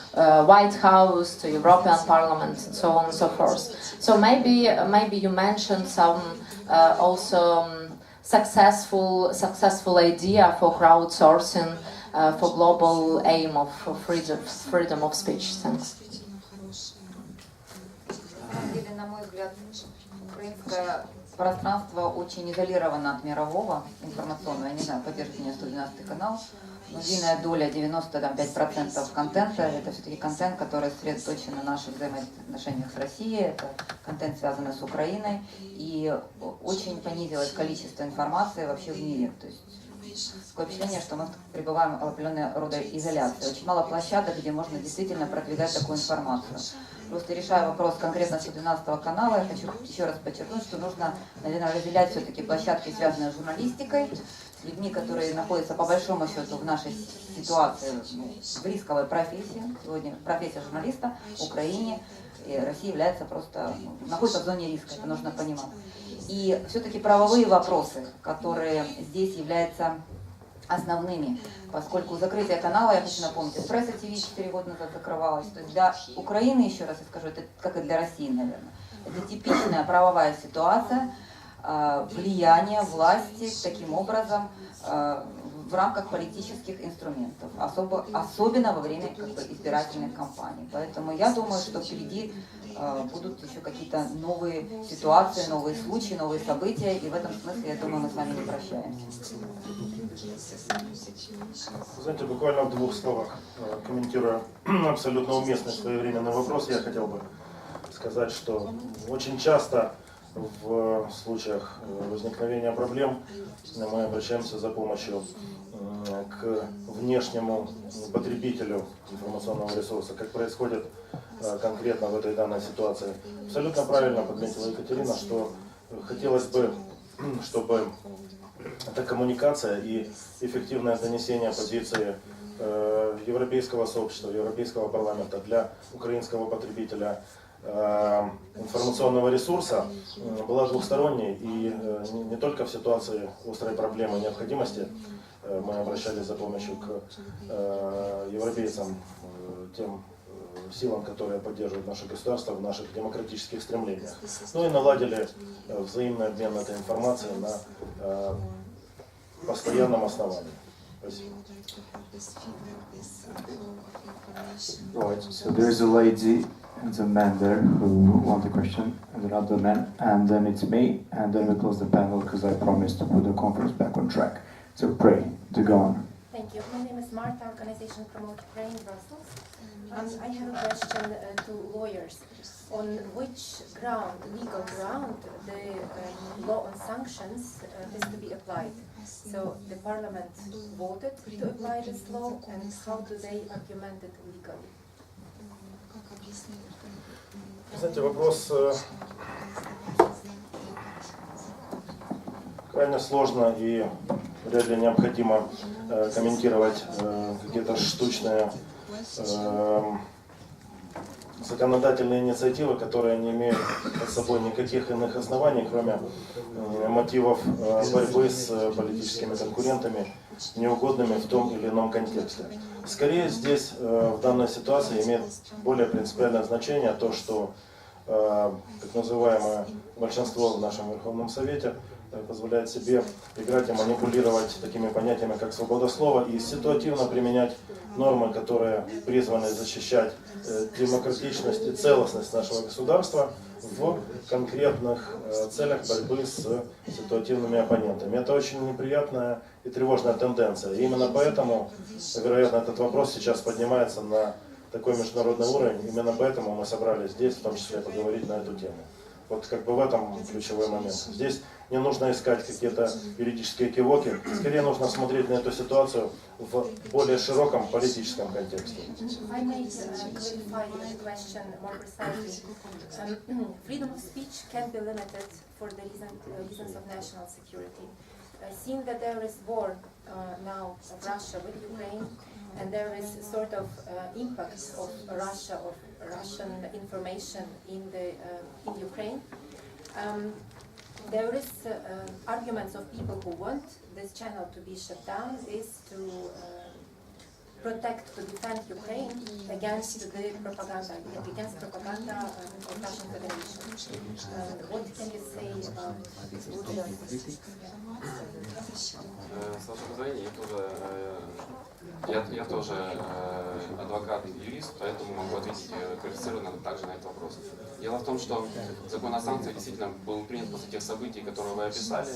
White House, to European Parliament, and so on and so forth. So maybe you mentioned some also successful idea for crowdsourcing for global aim of freedom of speech. Thanks. На мой взгляд, украинское пространство очень изолировано от мирового информационного. Я не знаю, поддержите меня 112 канал, но львиная доля, 95% контента, это все-таки контент, который сосредоточен на наших взаимоотношениях с Россией, это контент, связанный с Украиной, и очень понизилось количество информации вообще в мире. То есть такое впечатление, что мы пребываем в определенной рода изоляции. Очень мало площадок, где можно действительно продвигать такую информацию. Просто решая вопрос конкретно 112 канала, я хочу еще раз подчеркнуть, что нужно, наверное, разделять все-таки площадки, связанные с журналистикой, с людьми, которые находятся по большому счету в нашей ситуации, в рисковой профессии. Сегодня профессия журналиста в Украине и Россия является просто, находится в зоне риска, это нужно понимать. И все-таки правовые вопросы, которые здесь являются основными, поскольку закрытие канала, я хочу напомнить, Эспрессо ТВ 4 года назад закрывалось. То есть для Украины, еще раз я скажу, это как и для России, наверное, это типичная правовая ситуация, влияние власти таким образом в рамках политических инструментов, особенно во время избирательных кампаний. Поэтому я думаю, что впереди будут еще какие-то новые ситуации, новые случаи, новые события, и в этом смысле, я думаю, мы с вами не прощаемся. Знаете, буквально в двух словах, комментируя абсолютно уместный своевременный вопрос, я хотел бы сказать, что очень часто в случаях возникновения проблем мы обращаемся за помощью к внешнему потребителю информационного ресурса, как происходит конкретно в этой данной ситуации. Абсолютно правильно подметила Екатерина, что хотелось бы, чтобы эта коммуникация и эффективное донесение позиции европейского сообщества, европейского парламента для украинского потребителя информационного ресурса была двухсторонней, и не только в ситуации острой проблемы необходимости мы обращались за помощью к европейцам, тем силам, которые поддерживают наше государство в наших демократических стремлениях. Ну и наладили взаимный обмен этой информацией на постоянном основании. Спасибо. Right, so there's a lady and a man there who want a question, and another man, and then it's me, and then we close the panel because I promised to put the conference back on track. So pray to go on. Thank you. My name is Marta, organization Promote Ukraine, Brussels. I have a question to lawyers. On which ground, legal ground, the law on sanctions is to be applied? So the parliament voted to apply this law, and how do they argument it legally? Знаете, вопрос крайне сложно, и вряд ли необходимо комментировать какие-то штучные законодательные инициативы, которые не имеют под собой никаких иных оснований, кроме мотивов борьбы с политическими конкурентами, неугодными в том или ином контексте. Скорее здесь в данной ситуации имеет более принципиальное значение то, что так называемое большинство в нашем Верховном Совете позволяет себе играть и манипулировать такими понятиями, как свобода слова, и ситуативно применять нормы, которые призваны защищать демократичность и целостность нашего государства в конкретных целях борьбы с ситуативными оппонентами. Это очень неприятная и тревожная тенденция. И именно поэтому, вероятно, этот вопрос сейчас поднимается на такой международный уровень. Именно поэтому мы собрались здесь, в том числе, поговорить на эту тему. Вот как бы в этом ключевой момент. Здесь не нужно искать какие-то юридические кивоки, скорее нужно смотреть на эту ситуацию в более широком политическом контексте. Freedom of speech can be limited for the reasons of national security. Seeing that there is war now of Russia with Ukraine, and there is sort of impact of Russia, of Russian information in Ukraine. there is arguments of people who want this channel to be shut down is to protect, to defend Ukraine against the propaganda, of Russian Federation. What can you say about this? С вашего позволения, я тоже адвокат и юрист, поэтому могу ответить квалифицированно также на этот вопрос. Дело в том, что закон о санкциях действительно был принят после тех событий, которые вы описали,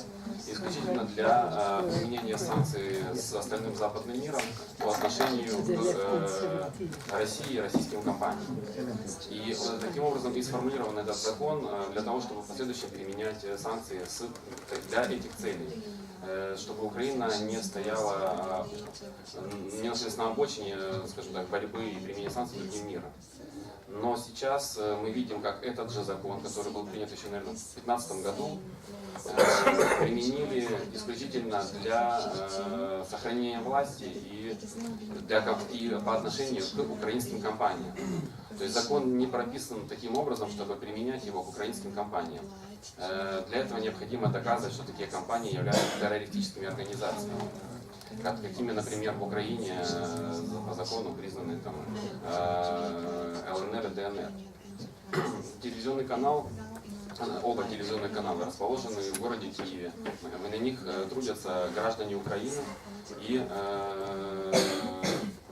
исключительно для применения санкций с остальным западным миром по отношению к России и российским компаниям. И таким образом и сформулирован этот закон для того, чтобы в последующем применять санкции для этих целей, чтобы Украина не стояла, не находилась на обочине, скажем так, борьбы и применения санкций другим миром. Но сейчас мы видим, как этот же закон, который был принят еще, наверное, в 2015 году, применили исключительно для сохранения власти и по отношению к украинским компаниям. То есть закон не прописан таким образом, чтобы применять его к украинским компаниям. Для этого необходимо доказывать, что такие компании являются террористическими организациями, какими, например, в Украине по закону признаны там, ЛНР и ДНР. Телевизионный канал, оба телевизионных канала расположены в городе Киеве. На них трудятся граждане Украины, и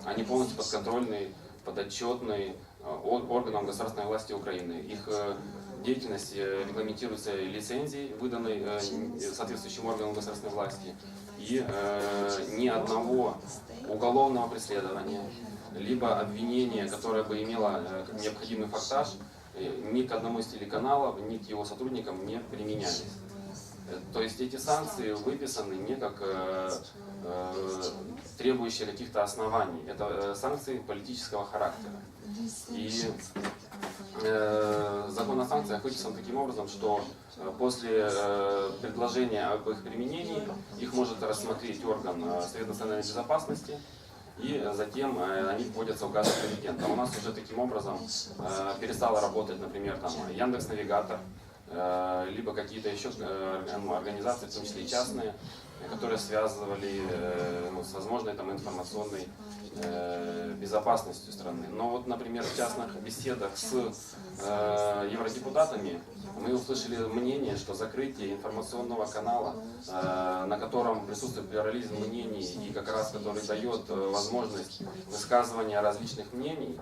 они полностью подконтрольны, подотчетны органам государственной власти Украины. Их деятельность регламентируется лицензией, выданной соответствующим органам государственной власти, и ни одного уголовного преследования, либо обвинения, которое бы имело необходимый фактаж, ни к одному из телеканалов, ни к его сотрудникам не применялись. То есть эти санкции выписаны не как требующие каких-то оснований. Это санкции политического характера. И закон о санкциях выписан таким образом, что после предложения об их применении их может рассмотреть орган Совета национальной безопасности, и затем они вводятся в указ президента. У нас уже таким образом перестала работать, например, там, Яндекс.Навигатор, либо какие-то еще организации, в том числе и частные, которые связывали с возможной там, информационной безопасностью страны. Но вот, например, в частных беседах с евродепутатами мы услышали мнение, что закрытие информационного канала, на котором присутствует плюрализм мнений и как раз который дает возможность высказывания различных мнений,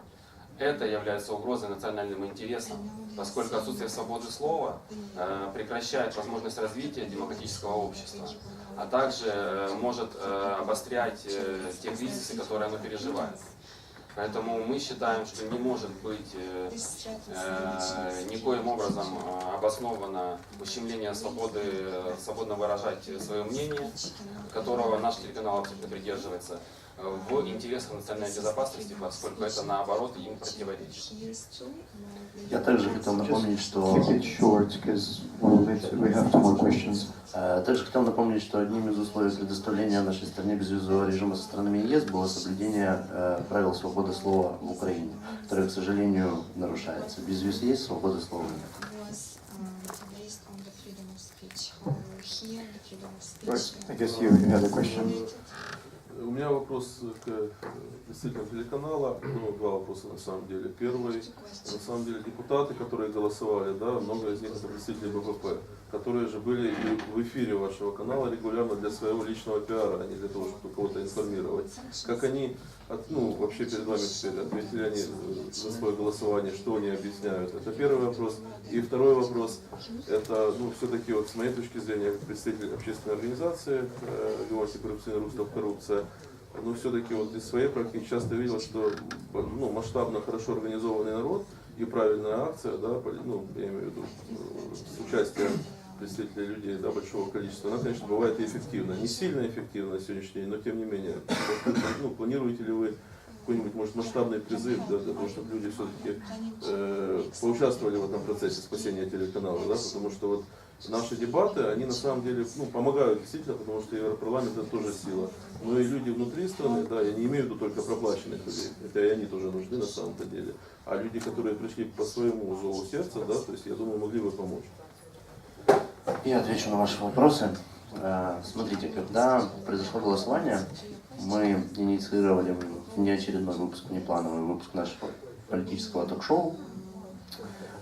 это является угрозой национальным интересам, поскольку отсутствие свободы слова прекращает возможность развития демократического общества, а также может обострять те кризисы, которые оно переживает. Поэтому мы считаем, что не может быть никоим образом обосновано ущемление свободы свободно выражать свое мнение, которого наш телеканал абсолютно придерживается, в интересах национальной безопасности, поскольку это наоборот им противоречит. Я также хотел напомнить, что также хотел напомнить, что одним из условий предоставления нашей стране безвизового режима со странами ЕС было соблюдение правил свободы слова в Украине, которое, к сожалению, нарушается. Безвиз есть, свободы слова нет. У меня вопрос к представителям телеканала, два вопроса на самом деле. Первый, на самом деле депутаты, которые голосовали, да, много из них это представители БПП, которые же были и в эфире вашего канала регулярно для своего личного пиара, а не для того, чтобы кого-то информировать. Как они, вообще перед вами теперь ответили они за свое голосование, что они объясняют? Это первый вопрос. И второй вопрос, это, все-таки вот с моей точки зрения, как представитель общественной организации, говорите, коррупционный Рустов коррупция, но все-таки вот из своей практики часто видел, что масштабно хорошо организованный народ и правильная акция, да, я имею в виду с участием представителей людей, да, большого количества, она, конечно, бывает и эффективна. Не сильно эффективна на сегодняшний день, но тем не менее. Планируете ли вы какой-нибудь, может, масштабный призыв, да, для того, чтобы люди все-таки поучаствовали в этом процессе спасения телеканала, да, потому что вот наши дебаты, они на самом деле помогают действительно, потому что Европарламент это тоже сила. Но и люди внутри страны, да, я не имею в виду только проплаченных людей, хотя и они тоже нужны на самом-то деле, а люди, которые пришли по своему зову сердца, да, то есть я думаю, могли бы помочь. Я отвечу на ваши вопросы. Смотрите, когда произошло голосование, мы инициировали внеочередной выпуск, внеплановый выпуск нашего политического ток-шоу.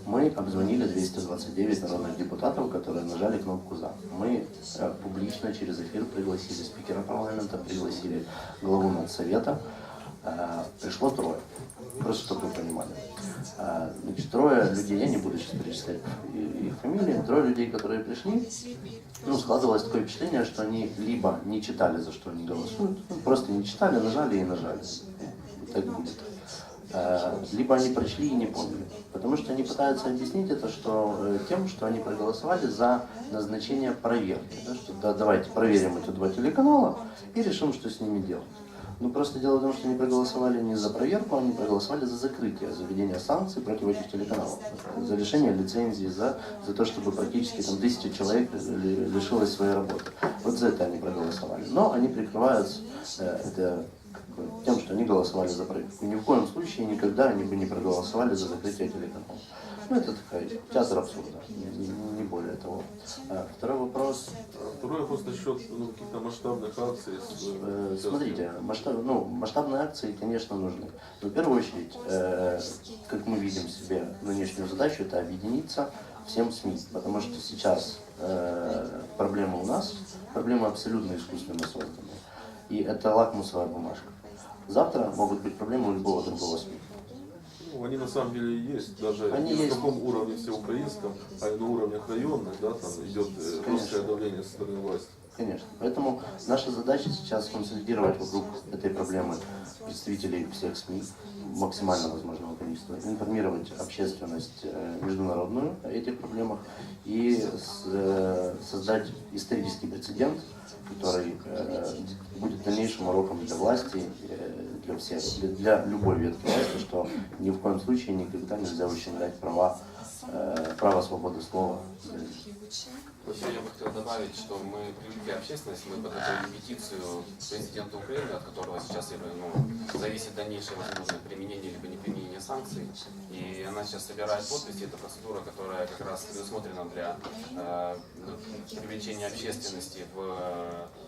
Мы обзвонили 229 народных депутатов, которые нажали кнопку «За». Мы публично через эфир пригласили спикера парламента, пригласили главу Надсовета. Пришло 3. Просто чтобы вы понимали. Значит, 3 людей, я не буду сейчас перечислять их фамилии, 3 людей, которые пришли, складывалось такое впечатление, что они либо не читали, за что они голосуют, просто не читали, нажали и нажали. Так будет. Либо они прочли и не поняли. Потому что они пытаются объяснить это тем, что они проголосовали за назначение проверки. Да, что давайте проверим эти 2 телеканала и решим, что с ними делать. Просто дело в том, что они проголосовали не за проверку, они проголосовали за закрытие, за введение санкций против этих телеканалов, за лишение лицензии, за то, чтобы практически 1000 человек лишилось своей работы. Вот за это они проголосовали. Но они прикрываются это тем, что они голосовали за проверку. Ни в коем случае никогда они бы не проголосовали за закрытие телеканалов. Это такой театр абсурда, не более того. Второй вопрос. Второй вопрос насчет каких-то масштабных акций. Смотрите, масштабные акции, конечно, нужны. Но в первую очередь, как мы видим себе нынешнюю задачу, это объединиться всем СМИ. Потому что сейчас проблема у нас, проблема абсолютно искусственно созданная. И это лакмусовая бумажка. Завтра могут быть проблемы у любого другого СМИ. Они на самом деле есть, даже они не есть. В каком уровне всеукраинском, а и на уровнях районных, да, там идет жесткое давление со стороны власти. Конечно. Поэтому наша задача сейчас консолидировать вокруг этой проблемы представителей всех СМИ, максимально возможного количества, информировать общественность международную о этих проблемах и создать исторический прецедент, который будет дальнейшим уроком для власти, для всех, для любой ветки власти, что ни в коем случае никогда нельзя ущемлять права свободы слова. Еще я бы хотел добавить, что мы привлекли общественность, мы подготовили петицию президенту Украины, от которого сейчас зависит дальнейшее возможное применение либо неприменение санкций. И она сейчас собирает подписи. Это процедура, которая как раз предусмотрена для привлечения общественности в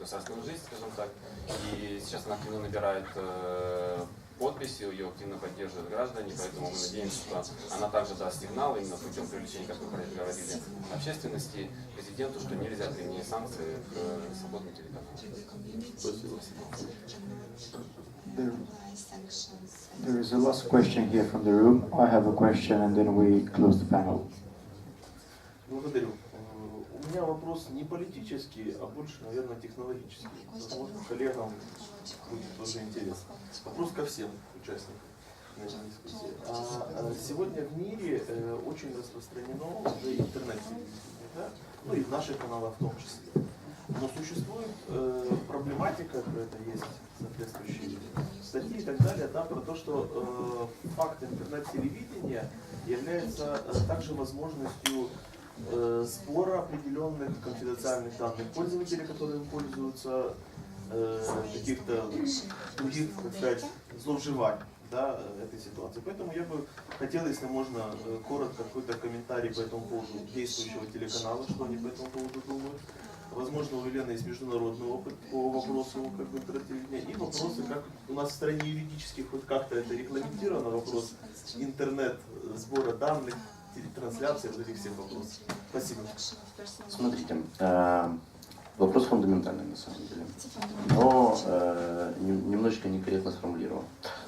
государственную жизнь, скажем так. И сейчас она активно набирает подписи, ее активно поддерживают граждане, поэтому мы надеемся, что она также даст сигнал именно путем привлечения, как мы говорили, общественности, президенту, что нельзя применять санкции к свободным телеканалам. Спасибо. There is a last question here from the room. I have a question and then we close the panel. Благодарю. У меня вопрос не политический, а больше, наверное, технологический. Возможно, коллегам будет тоже интересно. Вопрос ко всем участникам этой дискуссии. Сегодня в мире очень распространено уже интернет-телевидение, да? И в наших каналах в том числе. Но существует проблематика, про это есть соответствующие статьи и так далее, да, про то, что факт интернет-телевидения является также возможностью сбора определенных конфиденциальных данных пользователей, которые пользуются каких-то других, так сказать, зловживаний, да, этой ситуации. Поэтому я бы хотел, если можно, коротко какой-то комментарий по этому поводу действующего телеканала, что они по этому поводу думают. Возможно, у Елены есть международный опыт по вопросу интернет-телевидения и вопросы, как у нас в стране юридически хоть как-то это регламентировано, вопрос интернет-сбора данных, трансляции, вот этих всех вопросов. Спасибо. Смотрите, вопрос фундаментальный на самом деле, но немножечко некорректно сформулирован.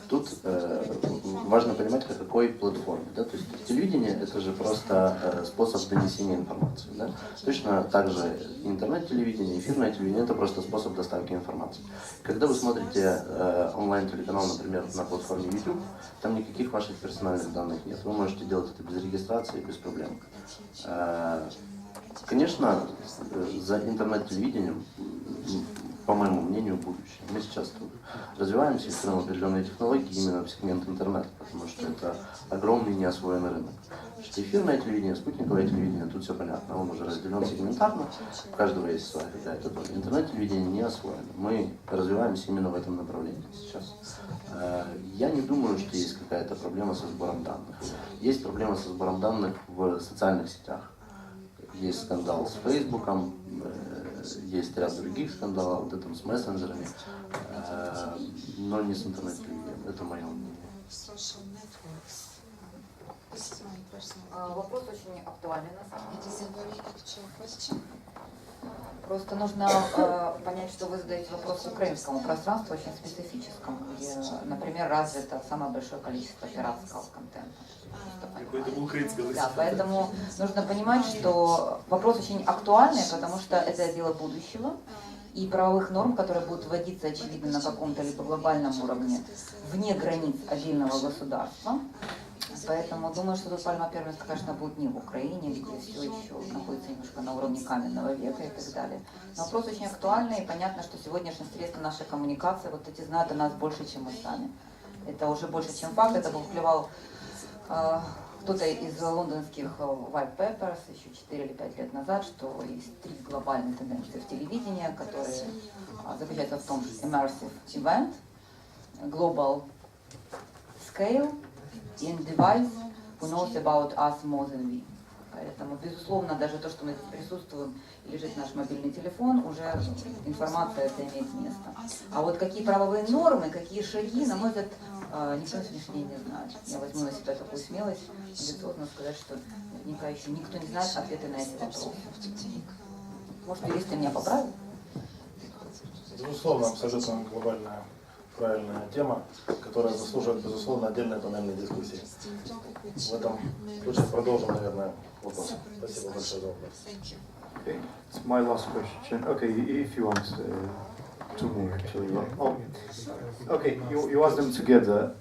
Тут важно понимать, о какой платформе. Да? То есть телевидение — это же просто способ донесения информации. Да? Точно так же интернет-телевидение, эфирное телевидение — это просто способ доставки информации. Когда вы смотрите онлайн-телеканал, например, на платформе YouTube, там никаких ваших персональных данных нет. Вы можете делать это без регистрации, без проблем. Конечно, за интернет-телевидением, по моему мнению, будущее. Мы сейчас развиваемся и строим определенные технологии именно в сегмент интернета, потому что это огромный неосвоенный рынок. Что эфирное телевидение, спутниковое телевидение, тут все понятно, он уже разделен сегментарно, у каждого есть своя какая-то доля. Интернет-телевидение не освоено. Мы развиваемся именно в этом направлении сейчас. Я не думаю, что есть какая-то проблема со сбором данных. Есть проблема со сбором данных в социальных сетях. есть скандал с Фейсбуком, есть ряд других скандалов, вот этом с мессенджерами, но не с интернет-телевидением. Это мое мнение. Вопрос очень актуальный на самом деле. Просто нужно понять, что вы задаете вопрос украинскому пространству, очень специфическому, где, например, развито самое большое количество пиратского контента. Да, поэтому нужно понимать, что вопрос очень актуальный, потому что это дело будущего, и правовых норм, которые будут вводиться, очевидно, на каком-то либо глобальном уровне, вне границ отдельного государства. Поэтому думаю, что тут пальма первенства, конечно, будет не в Украине, где все еще находится немножко на уровне каменного века и так далее. Но вопрос очень актуальный, и понятно, что сегодняшние средства нашей коммуникации, вот эти знают о нас больше, чем мы сами. Это уже больше, чем факт. Это был вклевал кто-то из лондонских white papers еще 4 или 5 лет назад, что есть 3 глобальные тенденции в телевидении, которые заключаются в том, что immersive event, global scale, in device who knows about us more than we. Поэтому, безусловно, даже то, что мы здесь присутствуем, и лежит наш мобильный телефон, уже информация это имеет место. А вот какие правовые нормы, какие шаги, на мой взгляд, никто на сегодняшний день не знает. Я возьму на себя такую смелость, амбициозно сказать, что наверняка еще никто не знает ответы на эти вопросы. Может, юристы меня поправят? Безусловно, абсолютно глобальная, правильная тема, которая заслуживает, безусловно, отдельной панельной дискуссии. В этом случае продолжим, наверное, вопрос. Спасибо большое за вопрос. Okay, it's my last question. Okay, if you want two more, actually. Oh, okay. You ask them together,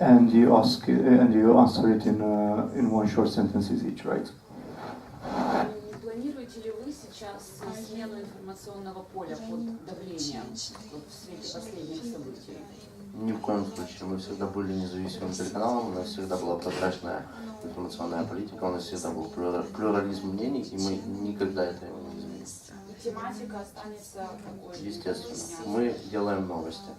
and you answer it in one short sentences each, right? Планируете ли вы сейчас смену информационного поля под давлением в свете последних событий? Ни в коем случае. Мы всегда были независимым телеканалом, у нас всегда была прозрачная информационная политика, у нас всегда был плюрализм мнений, и мы никогда этого не изменим. Тематика останется такой? Естественно. Мы делаем новости.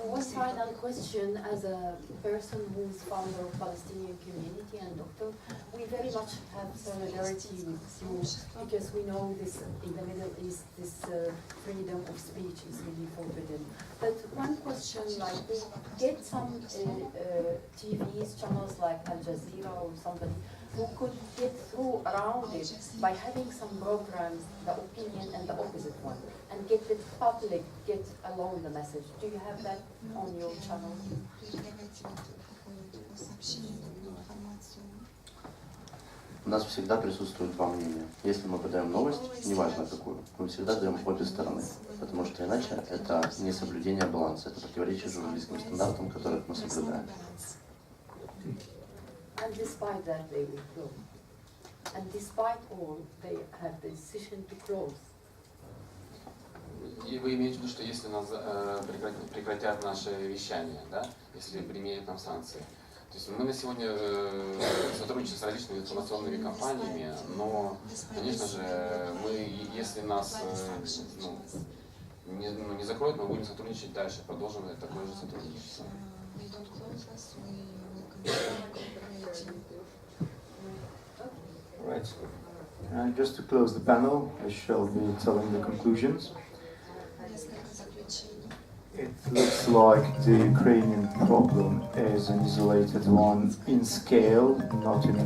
One final question, as a person who is founder of Palestinian community and doctor, we very much have solidarity with you because we know this in the Middle East, this freedom of speech is really forbidden. But one question, like we get some TVs, channels like Al Jazeera or somebody who could get through around it by having some programs, the opinion and the opposite one, and get the public get along the message. Do you have that on your channel? У нас всегда присутствует два мнения. Если мы подаем новость, неважно какую, мы всегда даем обе стороны, потому что иначе это не соблюдение баланса, это противоречие журналистским стандартам, которых мы соблюдаем. And despite that, they will close. And despite all, they have the decision to close. И вы имеете в виду, что если нас прекратят наше вещание, да, если применят нам санкции. То есть мы на сегодня сотрудничаем с различными информационными компаниями, но, конечно же, мы, если нас не закроют, мы будем сотрудничать дальше, продолжим такое же сотрудничество. Right. And just to close the panel, I shall be telling the conclusions. It looks like the Ukrainian problem is an isolated one in scale, not in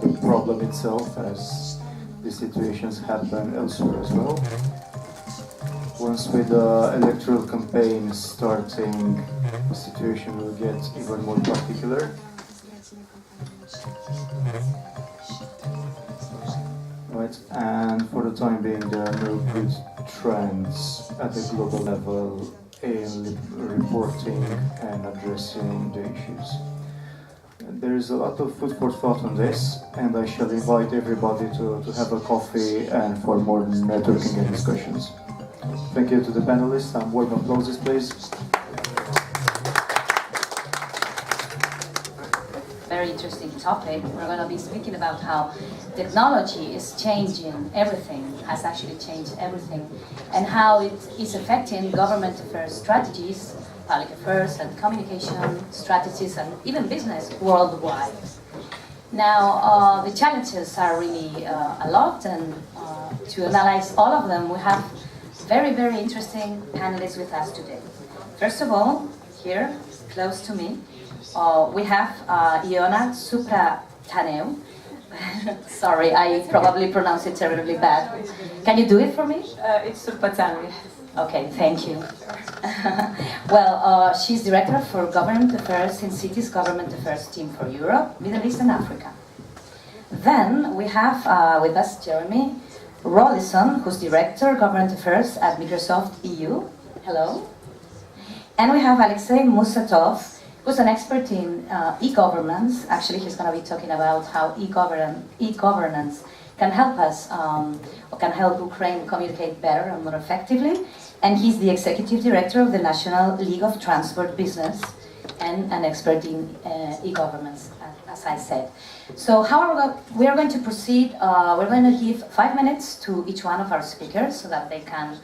the problem itself, as the situations happen elsewhere as well. Once with the electoral campaign starting, the situation will get even more particular. Right, and for the time being, there are no good trends at the global level in reporting and addressing the issues. There is a lot of food for thought on this, and I shall invite everybody to have a coffee and for more networking and discussions. Thank you to the panelists, and warm applauses, please. Very interesting topic. We're going to be speaking about how technology is changing everything, has actually changed everything, and how it is affecting government affairs strategies public affairs and communication strategies and even business worldwide. Now, the challenges are really a lot, and to analyze all of them, we have very, very interesting panelists with us today. First of all, here, close to me, we have Ioana Suprantaneu. Sorry, I probably pronounced it terribly bad. Can you do it for me? It's Surpataneu. Okay, thank you. Well, she's Director for Government Affairs in Cities Government Affairs Team for Europe, Middle East and Africa. Then we have with us Jeremy Rollison, who's Director Government Affairs at Microsoft EU. Hello. And we have Olексій Mусatov, who's an expert in e-governance. Actually, he's going to be talking about how e-governance can help us, or can help Ukraine communicate better and more effectively. And he's the Executive Director of the National League of Transport Business and an expert in e-governance, as I said. So how we are going to proceed, we're going to give 5 minutes to each one of our speakers so that they can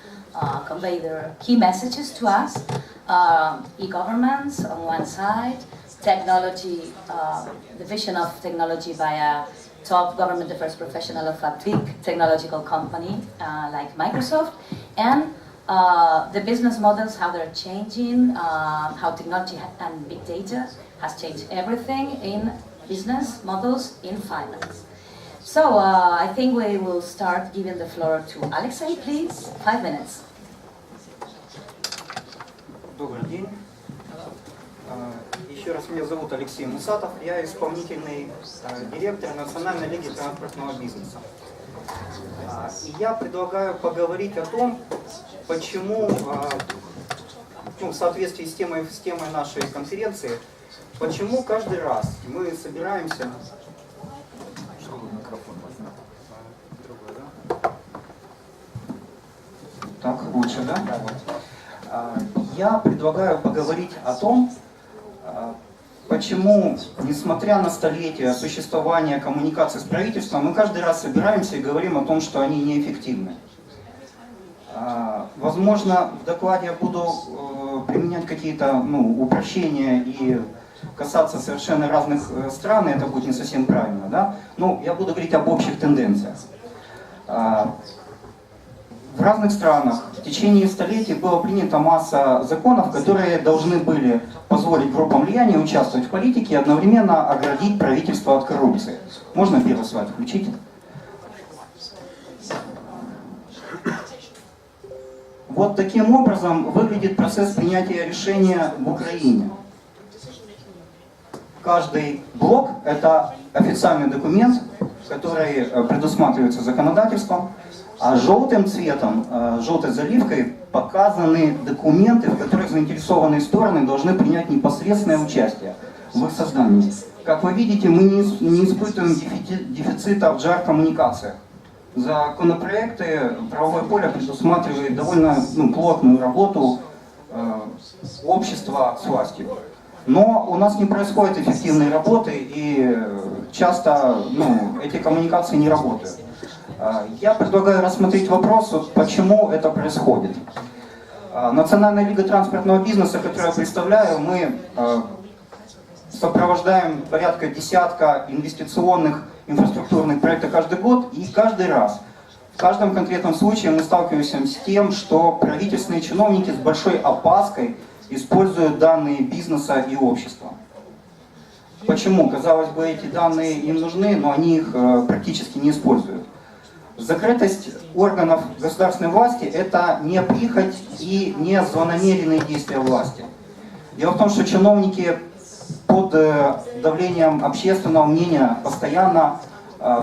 convey their key messages to us. E-governance on one side, technology, the vision of technology by a top government affairs professional of a big technological company like Microsoft, and the business models, how they're changing, how technology and big data has changed everything in business models in finance. So I think we will start giving the floor to Олексій, please. 5 minutes. Добрый день. Еще раз, меня зовут Олексій Мусатов. Я исполнительный директор Национальной лиги транспортного бизнеса. И я предлагаю поговорить о том, почему, в соответствии с темой нашей конференции, почему каждый раз мы собираемся... Так, лучше, да? Я предлагаю поговорить о том, почему, несмотря на столетия существования коммуникации с правительством, мы каждый раз собираемся и говорим о том, что они неэффективны. Возможно, в докладе я буду применять какие-то упрощения и касаться совершенно разных стран, и это будет не совсем правильно, да? Но я буду говорить об общих тенденциях. В разных странах в течение столетий была принята масса законов, которые должны были позволить группам влияния участвовать в политике и одновременно оградить правительство от коррупции. Можно первый слайд включить? Вот таким образом выглядит процесс принятия решения в Украине. Каждый блок – это официальный документ, который предусматривается законодательством. А желтым цветом, желтой заливкой показаны документы, в которых заинтересованные стороны должны принять непосредственное участие в их создании. Как вы видите, мы не испытываем дефицита в GR-коммуникациях. Законопроекты, правовое поле предусматривает довольно плотную работу общества с властью. Но у нас не происходит эффективной работы, и часто эти коммуникации не работают. Я предлагаю рассмотреть вопрос, почему это происходит. Национальная лига транспортного бизнеса, которую я представляю, мы сопровождаем порядка десятка инвестиционных инфраструктурных проектов каждый год, и каждый раз, в каждом конкретном случае мы сталкиваемся с тем, что правительственные чиновники с большой опаской используют данные бизнеса и общества. Почему? Казалось бы, эти данные им нужны, но они их практически не используют. Закрытость органов государственной власти – это не прихоть и не злонамеренные действия власти. Дело в том, что чиновники под давлением общественного мнения постоянно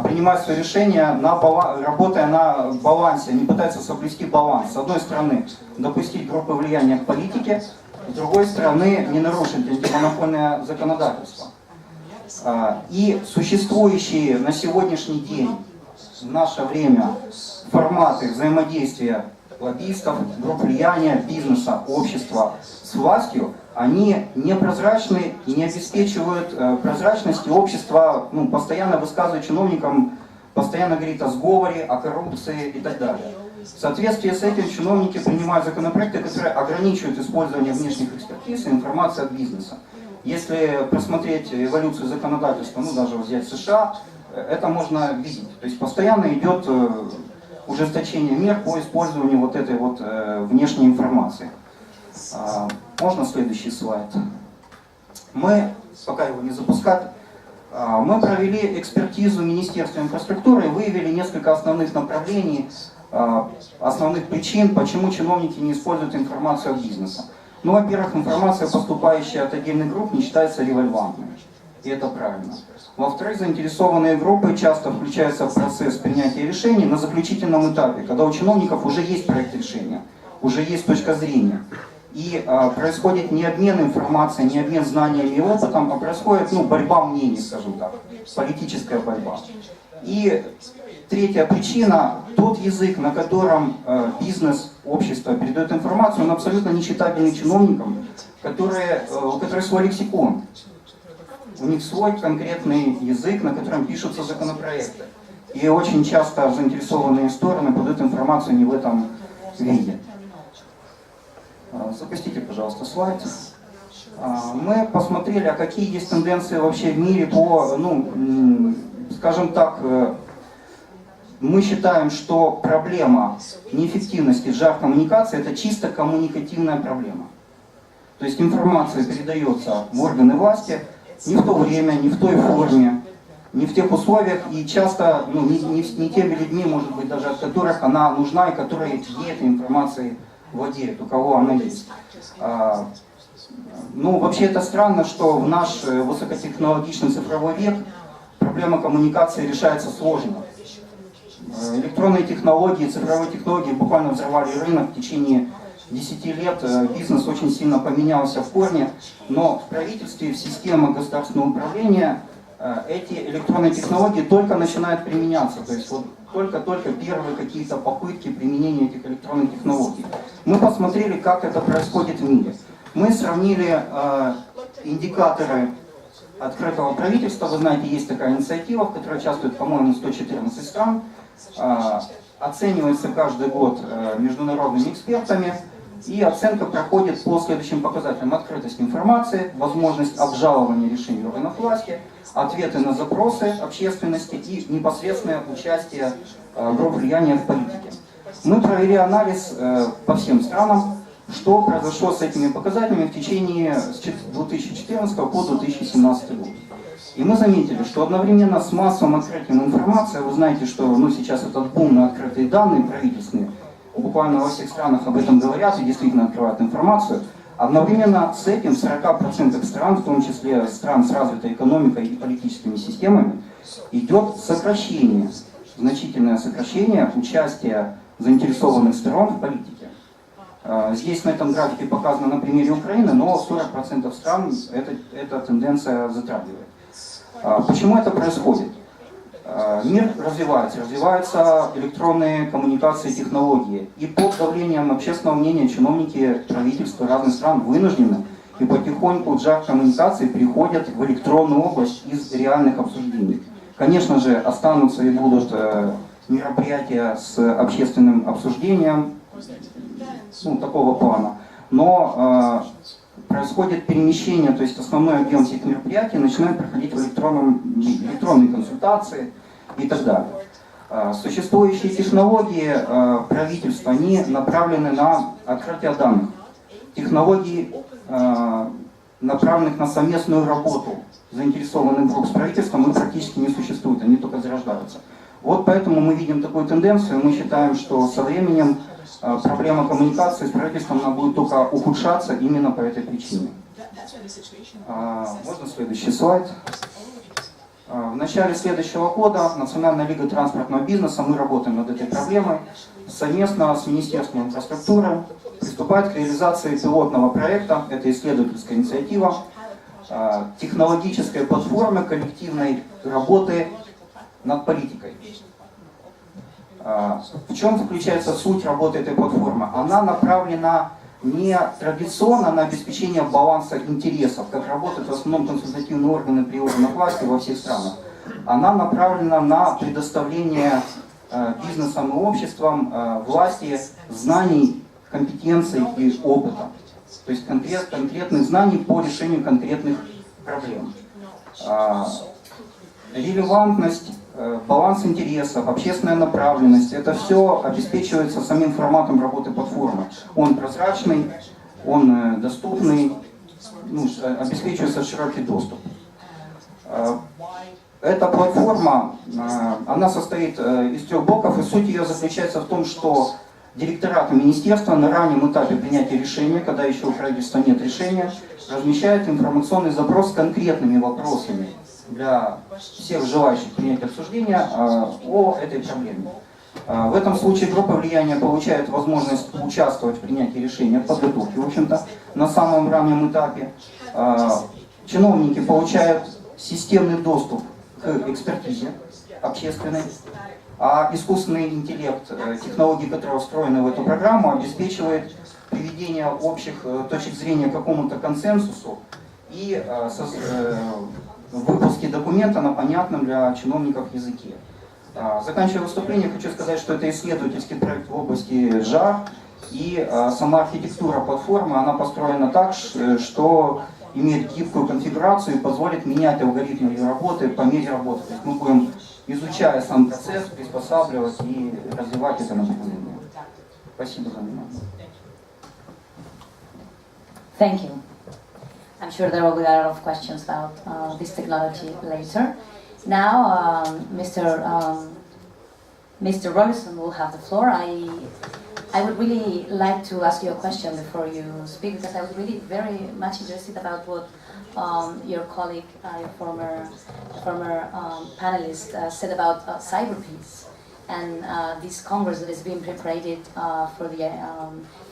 принимают свои решения, работая на балансе, они пытаются соблюсти баланс. С одной стороны, допустить группы влияния к политике, с другой стороны, не нарушить антимонопольное законодательство. И существующие на сегодняшний день, в наше время, форматы взаимодействия лоббистов, групп влияния, бизнеса, общества с властью, они непрозрачны и не обеспечивают прозрачности общества, постоянно высказывают чиновникам постоянно говорит о сговоре, о коррупции и так далее. В соответствии с этим чиновники принимают законопроекты, которые ограничивают использование внешних экспертиз и информации от бизнеса. Если просмотреть эволюцию законодательства, ну даже взять США, это можно видеть. То есть постоянно идет ужесточение мер по использованию вот этой вот внешней информации. Можно следующий слайд? Мы, пока его не запускать, мы провели экспертизу Министерства инфраструктуры и выявили несколько основных направлений, основных причин, почему чиновники не используют информацию от бизнеса. Ну, во-первых, информация, поступающая от отдельных групп, не считается релевантной. И это правильно. Во-вторых, заинтересованные группы часто включаются в процесс принятия решений на заключительном этапе, когда у чиновников уже есть проект решения, уже есть точка зрения. И происходит не обмен информацией, не обмен знаниями и опытом, а происходит борьба мнений, скажем так, политическая борьба. И третья причина, тот язык, на котором бизнес, общество передает информацию, он абсолютно нечитабельный чиновникам, у которых свой лексикон. У них свой конкретный язык, на котором пишутся законопроекты. И очень часто заинтересованные стороны подают информацию не в этом виде. Запустите, пожалуйста, слайд. Мы посмотрели, какие есть тенденции вообще в мире по, скажем так, мы считаем, что проблема неэффективности GR-коммуникации – это чисто коммуникативная проблема. То есть информация передается в органы власти не в то время, не в той форме, не в тех условиях, и часто не теми людьми, может быть, даже от которых она нужна, и которые ей этой информацией владеют, у кого она есть. Вообще это странно, что в наш высокотехнологичный цифровой век проблема коммуникации решается сложно. Электронные технологии, цифровые технологии буквально взорвали рынок в течение 10 лет. Бизнес очень сильно поменялся в корне, но в правительстве, в системах государственного управления эти электронные технологии только начинают применяться. То есть только первые какие-то попытки применения этих электронных технологий. Мы посмотрели, как это происходит в мире. Мы сравнили индикаторы открытого правительства. Вы знаете, есть такая инициатива, в которой участвует, по-моему, 114 стран. Оценивается каждый год международными экспертами. И оценка проходит по следующим показателям: открытость информации, возможность обжалования решений органов власти, ответы на запросы общественности и непосредственное участие групп влияния в политике. Мы провели анализ по всем странам, что произошло с этими показателями в течение с 2014 по 2017 год. И мы заметили, что одновременно с массовым открытием информации, вы знаете, что сейчас этот бум на открытые данные правительственные, буквально во всех странах об этом говорят и действительно открывают информацию, одновременно с этим в 40% стран, в том числе стран с развитой экономикой и политическими системами, идет сокращение, значительное сокращение участия заинтересованных сторон в политике. Здесь на этом графике показано на примере Украины, но 40% стран эта тенденция затрагивает. Почему это происходит? Мир развиваются электронные коммуникации, технологии. И под давлением общественного мнения чиновники правительства разных стран вынуждены и потихоньку GR-коммуникации переходят в электронную область из реальных обсуждений. Конечно же, останутся и будут мероприятия с общественным обсуждением, такого плана. Но происходит перемещение, то есть основной объем этих мероприятий начинает проходить в электронные консультации и так далее. Существующие технологии правительства, они направлены на открытие данных. Технологии, направленных на совместную работу заинтересованных групп с правительством, их практически не существует, они только зарождаются. Вот поэтому мы видим такую тенденцию, мы считаем, что со временем проблема коммуникации с правительством она будет только ухудшаться именно по этой причине. Можно следующий слайд? В начале следующего года Национальная лига транспортного бизнеса, мы работаем над этой проблемой, совместно с Министерством инфраструктуры приступает к реализации пилотного проекта, это исследовательская инициатива, технологической платформы коллективной работы над политикой. В чем заключается суть работы этой платформы? Она направлена не традиционно на обеспечение баланса интересов, как работают в основном консультативные органы при органах власти во всех странах, она направлена на предоставление бизнесам и обществам власти знаний, компетенций и опыта. То есть конкретных знаний по решению конкретных проблем. Релевантность, баланс интересов, общественная направленность, это все обеспечивается самим форматом работы платформы. Он прозрачный, он доступный, ну, обеспечивается широкий доступ. Эта платформа, она состоит из 3 блоков, и суть ее заключается в том, что директораты министерства на раннем этапе принятия решения, когда еще у правительства нет решения, размещают информационный запрос с конкретными вопросами для всех желающих принять обсуждение о этой проблеме. В этом случае группа влияния получает возможность участвовать в принятии решения, в подготовке, в общем-то, на самом раннем этапе. Чиновники получают системный доступ к экспертизе общественной, а искусственный интеллект, технологии, которые встроены в эту программу, обеспечивает приведение общих точек зрения к какому-то консенсусу и выпуске документа на понятном для чиновников языке. Заканчивая выступление, хочу сказать, что это исследовательский проект в области GR, и сама архитектура платформы, она построена так, что имеет гибкую конфигурацию и позволит менять алгоритмы ее работы по мере работы. То есть мы будем, изучая сам процесс, приспосабливать и развивать это направление. Спасибо за внимание. Thank you. I'm sure there will be a lot of questions about this technology later. Now, Mr. Rollison will have the floor. I would really like to ask you a question before you speak, because I was really very much interested about what your colleague, your former panelist said about cyber peace and this Congress that is being prepared for the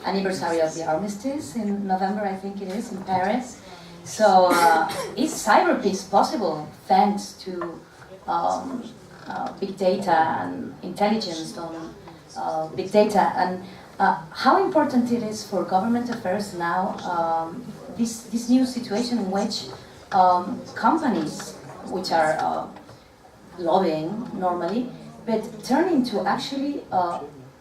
anniversary of the armistice in November, I think it is, in Paris. So, is cyber peace possible thanks to big data and intelligence on big data? And how important it is for government affairs now, this new situation in which companies, which are lobbying normally, but turn into actually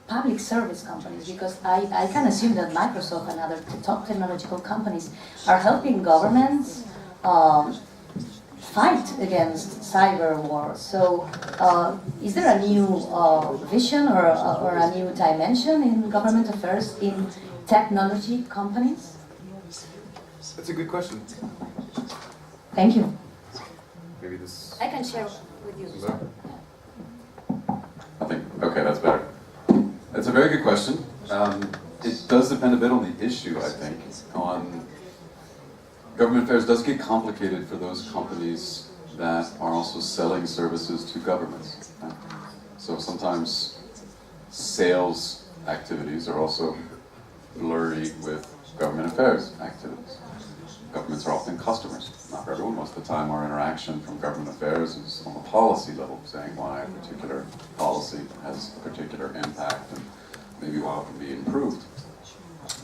public service companies, because I can assume that Microsoft and other top technological companies are helping governments fight against cyber war. So is there a new vision or a new dimension in government affairs in technology companies? That's a good question. Thank you. Maybe this... I can share with you. I think, okay, that's better. That's a very good question. It does depend a bit on the issue, I think. On government affairs does get complicated for those companies that are also selling services to governments. So sometimes sales activities are also blurry with government affairs activities. Governments are often customers. Not for everyone. Most of the time our interaction from government affairs is on the policy level, saying why a particular policy has a particular impact and maybe why it can be improved.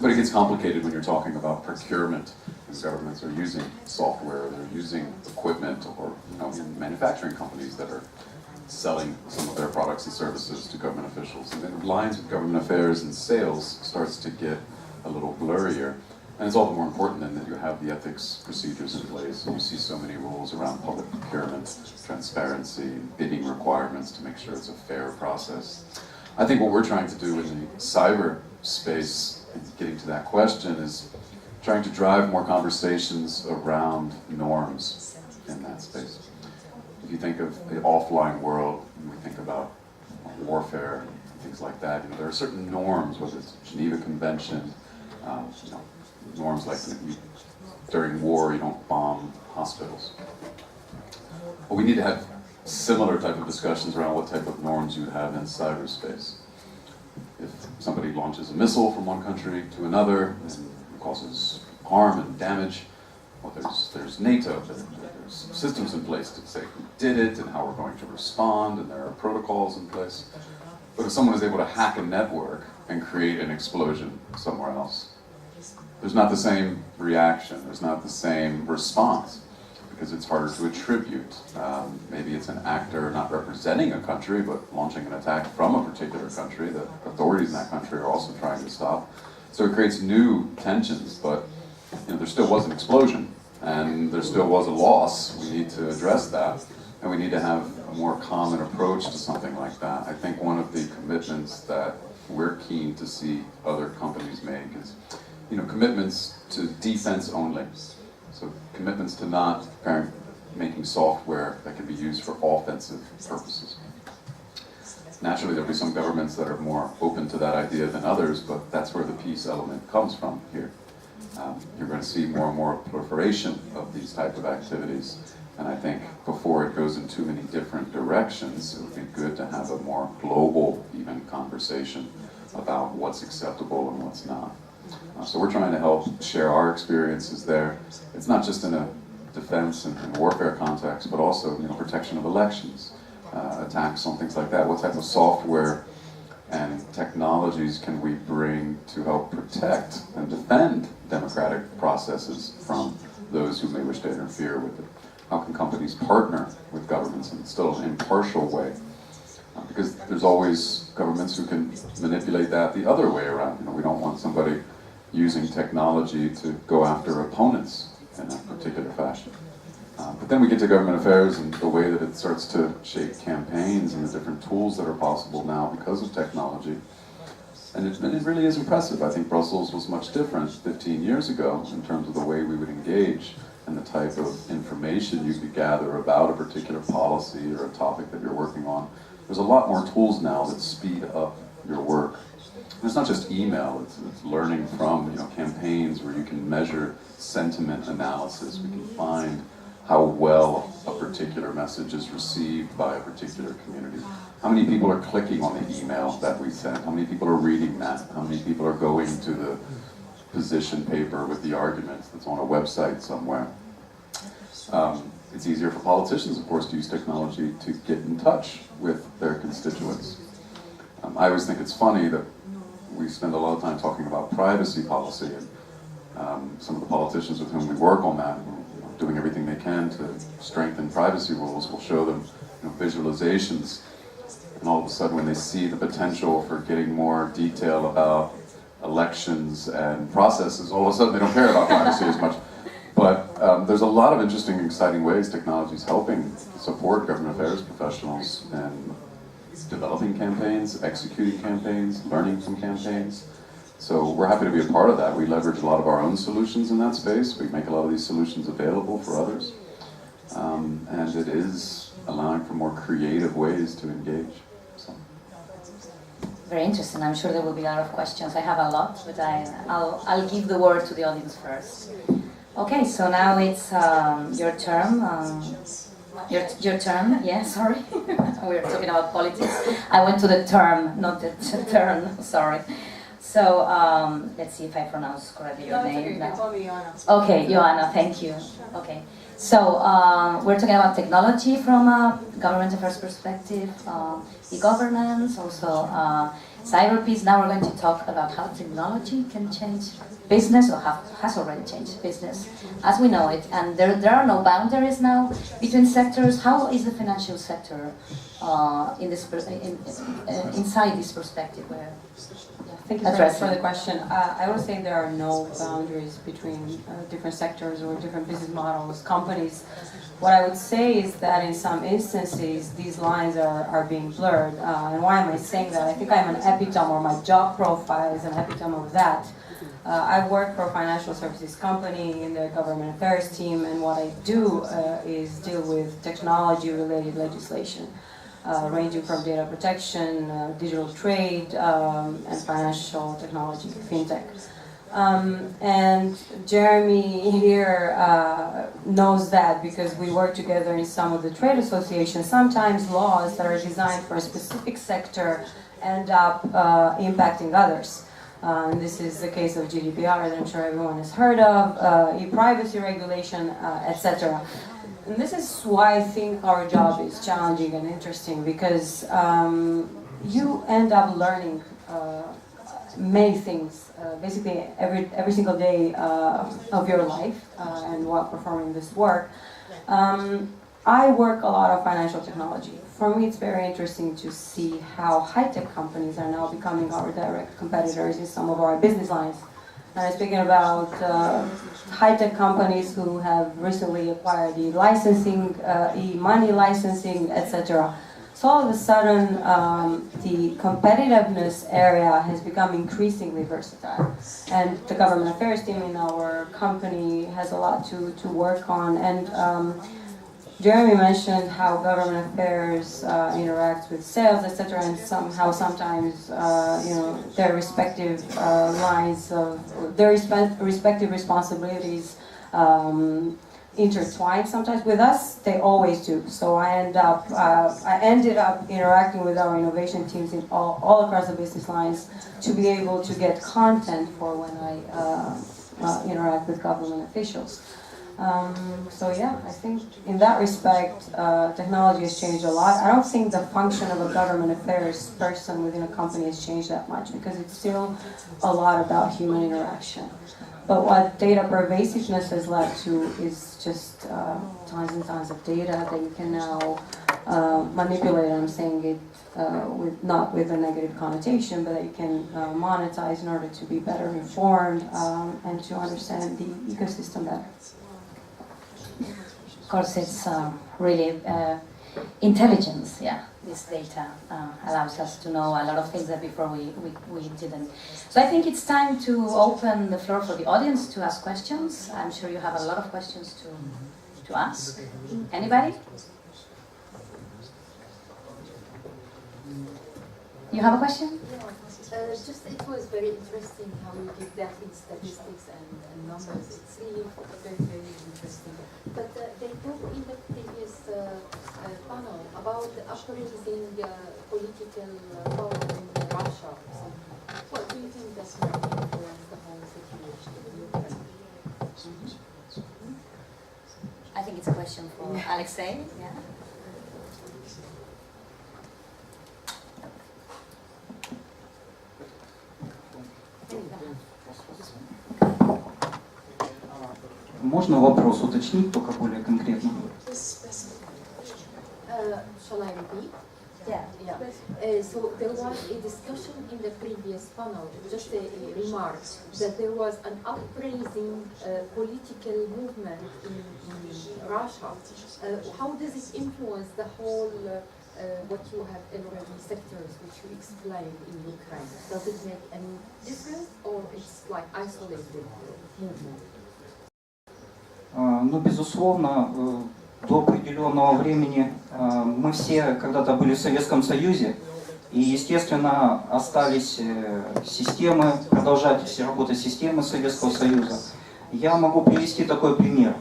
But it gets complicated when you're talking about procurement, because governments are using software, they're using equipment, or even manufacturing companies that are selling some of their products and services to government officials. And then the lines with government affairs and sales starts to get a little blurrier. And it's all the more important then that you have the ethics procedures in place. And you see so many rules around public procurement, transparency, bidding requirements to make sure it's a fair process. I think what we're trying to do in the cyber space, getting to that question, is trying to drive more conversations around norms in that space. If you think of the offline world, and we think about warfare and things like that, there are certain norms, whether it's Geneva Convention, norms like during war you don't bomb hospitals. Well, we need to have similar type of discussions around what type of norms you have in cyberspace. If somebody launches a missile from one country to another and causes harm and damage, well, there's NATO, there's systems in place to say who did it and how we're going to respond, and there are protocols in place. But if someone is able to hack a network and create an explosion somewhere else, there's not the same reaction, there's not the same response, because it's harder to attribute. Maybe it's an actor not representing a country, but launching an attack from a particular country that authorities in that country are also trying to stop. So it creates new tensions, but there still was an explosion, and there still was a loss. We need to address that, and we need to have a more common approach to something like that. I think one of the commitments that we're keen to see other companies make is, commitments to defense only. So commitments to not making software that can be used for offensive purposes. Naturally, there'll be some governments that are more open to that idea than others, but that's where the peace element comes from here. You're going to see more and more proliferation of these type of activities, and I think before it goes in too many different directions, it would be good to have a more global, even conversation about what's acceptable and what's not. So we're trying to help share our experiences there. It's not just in a defense and warfare context, but also protection of elections, attacks on things like that. What type of software and technologies can we bring to help protect and defend democratic processes from those who may wish to interfere with it? How can companies partner with governments in still an impartial way? Because there's always governments who can manipulate that the other way around. We don't want somebody using technology to go after opponents in a particular fashion. But then we get to government affairs and the way that it starts to shape campaigns and the different tools that are possible now because of technology. And it really is impressive. I think Brussels was much different 15 years ago in terms of the way we would engage and the type of information you could gather about a particular policy or a topic that you're working on. There's a lot more tools now that speed up your work. And it's not just email, it's learning from campaigns where you can measure sentiment analysis. We can find how well a particular message is received by a particular community. How many people are clicking on the email that we sent? How many people are reading that? How many people are going to the position paper with the arguments that's on a website somewhere? It's easier for politicians, of course, to use technology to get in touch with their constituents. I always think it's funny that we spend a lot of time talking about privacy policy, and some of the politicians with whom we work on that, doing everything they can to strengthen privacy rules, will show them visualizations, and all of a sudden when they see the potential for getting more detail about elections and processes, all of a sudden they don't care about privacy as much. But there's a lot of interesting, exciting ways technology is helping support government affairs professionals in developing campaigns, executing campaigns, learning from campaigns. So we're happy to be a part of that. We leverage a lot of our own solutions in that space. We make a lot of these solutions available for others. And it is allowing for more creative ways to engage. So. Very interesting. I'm sure there will be a lot of questions. I have a lot, but I'll give the word to the audience first. Okay, so now it's your turn. Your term, yeah, sorry. We're talking about politics. I went to the term, not the turn, sorry. So, let's see if I pronounce correctly your name. No. Call me Ioana. Okay, Ioana, thank you. Okay. So, we're talking about technology from a government affairs perspective, e-governance, also cyberpeace. Now we're going to talk about how technology can change business, or has already changed business as we know it. And there are no boundaries now between sectors. How is the financial sector inside this perspective? Thank you for the question. I would say there are no boundaries between different sectors or different business models, companies. What I would say is that in some instances, these lines are being blurred. And why am I saying that? I think I'm an epitome, or my job profile is an epitome of that. I work for a financial services company in the government affairs team, and what I do is deal with technology-related legislation, ranging from data protection, digital trade, and financial technology, fintech. And Jeremy here knows that because we work together in some of the trade associations. Sometimes laws that are designed for a specific sector end up impacting others. And this is the case of GDPR that I'm sure everyone has heard of, e-privacy regulation, etc. And this is why I think our job is challenging and interesting, because you end up learning many things, basically every single day of your life and while performing this work. I work a lot on financial technology. For me, it's very interesting to see how high-tech companies are now becoming our direct competitors in some of our business lines. And I'm speaking about high-tech companies who have recently acquired e-licensing, e-money licensing, etc. So all of a sudden, the competitiveness area has become increasingly versatile. And the government affairs team in our company has a lot to work on. And Jeremy mentioned how government affairs interacts with sales, etc., and somehow sometimes, their respective lines of their respective responsibilities intertwine. Sometimes with us, they always do. So I ended up interacting with our innovation teams in all across the business lines to be able to get content for when I interact with government officials. So yeah, I think in that respect, technology has changed a lot. I don't think the function of a government affairs person within a company has changed that much because it's still a lot about human interaction. But what data pervasiveness has led to is just tons and tons of data that you can now manipulate. I'm saying it not with a negative connotation, but that you can monetize in order to be better informed and to understand the ecosystem better. Of course, it's really intelligence, yeah. This data allows us to know a lot of things that before we didn't. So I think it's time to open the floor for the audience to ask questions. I'm sure you have a lot of questions to ask. Anybody? You have a question? Just it was very interesting how you give that in statistics and numbers. It's really very, very interesting. But they talked in the previous panel about the uprising political power in Russia. So what do you think that might influence the whole situation in Ukraine? I think it's a question for Alexei. Yeah. Можно вопрос уточнить, только более конкретно? Shall I repeat? Yeah. So there was a discussion in the previous panel, just a remark, that there was an uprising political movement in Russia. How does it influence the whole, what you have already sectors which you explained in Ukraine? Does it make any difference or it's like isolated movement? Ну, безусловно, до определенного времени мы все когда-то были в Советском Союзе, и, естественно, остались системы, продолжать работать системы Советского Союза. Я могу привести такой пример.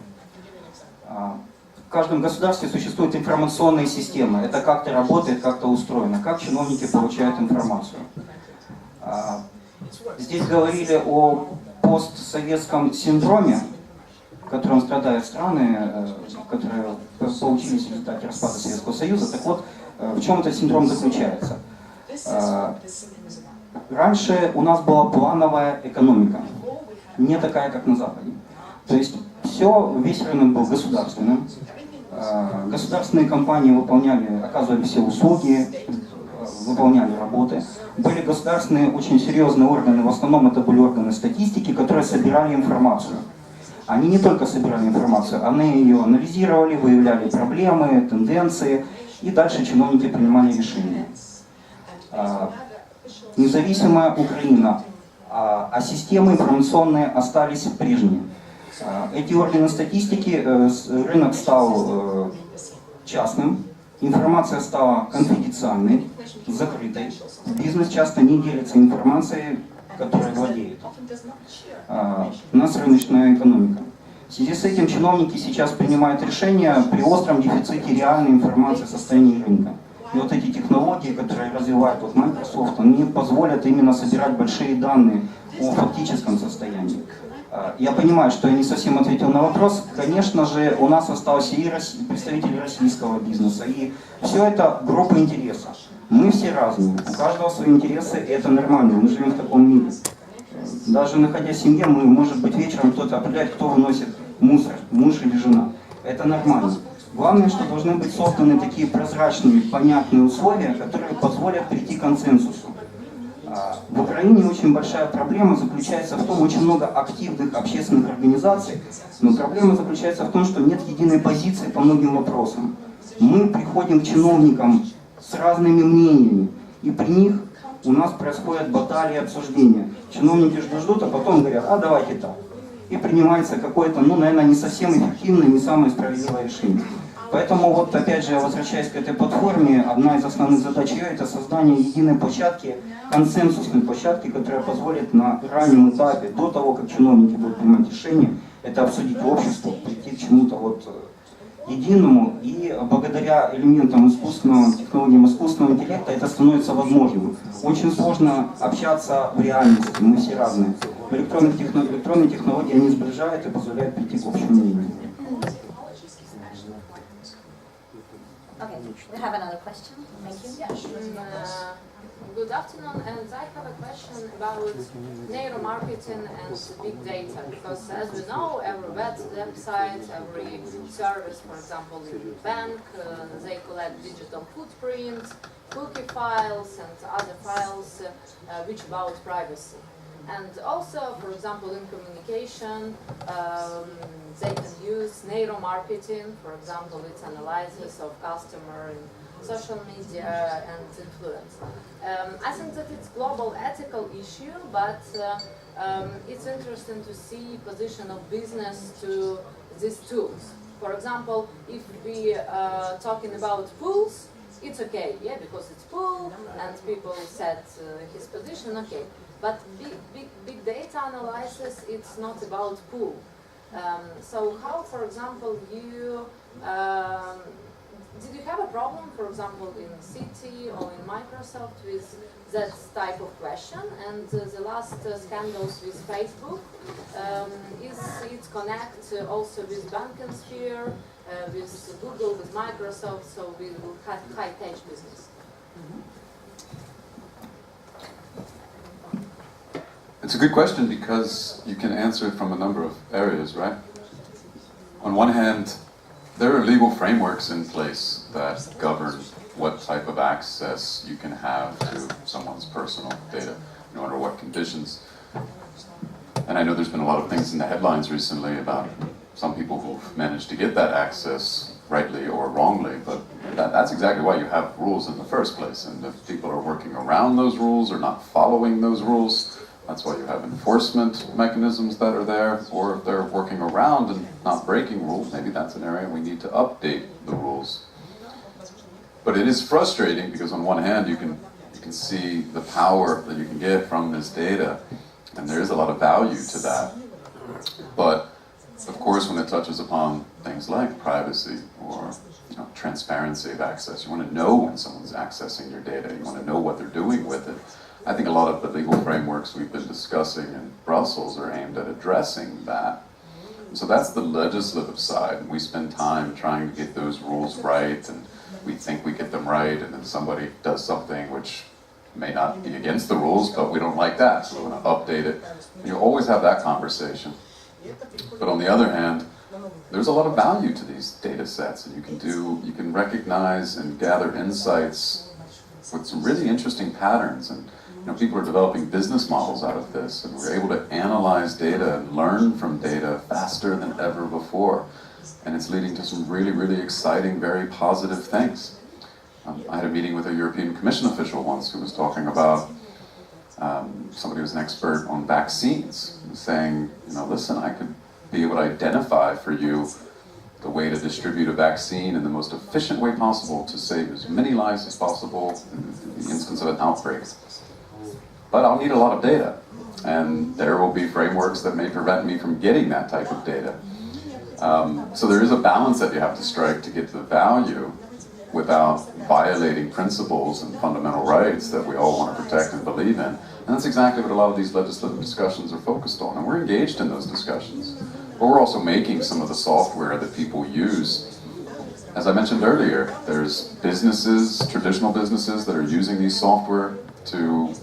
В каждом государстве существуют информационные системы. Это как-то работает, как-то устроено, как чиновники получают информацию. Здесь говорили о постсоветском синдроме, которым страдают страны, которые получились в результате распада Советского Союза. Так вот, в чем этот синдром заключается? Раньше у нас была плановая экономика, не такая, как на Западе. То есть весь рынок был государственным. Государственные компании оказывали все услуги, выполняли работы. Были государственные очень серьезные органы, в основном это были органы статистики, которые собирали информацию. Они не только собирали информацию, они ее анализировали, выявляли проблемы, тенденции, и дальше чиновники принимали решения. Независимая Украина, а системы информационные остались прежние. Эти органы статистики, рынок стал частным, информация стала конфиденциальной, закрытой. Бизнес часто не делится информацией, которой владеет. У нас рыночная экономика. В связи с этим чиновники сейчас принимают решения при остром дефиците реальной информации о состоянии рынка. И вот эти технологии, которые развивает Microsoft, они позволят именно собирать большие данные о фактическом состоянии. Я понимаю, что я не совсем ответил на вопрос. Конечно же, у нас остался и представители российского бизнеса, и все это группа интересов. Мы все разные, у каждого свои интересы, и это нормально, мы живем в таком мире. Даже находясь в семье, может быть вечером кто-то определяет, кто выносит мусор, муж или жена. Это нормально. Главное, что должны быть созданы такие прозрачные, понятные условия, которые позволят прийти к консенсусу. В Украине очень большая проблема заключается в том, очень много активных общественных организаций, но проблема заключается в том, что нет единой позиции по многим вопросам. Мы приходим к чиновникам с разными мнениями, и при них у нас происходят баталии, обсуждения. Чиновники ждут, а потом говорят, а давайте так. И принимается какое-то, ну, наверное, не совсем эффективное, не самое справедливое решение. Поэтому вот опять же, возвращаясь к этой платформе, одна из основных задач ее — это создание единой площадки, консенсусной площадки, которая позволит на раннем этапе, до того, как чиновники будут принимать решения, это обсудить в обществе, прийти к чему-то вот единому, и благодаря элементам искусственного, технологиям искусственного интеллекта это становится возможным. Очень сложно общаться в реальности, мы все разные. Электронные технологии они сближают и позволяют прийти к общему мнению. Okay, we have another question. Thank you. Good afternoon, and I have a question about neuromarketing and big data, because as we know, every website, every service, for example, in the bank, they collect digital footprints, cookie files, and other files which about privacy. And also, for example, in communication, they can use neuromarketing. For example, it's analysis of customer in social media and influence. I think that it's global ethical issue, but it's interesting to see position of business to these tools. For example, if we talking about pools, it's okay, yeah, because it's pool and people set his position, okay. But big data analysis, it's not about pool. So how, for example, you did you have a problem, for example, in Citi or in Microsoft with that type of question? And the last scandals with Facebook, is it connect also with banking sphere, with Google, with Microsoft, so with high-tech business? It's a good question because you can answer it from a number of areas, right? On one hand, there are legal frameworks in place that govern what type of access you can have to someone's personal data, under what conditions. And I know there's been a lot of things in the headlines recently about some people who've managed to get that access rightly or wrongly, but that's exactly why you have rules in the first place. And if people are working around those rules or not following those rules, that's why you have enforcement mechanisms that are there, or if they're working around and not breaking rules, maybe that's an area we need to update the rules. But it is frustrating because on one hand you can see the power that you can get from this data, and there is a lot of value to that. But of course when it touches upon things like privacy or transparency of access, you want to know when someone's accessing your data, you want to know what they're doing with it. I think a lot of the legal frameworks we've been discussing in Brussels are aimed at addressing that. So that's the legislative side. We spend time trying to get those rules right, and we think we get them right, and then somebody does something which may not be against the rules, but we don't like that, so we want to update it. And you always have that conversation. But on the other hand, there's a lot of value to these data sets, and you can recognize and gather insights with some really interesting patterns. And people are developing business models out of this, and we're able to analyze data and learn from data faster than ever before. And it's leading to some really, really exciting, very positive things. I had a meeting with a European Commission official once who was talking about somebody who's an expert on vaccines, saying, listen, I could be able to identify for you the way to distribute a vaccine in the most efficient way possible to save as many lives as possible in the instance of an outbreak. But I'll need a lot of data, and there will be frameworks that may prevent me from getting that type of data. So there is a balance that you have to strike to get the value without violating principles and fundamental rights that we all want to protect and believe in. And that's exactly what a lot of these legislative discussions are focused on, and we're engaged in those discussions. But we're also making some of the software that people use. As I mentioned earlier, there's businesses, traditional businesses, that are using these software to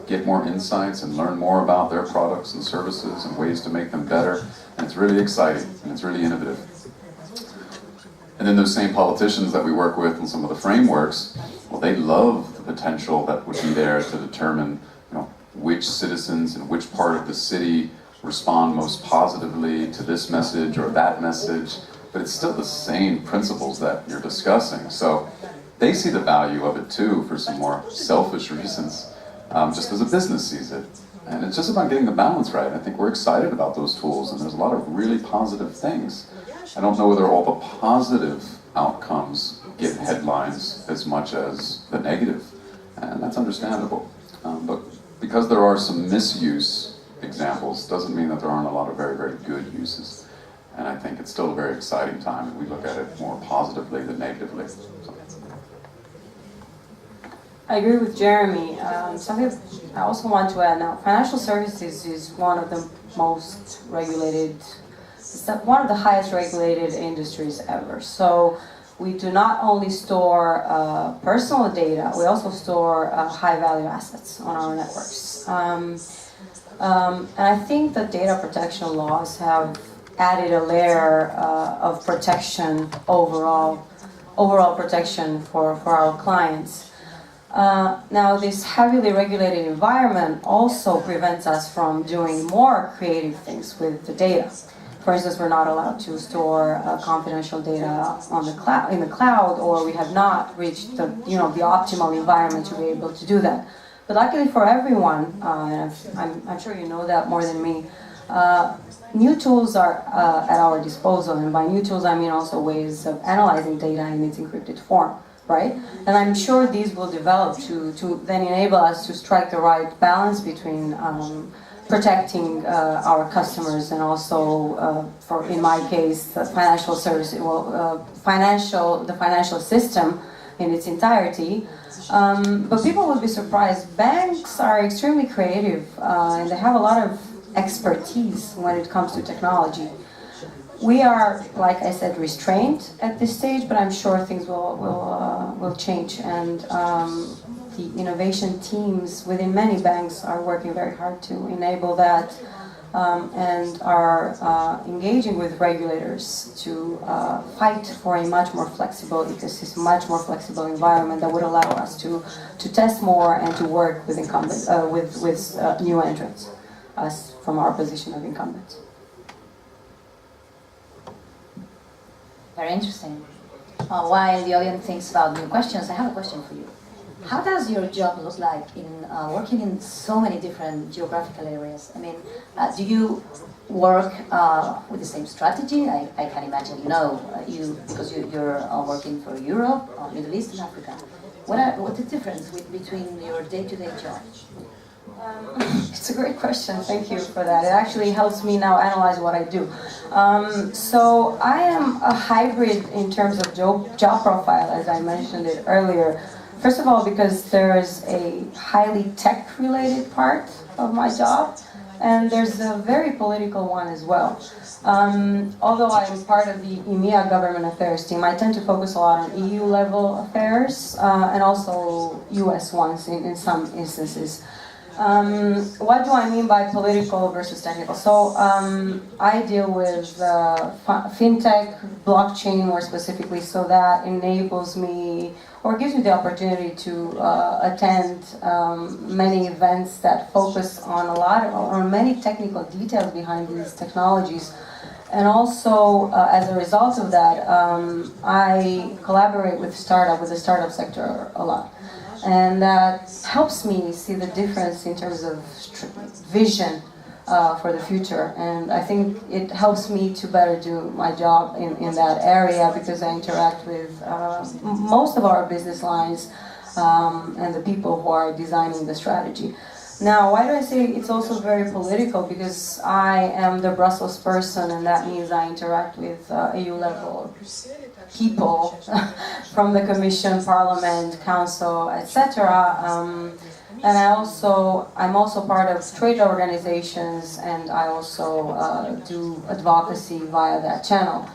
get more insights and learn more about their products and services and ways to make them better. And it's really exciting and it's really innovative. And then those same politicians that we work with in some of the frameworks, well, they love the potential that would be there to determine, you know, which citizens in which part of the city respond most positively to this message or that message, but it's still the same principles that you're discussing. So they see the value of it too for some more selfish reasons, just as a business sees it. And it's just about getting the balance right. I think we're excited about those tools, and there's a lot of really positive things. I don't know whether all the positive outcomes get headlines as much as the negative, and that's understandable. But because there are some misuse examples, doesn't mean that there aren't a lot of very, very good uses. And I think it's still a very exciting time, and we look at it more positively than negatively. So. I agree with Jeremy. Something I also want to add now, financial services is one of the most regulated, one of the highest regulated industries ever. So we do not only store personal data, we also store high value assets on our networks. And I think that data protection laws have added a layer of protection, overall protection for our clients. Now, this heavily regulated environment also prevents us from doing more creative things with the data. For instance, we're not allowed to store confidential data on the cloud, in the cloud, or we have not reached the optimal environment to be able to do that. But luckily for everyone, and I'm sure you know that more than me, new tools are at our disposal, and by new tools I mean also ways of analyzing data in its encrypted form. Right? And I'm sure these will develop to then enable us to strike the right balance between protecting our customers and also, in my case, the financial service, the financial system in its entirety. But people would be surprised. Banks are extremely creative and they have a lot of expertise when it comes to technology. We are, like I said, restrained at this stage, but I'm sure things will change. And the innovation teams within many banks are working very hard to enable that and are engaging with regulators to fight for a much more flexible ecosystem, much more flexible environment that would allow us to test more and to work with incumbents, with new entrants, us from our position of incumbents. Very interesting. While the audience thinks about new questions, I have a question for you. How does your job look like in working in so many different geographical areas? I mean, do you work with the same strategy? I can imagine because you're working for Europe, Middle East, and Africa. What's the difference between your day-to-day job? It's a great question. Thank you for that. It actually helps me now analyze what I do. So I am a hybrid in terms of job profile, as I mentioned it earlier. First of all, because there is a highly tech-related part of my job, and there's a very political one as well. Although I'm part of the EMEA government affairs team, I tend to focus a lot on EU-level affairs and also US ones in some instances. What do I mean by political versus technical? So I deal with fintech, blockchain more specifically, so that enables me or gives me the opportunity to attend many events that focus on many technical details behind these technologies. And also, as a result of that, I collaborate with the startup sector a lot. And that helps me see the difference in terms of vision for the future. And I think it helps me to better do my job in that area because I interact with most of our business lines and the people who are designing the strategy. Now, why do I say it's also very political? Because I am the Brussels person, and that means I interact with EU-level people from the Commission, Parliament, Council, etc. And I'm also part of trade organizations, and I also do advocacy via that channel.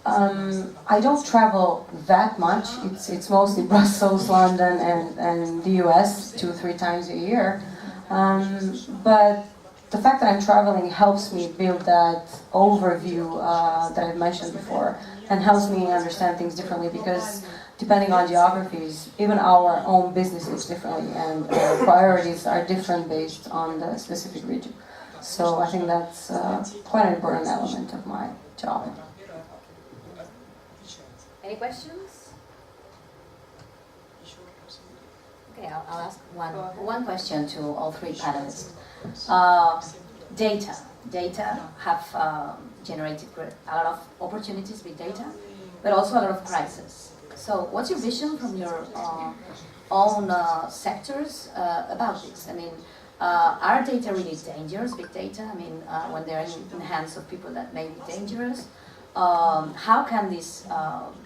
I don't travel that much. It's mostly Brussels, London, and the US 2-3 times a year. But the fact that I'm traveling helps me build that overview that I've mentioned before. and helps me understand things differently because depending on geographies, even our own business looks differently and our priorities are different based on the specific region. So I think that's quite an important element of my job. Any questions? Okay, I'll ask one question to all three panelists. Data have generated a lot of opportunities with data, but also a lot of crises. So what's your vision from your own sectors about this? I mean, are data really dangerous, big data? I mean, when they're in the hands of people that may be dangerous, how can this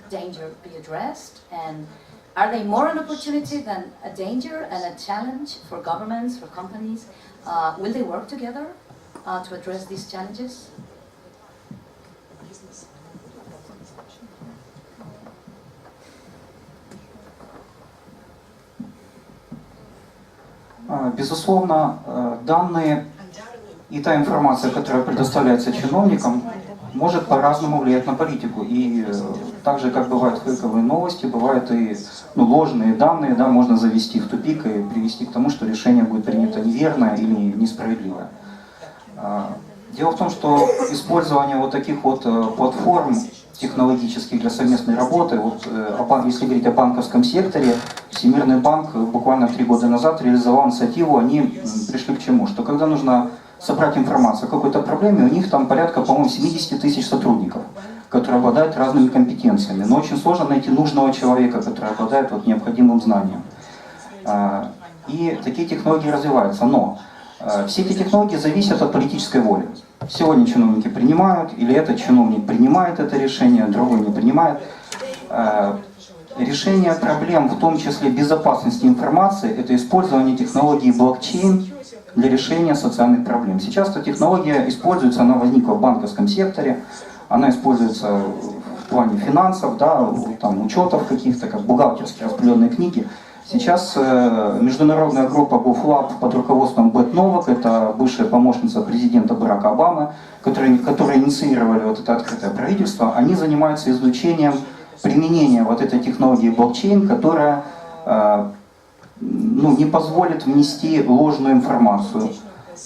danger be addressed? And are they more an opportunity than a danger and a challenge for governments, for companies? Will they work together to address these challenges? Безусловно, данные и та информация, которая предоставляется чиновникам, может по-разному влиять на политику. И так же, как бывают фейковые новости, бывают и ложные данные, да, можно завести в тупик и привести к тому, что решение будет принято неверное или несправедливое. Дело в том, что использование вот таких вот платформ технологических для совместной работы, вот, если говорить о банковском секторе, Всемирный банк буквально 3 года назад реализовал инициативу, они пришли к чему? Что когда нужно собрать информацию о какой-то проблеме, у них там порядка, по-моему, 70 тысяч сотрудников, которые обладают разными компетенциями, но очень сложно найти нужного человека, который обладает вот необходимым знанием. И такие технологии развиваются, но все эти технологии зависят от политической воли. Сегодня чиновники принимают, или этот чиновник принимает это решение, другой не принимает. Решение проблем, в том числе безопасности информации, это использование технологии блокчейн для решения социальных проблем. Сейчас эта технология используется, она возникла в банковском секторе, она используется в плане финансов, да, там, учетов каких-то, как бухгалтерские распределенные книги. Сейчас международная группа GoFlab под руководством Бет Новак, это бывшая помощница президента Барака Обамы, которые инициировали вот это открытое правительство, они занимаются изучением применения вот этой технологии блокчейн, которая не позволит внести ложную информацию,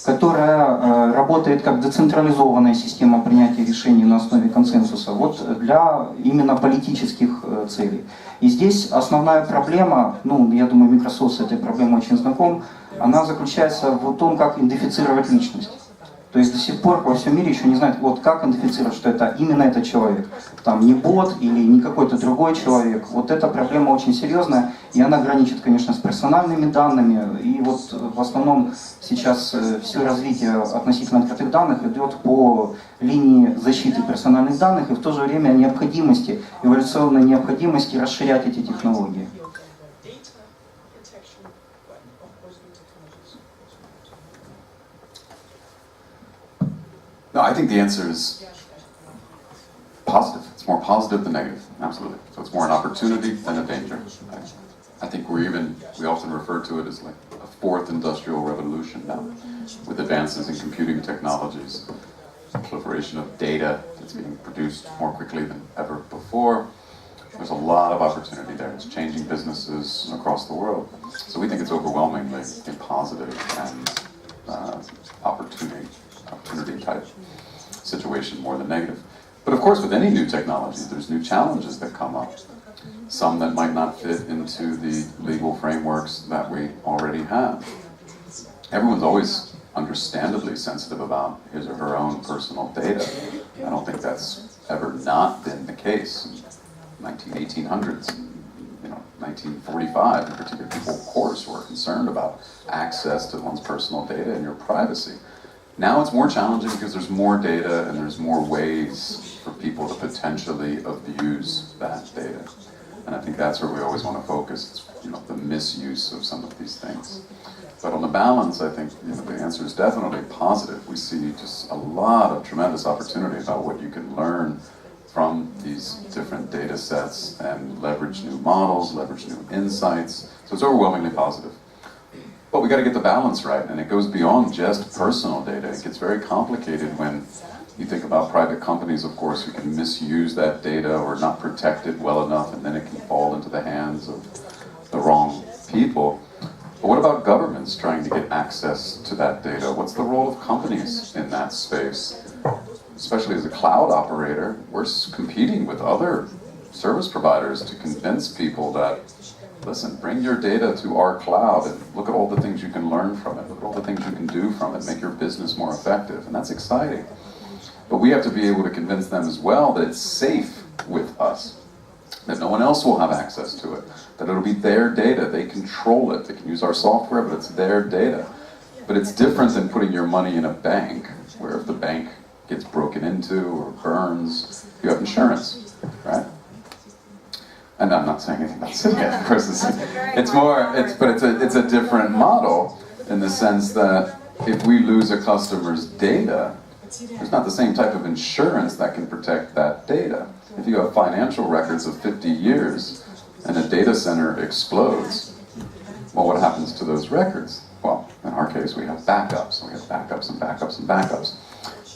которая работает как децентрализованная система принятия решений на основе консенсуса, вот для именно политических целей. И здесь основная проблема, я думаю, Microsoft с этой проблемой очень знаком, она заключается в том, как идентифицировать личность. То есть до сих пор во всем мире еще не знают, вот как идентифицировать, что это именно этот человек. Там не бот или не какой-то другой человек. Вот эта проблема очень серьезная, и она граничит, конечно, с персональными данными. И вот в основном сейчас все развитие относительно открытых данных идет по линии защиты персональных данных и в то же время необходимости, эволюционной необходимости расширять эти технологии. No, I think the answer is positive. It's more positive than negative, absolutely. So it's more an opportunity than a danger. I think we often refer to it as like a fourth industrial revolution now, with advances in computing technologies, proliferation of data that's being produced more quickly than ever before. There's a lot of opportunity there. It's changing businesses across the world. So we think it's overwhelmingly a positive and opportunity type situation more than negative. But of course with any new technology there's new challenges that come up. Some that might not fit into the legal frameworks that we already have. Everyone's always understandably sensitive about his or her own personal data. I don't think that's ever not been the case. In 1800s, 1945 in particular, people of course were concerned about access to one's personal data and your privacy. Now it's more challenging because there's more data and there's more ways for people to potentially abuse that data. And I think that's where we always want to focus, the misuse of some of these things. But on the balance, I think the answer is definitely positive. We see just a lot of tremendous opportunity about what you can learn from these different data sets and leverage new models, leverage new insights. So it's overwhelmingly positive. But we got to get the balance right, and it goes beyond just personal data. It gets very complicated when You think about private companies, of course, who can misuse that data or not protect it well enough, and then it can fall into the hands of the wrong people. But what about governments trying to get access to that data? What's the role of companies in that space? Especially as a cloud operator, we're competing with other service providers to convince people that, listen, bring your data to our cloud and look at all the things you can learn from it, look at all the things you can do from it, make your business more effective, and that's exciting. But we have to be able to convince them as well that it's safe with us, that no one else will have access to it, that it'll be their data, they control it, they can use our software, but it's their data. But it's different than putting your money in a bank, where if the bank gets broken into or burns, you have insurance, right? And I'm not saying anything about Citi, of course. It's a different model in the sense that if we lose a customer's data, there's not the same type of insurance that can protect that data. If you have financial records of 50 years and a data center explodes, well, what happens to those records? Well, in our case, we have backups. We have backups and backups and backups.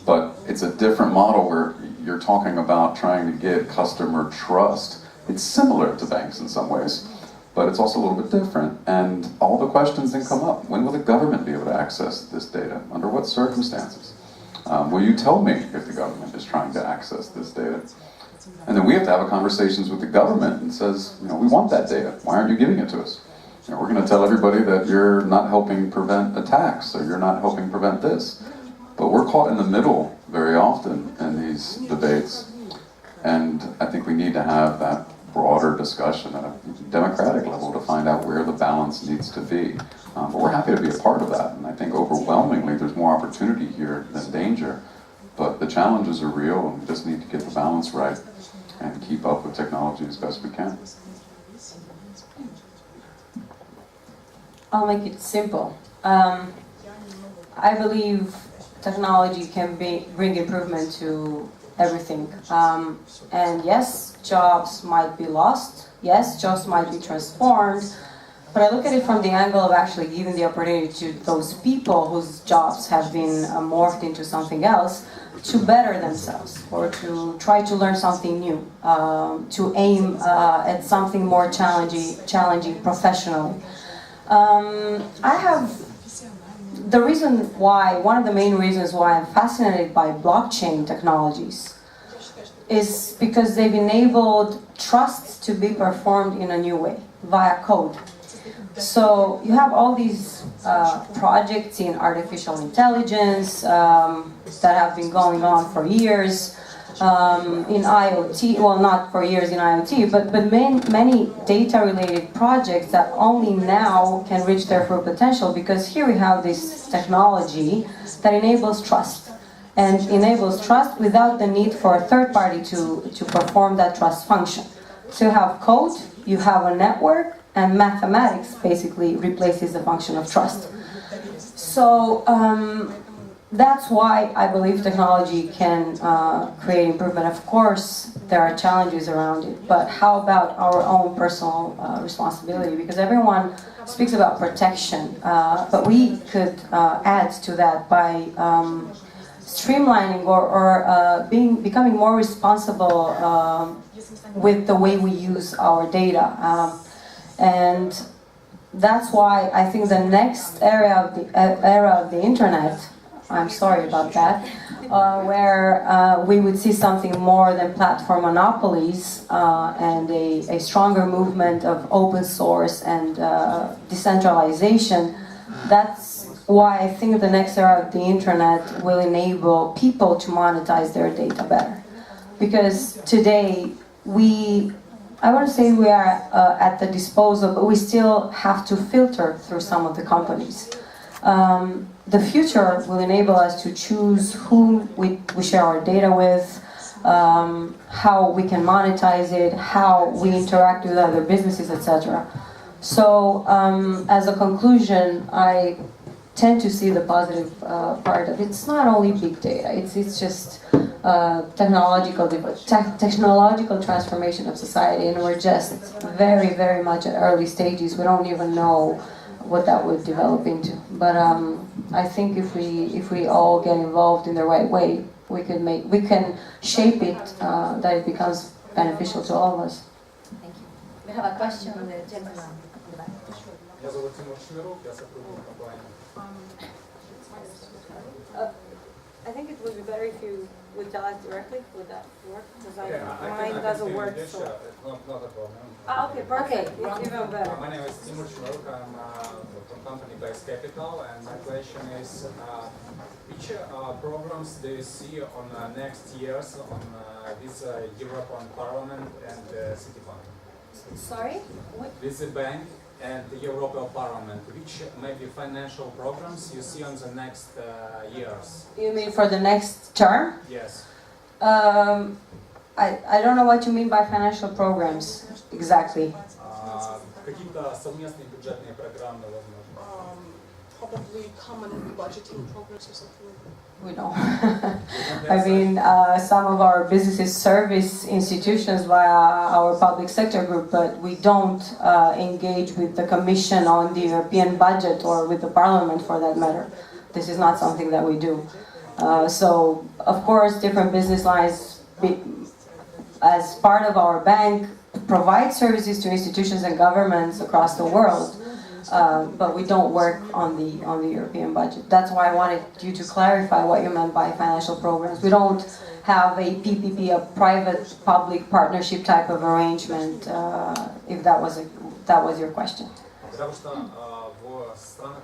But it's a different model where you're talking about trying to get customer trust. It's similar to banks in some ways, but it's also a little bit different. And all the questions then come up. When will the government be able to access this data? Under what circumstances? Will you tell me if the government is trying to access this data? And then we have to have conversations with the government and says, you know, we want that data. Why aren't you giving it to us? You know, we're going to tell everybody that you're not helping prevent attacks or you're not helping prevent this. But we're caught in the middle very often in these debates. And I think we need to have that broader discussion at a democratic level to find out where the balance needs to be. But we're happy to be a part of that. And I think overwhelmingly there's more opportunity here than danger. But the challenges are real and we just need to get the balance right and keep up with technology as best we can. I'll make it simple. I believe technology can bring improvement to everything. And yes, jobs might be lost. Yes, jobs might be transformed. But I look at it from the angle of actually giving the opportunity to those people whose jobs have been morphed into something else to better themselves or to try to learn something new, to aim at something more challenging professionally. One of the main reasons why I'm fascinated by blockchain technologies is because they've enabled trust to be performed in a new way, via code. So you have all these projects in artificial intelligence that have been going on for years, in IoT, well, not for years in IoT, but many data-related projects that only now can reach their full potential because here we have this technology that enables trust, and enables trust without the need for a third party to perform that trust function. So you have code, you have a network, and mathematics basically replaces the function of trust. So that's why I believe technology can create improvement. Of course, there are challenges around it, but how about our own personal responsibility? Because everyone speaks about protection, but we could add to that by streamlining or becoming more responsible with the way we use our data. And that's why I think the next era of the internet, I'm sorry about that, where we would see something more than platform monopolies and a stronger movement of open source and decentralization. That's why I think the next era of the internet will enable people to monetize their data better. Because today I want to say we are at the disposal, but we still have to filter through some of the companies. The future will enable us to choose who we share our data with, how we can monetize it, how we interact with other businesses, etc. So, as a conclusion, I tend to see the positive part of it. It's not only big data, it's just technological transformation of society, and we're just very, very much at early stages. We don't even know what that would develop into. But I think if we all get involved in the right way, we can shape it that it becomes beneficial to all of us. Thank you. We have a question on the gentleman in the back. I think it would be better if you would tell us directly, would that work? Because mine doesn't work. So. Not a problem. Okay, perfect. It's even better. My name is Timur Chiluk. I'm from company Base Capital, and my question is, which programs do you see on next years on this European Parliament and CitiBank? Sorry? With the bank and the European Parliament, which maybe financial programs you see on the next years? You mean for the next term? Yes. I don't know what you mean by financial programs exactly. Какие-то совместные бюджетные программы, возможно. Probably common budgeting programs or something like that. We don't. I mean, some of our businesses service institutions via our public sector group, but we don't engage with the Commission on the European budget or with the Parliament for that matter. This is not something that we do. So, of course, different business lines, as part of our bank, provide services to institutions and governments across the world. But we don't work on the European budget. That's why I wanted you to clarify what you meant by financial programs. We don't have a PPP, a private-public partnership type of arrangement, if that was your question. Потому что в странах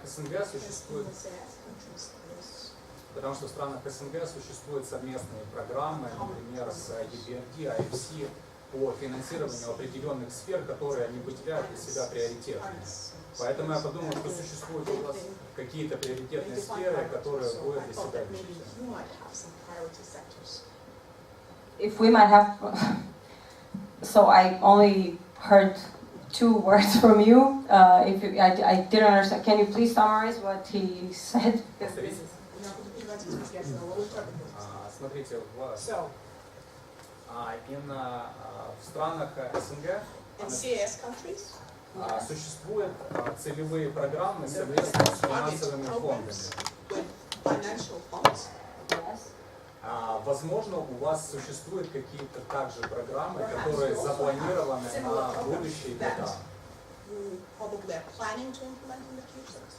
СНГ существуют совместные программы, например, с EBRD, IFC, по финансированию определенных сфер, которые они выделяют для себя приоритетными. Поэтому я подумал, что существуют у вас какие-то приоритетные сферы, которые будет для себя выделить. If we might have, so I only heard 2 words from you. If you, I didn't understand. Can you please summarize what he said? Смотрите, в странах СНГ существуют целевые программы совместно с финансовыми фондами. Возможно, у вас существуют какие-то также программы, которые запланированы на будущие года.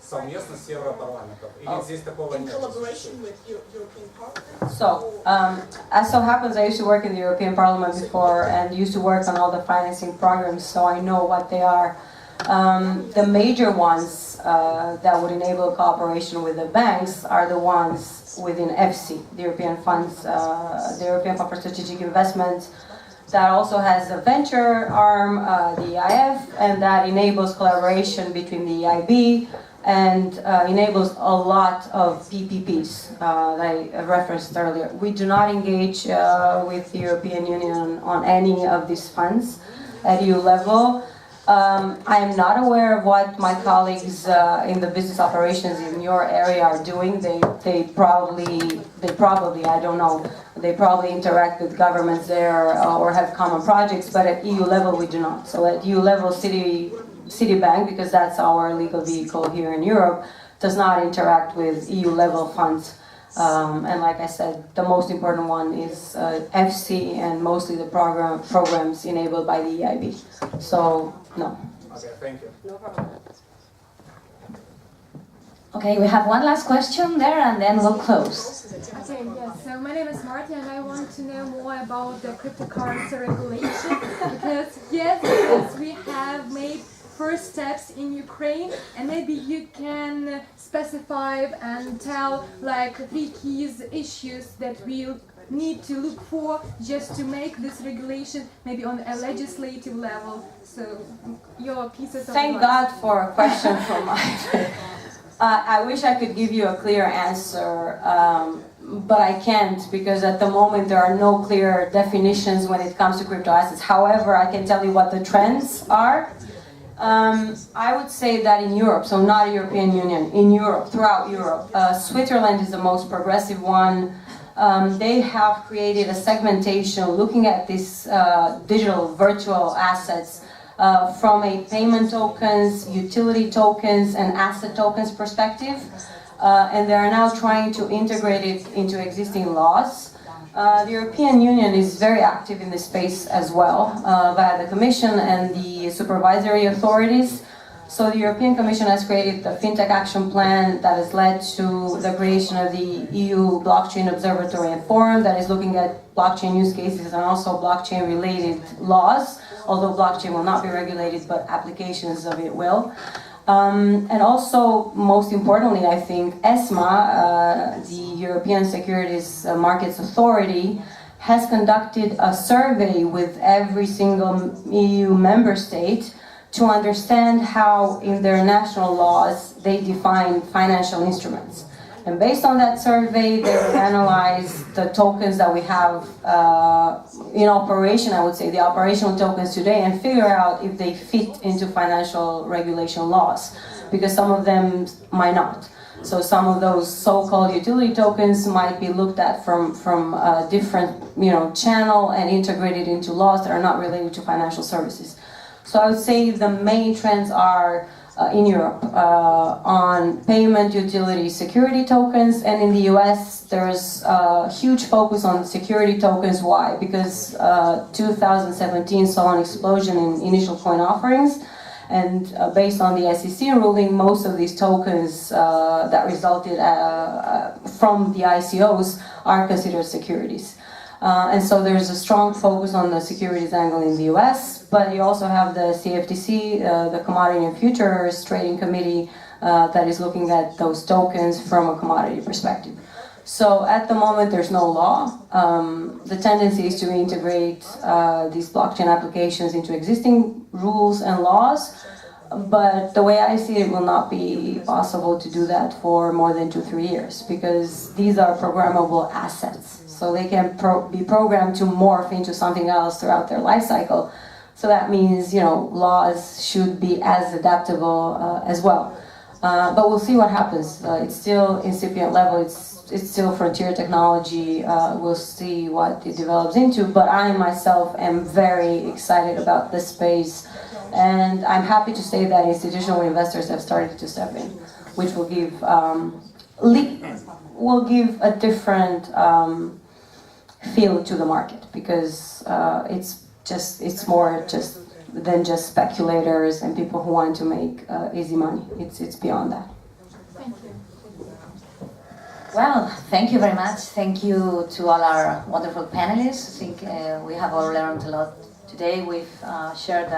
Совместно с Европарламентом. Или здесь такого нет? So, as so happens, I used to work in the European Parliament before and used to work on all the financing programs, so I know what they are. The major ones that would enable cooperation with the banks are the ones within EFSI, the European Funds, the European Fund for Strategic Investment, that also has a venture arm, the EIF, and that enables collaboration between the EIB and enables a lot of PPPs that I referenced earlier. We do not engage with the European Union on any of these funds at EU level. I am not aware of what my colleagues in the business operations in your area are doing. They probably, I don't know, they probably interact with governments there or have common projects, but at EU level we do not. So at EU level, CitiBank, because that's our legal vehicle here in Europe, does not interact with EU level funds. And like I said, the most important one is FC and mostly the programs enabled by the EIB. So, no. Okay, thank you. No problem. Okay, we have one last question there and then we'll close. Okay, yes. So my name is Marta and I want to know more about the cryptocurrency regulation because yes, we have made first steps in Ukraine, and maybe you can specify and tell like 3 key issues that we need to look for just to make this regulation maybe on a legislative level. So your pieces of Thank God for a question from my I wish I could give you a clear answer, but I can't because at the moment there are no clear definitions when it comes to crypto assets. However, I can tell you what the trends are. I would say that in Europe, so not European Union, in Europe, throughout Europe, Switzerland is the most progressive one. They have created a segmentation looking at these digital virtual assets from a payment tokens, utility tokens, and asset tokens perspective. And they are now trying to integrate it into existing laws. The European Union is very active in this space as well, via the Commission and the supervisory authorities. So the European Commission has created the FinTech Action Plan that has led to the creation of the EU Blockchain Observatory and Forum that is looking at blockchain use cases and also blockchain-related laws, although blockchain will not be regulated, but applications of it will. And also, most importantly, I think, ESMA, the European Securities Markets Authority, has conducted a survey with every single EU member state to understand how, in their national laws, they define financial instruments. And based on that survey, they analyze the tokens that we have in operation, I would say, the operational tokens today, and figure out if they fit into financial regulation laws, because some of them might not. So some of those so-called utility tokens might be looked at from a different channel and integrated into laws that are not related to financial services. So I would say the main trends are in Europe on payment utility security tokens, and in the US there's a huge focus on security tokens. Why? Because 2017 saw an explosion in initial coin offerings, and based on the SEC ruling, most of these tokens that resulted from the ICOs are considered securities. And so there's a strong focus on the securities angle in the US, but you also have the CFTC, the Commodity and Futures Trading Committee, that is looking at those tokens from a commodity perspective. So at the moment there's no law. The tendency is to integrate these blockchain applications into existing rules and laws, but the way I see it will not be possible to do that for more than 2-3 years, because these are programmable assets. So they can be programmed to morph into something else throughout their life cycle. So that means, laws should be as adaptable as well. But we'll see what happens. It's still incipient level. It's still frontier technology. We'll see what it develops into. But I myself am very excited about this space, and I'm happy to say that institutional investors have started to step in, which will give a different feel to the market, because it's more than just speculators and people who want to make easy money. It's beyond that. Thank you. Well, thank you very much. Thank you to all our wonderful panelists. I think we have all learned a lot today. We've shared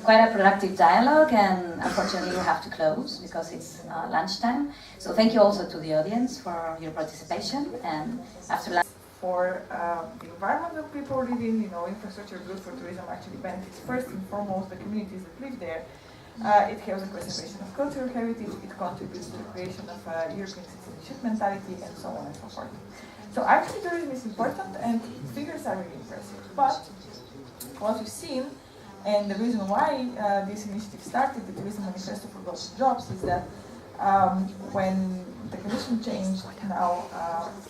quite a productive dialogue, and unfortunately we have to close because it's lunchtime. So thank you also to the audience for your participation. And after lunch, for the environment that people live in, infrastructure good for tourism actually benefits first and foremost the communities that live there. It helps the preservation of cultural heritage, it contributes to the creation of a European citizenship mentality, and so on and so forth. So actually tourism is important, and figures are really impressive. But what we've seen, and the reason why this initiative started, the Tourism Manifesto for Local Jobs, is that when the Commission changed now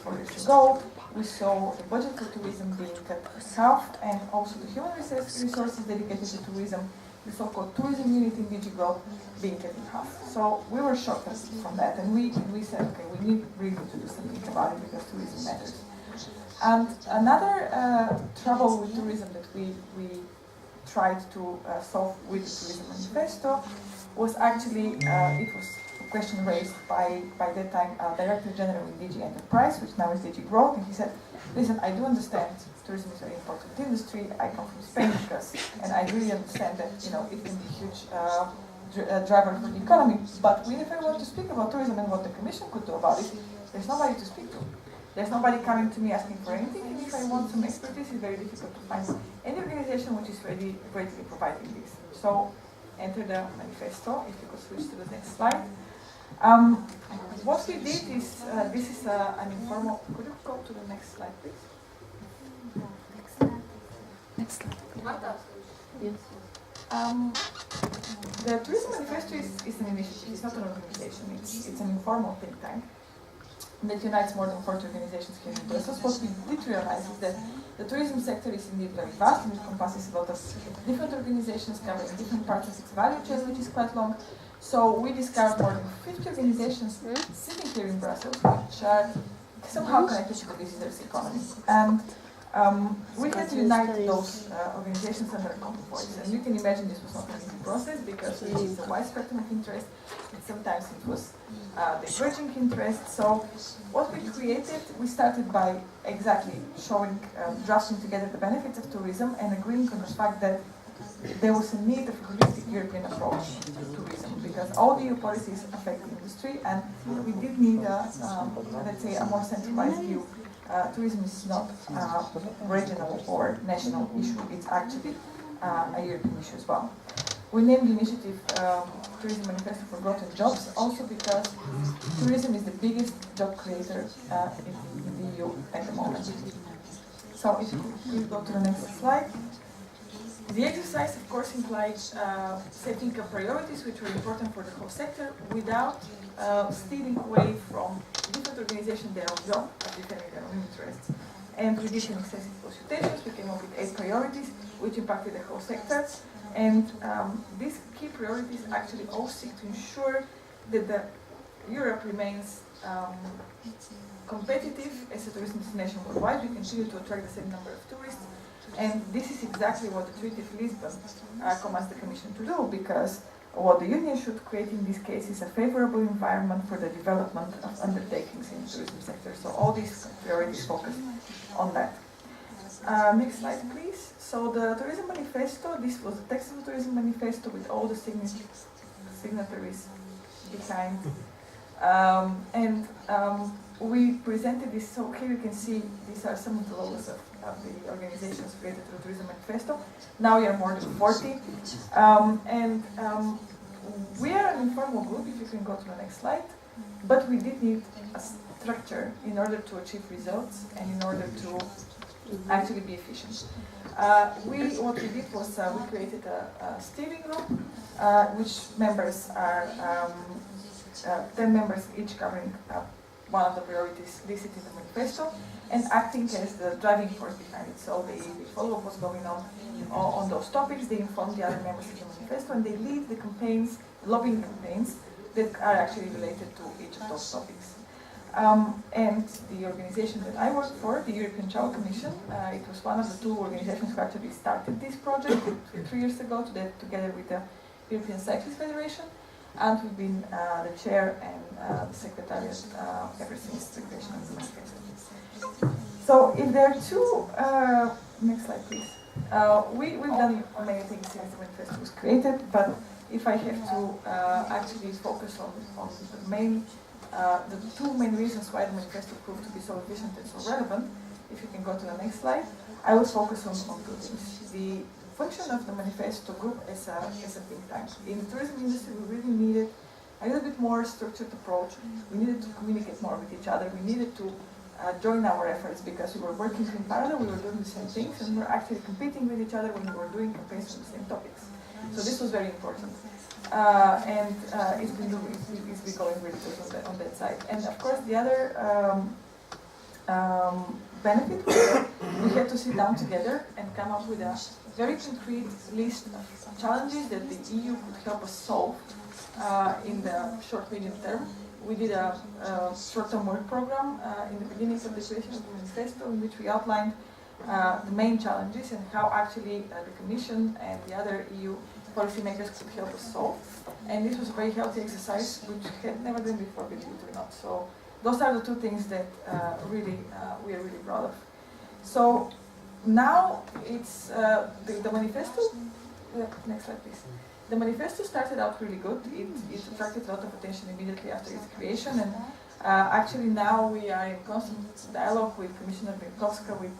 4 years ago, we saw the budget for tourism being cut half, and also the human resources dedicated to tourism, the so-called tourism unit in DG Growth, being cut in half. So we were shocked from that, and we said, okay, we need really to do something about it because tourism matters. And another trouble with tourism that we tried to solve with the Tourism Manifesto was actually, it was question raised by that time Director General in DG Enterprise, which now is DG Growth, and he said, listen, I do understand tourism is a very important industry. I come from Spain and I really understand that it can be a huge driver for the economy, but if I want to speak about tourism and what the Commission could do about it, there's nobody to speak to. There's nobody coming to me asking for anything, and if I want some expertise, it's very difficult to find any organization which is readily providing this. So enter the manifesto, if you could switch to the next slide. What we did is, this is an informal, could you go to the next slide, please? Next slide. Yes. The Tourism Manifesto is an initiative, it's not an organization, it's an informal think tank that unites more than 40 organizations here in Brussels. What we did realize is that the tourism sector is indeed very vast, and it encompasses a lot of different organizations covering different parts of its value chain, which is quite long. So we discovered more than 50 organizations sitting here in Brussels, which are somehow connected to the visitors economy. And we had to unite those organizations under a common voice. And you can imagine this was not an easy process because it is a wide spectrum of interest, and sometimes it was diverging interest. So what we created, we started by exactly showing, drafting together the benefits of tourism and agreeing on the fact that there was a need of a holistic European approach to tourism because all the EU policies affect the industry, and we did need let's say, a more centralized view. Tourism is not a regional or national issue, it's actually a European issue as well. We named the initiative Tourism Manifesto for Growth and Jobs also because tourism is the biggest job creator in the EU at the moment. So if you could please go to the next slide. The exercise, of course, implied setting up priorities which were important for the whole sector without stealing away from different organizations their own job, defending their own interests. And we did an excessive consultations. We came up with 8 priorities which impacted the whole sector. And these key priorities actually all seek to ensure that Europe remains competitive as a tourism destination worldwide. We continue to attract the same number of tourists. And this is exactly what the Treaty of Lisbon commands the Commission to do, because what the Union should create in this case is a favorable environment for the development of undertakings in the tourism sector. So all these priorities focus on that. Next slide, please. So the Tourism Manifesto, this was the text of the Tourism Manifesto with all the signatories behind. We presented this, so here you can see these are some of the logos of the organizations created through the Tourism Manifesto. Now we are more than 40. We are an informal group, if you can go to the next slide, but we did need a structure in order to achieve results and in order to actually be efficient. What we did was we created a steering group, which members are 10 members each covering one of the priorities listed in the manifesto and acting as the driving force behind it. So they follow what's going on those topics, they inform the other members of the manifesto, and they lead the campaigns, lobbying campaigns that are actually related to each of those topics. And the organization that I work for, the European Travel Commission, it was one of the 2 organizations who actually started this project 3 years ago together with the European Cyclist Federation. And we've been the chair and the secretariat ever since the creation of the manifesto. So if there are 2, next slide please. We've done many things since the manifesto was created, but if I have to actually focus on the 2 main reasons why the manifesto proved to be so efficient and so relevant, if you can go to the next slide, I will focus on 2 things. The function of the manifesto group as a think tank. In the tourism industry, we really needed a little bit more structured approach. We needed to communicate more with each other. We needed to join our efforts because we were working in parallel, we were doing the same things, and we were actually competing with each other when we were doing campaigns on the same topics. So this was very important. It's been going really good on that side. And of course, the other benefit was that we had to sit down together and come up with a very concrete list of challenges that the EU could help us solve in the short-medium term. We did a short-term work program in the beginning of the creation of the manifesto in which we outlined the main challenges and how actually the Commission and the other EU policymakers could help us solve. And this was a very healthy exercise which had never been before, believe it or not. So those are the 2 things that really we are really proud of. So now it's the manifesto. Next slide, please. The manifesto started out really good. It attracted a lot of attention immediately after its creation, and actually now we are in constant dialogue with Commissioner Binkowska, with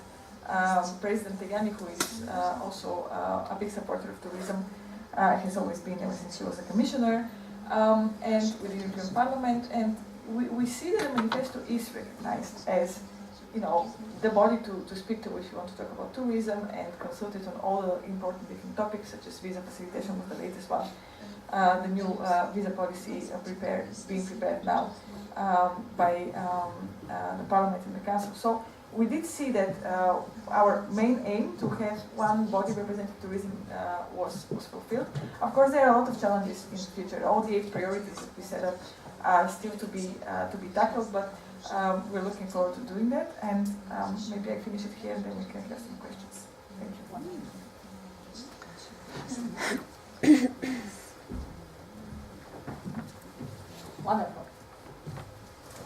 President Tajani, who is also a big supporter of tourism, has always been ever since he was a commissioner, and with the European Parliament. And we see that the manifesto is recognized as, you know, the body to speak to if you want to talk about tourism and consult it on all the important different topics such as visa facilitation was the latest one, the new visa policy being prepared now by the Parliament and the Council. So we did see that our main aim to have one body representing tourism was fulfilled. Of course, there are a lot of challenges in the future. All the 8 priorities that we set up still to be tackled, but we're looking forward to doing that. And maybe I finish it here, and then we can have some questions. Thank you. Wonderful.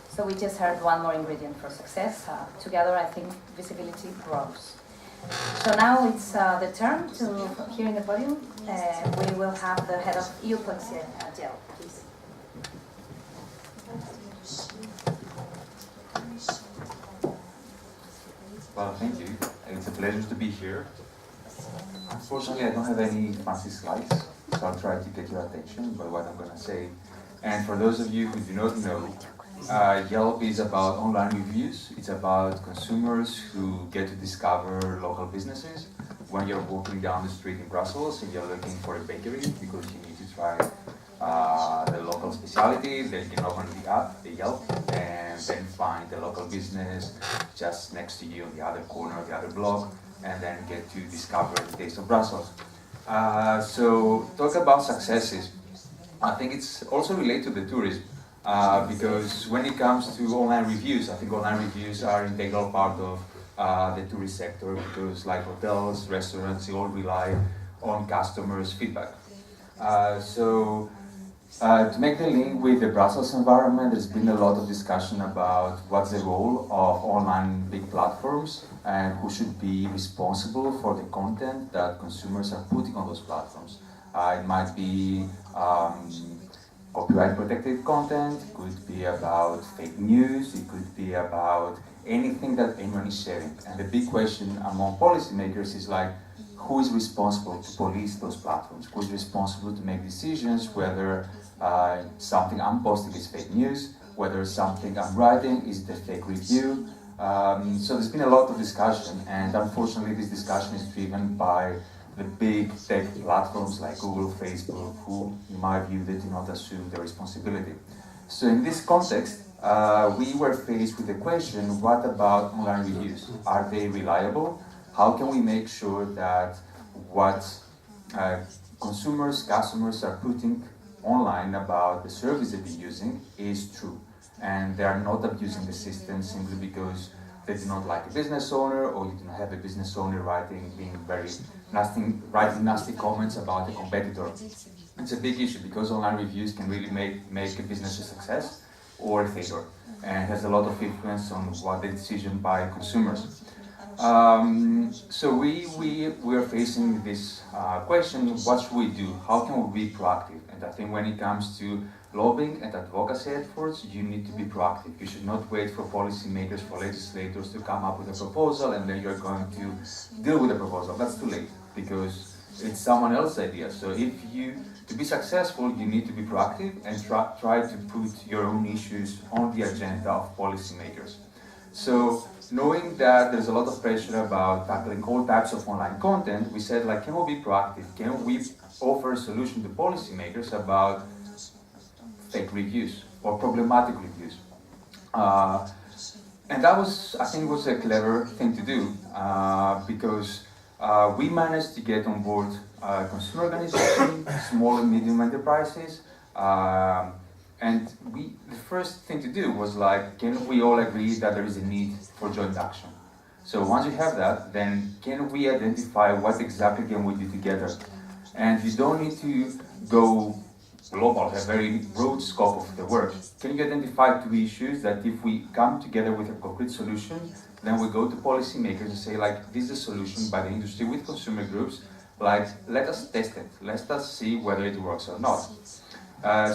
So we just heard one more ingredient for success. Together, I think visibility grows. So now it's the turn to, here in the podium, we will have the head of EU Policy Jail, please. Well, thank you. It's a pleasure to be here. Unfortunately, I don't have any fancy slides, so I'll try to get your attention by what I'm going to say. And for those of you who do not know, Yelp is about online reviews. It's about consumers who get to discover local businesses. When you're walking down the street in Brussels and you're looking for a bakery because you need to try the local specialty, then you can open the app, the Yelp, and then find the local business just next to you on the other corner of the other block, and then get to discover the taste of Brussels. So talk about successes. I think it's also related to the tourism. Because when it comes to online reviews, I think online reviews are an integral part of the tourist sector, because like hotels, restaurants, they all rely on customers' feedback. To make the link with the Brussels environment, there's been a lot of discussion about what's the role of online big platforms and who should be responsible for the content that consumers are putting on those platforms. It might be copyright protected content, it could be about fake news, it could be about anything that anyone is sharing. And the big question among policymakers is like, who is responsible to police those platforms? Who is responsible to make decisions whether something I'm posting is fake news, whether something I'm writing is a fake review? So there's been a lot of discussion, and unfortunately this discussion is driven by the big tech platforms like Google, Facebook, who, in my view, they do not assume their responsibility. So in this context, we were faced with the question, what about online reviews? Are they reliable? How can we make sure that what consumers, customers are putting online about the service that they're using is true, and they are not abusing the system simply because they do not like a business owner, or you do not have a business owner writing nasty comments about a competitor. It's a big issue because online reviews can really make a business a success or a failure, and has a lot of influence on what the decision by consumers. So we are facing this question: what should we do? How can we be proactive? And I think when it comes to lobbying and advocacy efforts, you need to be proactive. You should not wait for policymakers, for legislators to come up with a proposal and then you're going to deal with the proposal. That's too late, because it's someone else's idea. So to be successful, you need to be proactive and try to put your own issues on the agenda of policymakers. So knowing that there's a lot of pressure about tackling all types of online content, we said, like, can we be proactive? Can we offer a solution to policymakers about fake reviews or problematic reviews? And that was, I think, was a clever thing to do, because we managed to get on board consumer organizations, small and medium enterprises, and the first thing to do was like, can we all agree that there is a need for joint action? So once you have that, then can we identify what exactly can we do together? And you don't need to go global, have a very broad scope of the work. Can you identify two issues that if we come together with a concrete solution, then we go to policymakers and say, like, this is a solution by the industry with consumer groups, like, let us test it, let us see whether it works or not.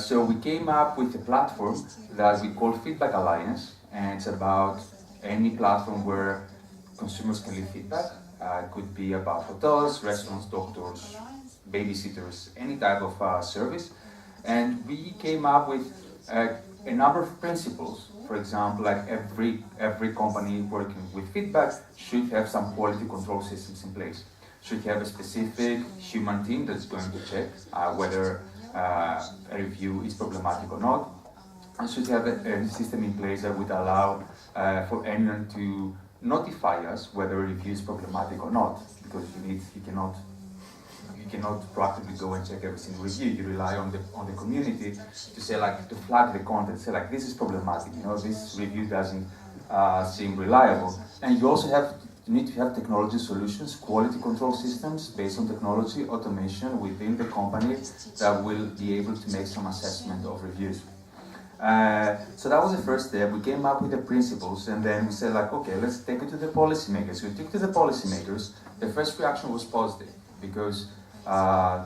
So we came up with a platform that we call Feedback Alliance, and it's about any platform where consumers can leave feedback. It could be about hotels, restaurants, doctors, babysitters, any type of service. And we came up with a number of principles. For example, like every company working with feedback should have some quality control systems in place. Should have a specific human team that's going to check whether a review is problematic or not. And should have a system in place that would allow for anyone to notify us whether a review is problematic or not, because you cannot you cannot proactively go and check every single review. You rely on the community to say, like, to flag the content, say, like, this is problematic, you know, this review doesn't seem reliable. And you also need to have technology solutions, quality control systems based on technology, automation within the company that will be able to make some assessment of reviews. So that was the first step. We came up with the principles, and then we said, like, okay, let's take it to the policymakers. We took it to the policymakers. The first reaction was positive, because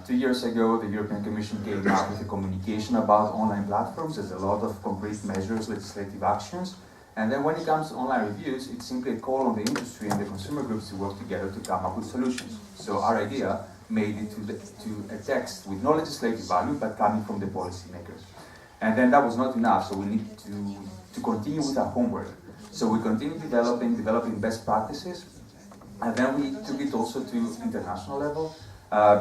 2 years ago, the European Commission came up with a communication about online platforms. There's a lot of concrete measures, legislative actions. And then when it comes to online reviews, it's simply a call on the industry and the consumer groups to work together to come up with solutions. So our idea made it to a text with no legislative value, but coming from the policymakers. And then that was not enough, so we need to continue with our homework. So we continued developing best practices, and then we took it also to international level,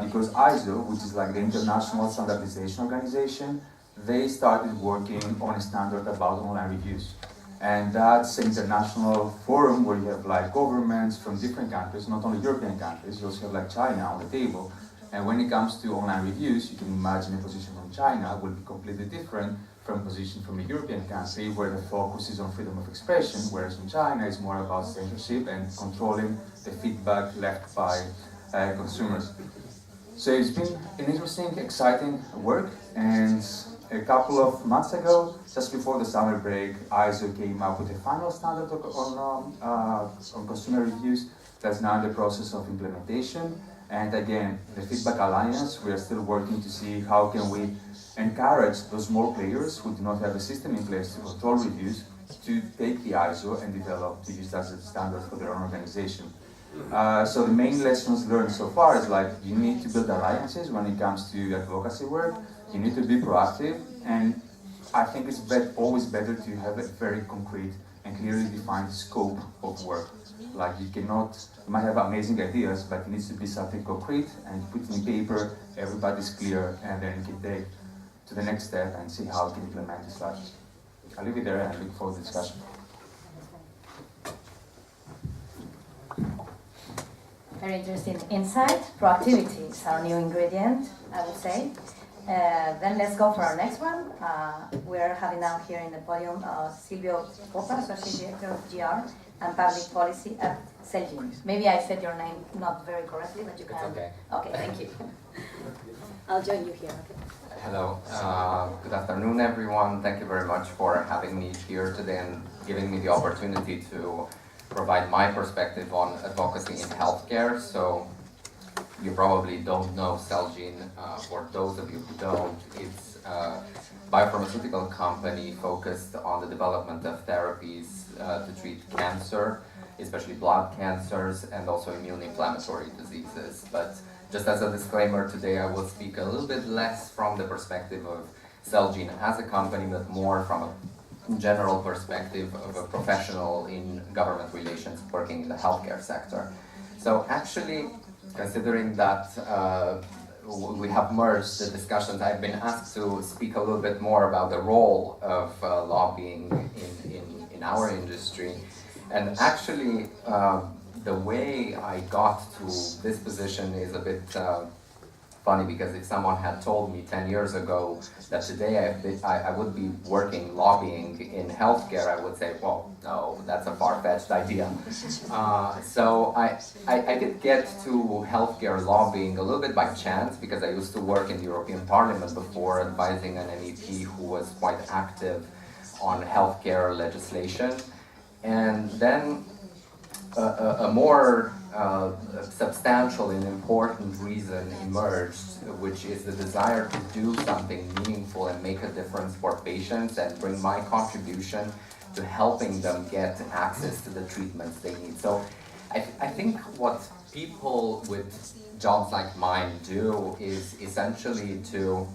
because ISO, which is like the International Standardization Organization, they started working on a standard about online reviews. And that's an international forum where you have like governments from different countries, not only European countries, you also have like China on the table. And when it comes to online reviews, you can imagine a position from China will be completely different from a position from a European country where the focus is on freedom of expression, whereas in China it's more about censorship and controlling the feedback left by consumers. So it's been an interesting, exciting work, and a couple of months ago, just before the summer break, ISO came up with a final standard on consumer reviews that's now in the process of implementation. And again, the Feedback Alliance, we are still working to see how can we encourage those small players who do not have a system in place to control reviews to take the ISO and develop to use that as a standard for their own organization. So the main lessons learned so far is like you need to build alliances when it comes to advocacy work. You need to be proactive, and I think it's always better to have a very concrete and clearly defined scope of work. Like you might have amazing ideas, but it needs to be something concrete and you put it in paper, everybody's clear, and then you can take to the next step and see how you can implement this strategy. I'll leave it there and look forward to the discussion. Very interesting insight. Proactivity is our new ingredient, I would say. Then let's go for our next one. We're having now here in the podium Sylvie Popá, Associate Director of GR and Public Policy at Celgene. Maybe I said your name not very correctly, but you can. It's okay. Okay, thank you. I'll join you here. Okay. Hello. Good afternoon, everyone. Thank you very much for having me here today and giving me the opportunity to provide my perspective on advocacy in healthcare. So you probably don't know Celgene. For those of you who don't, it's a biopharmaceutical company focused on the development of therapies to treat cancer, especially blood cancers, and also immune inflammatory diseases. But just as a disclaimer, today I will speak a little bit less from the perspective of Celgene as a company, but more from a general perspective of a professional in government relations working in the healthcare sector. So actually, considering that we have merged the discussions, I've been asked to speak a little bit more about the role of lobbying in our industry. And actually, the way I got to this position is a bit funny, because if someone had told me 10 years ago that today I would be working lobbying in healthcare, I would say, well, no, that's a far-fetched idea. So I did get to healthcare lobbying a little bit by chance, because I used to work in the European Parliament before, advising an MEP who was quite active on healthcare legislation. And then a more substantial and important reason emerged, which is the desire to do something meaningful and make a difference for patients and bring my contribution to helping them get access to the treatments they need. So I think what people with jobs like mine do is essentially to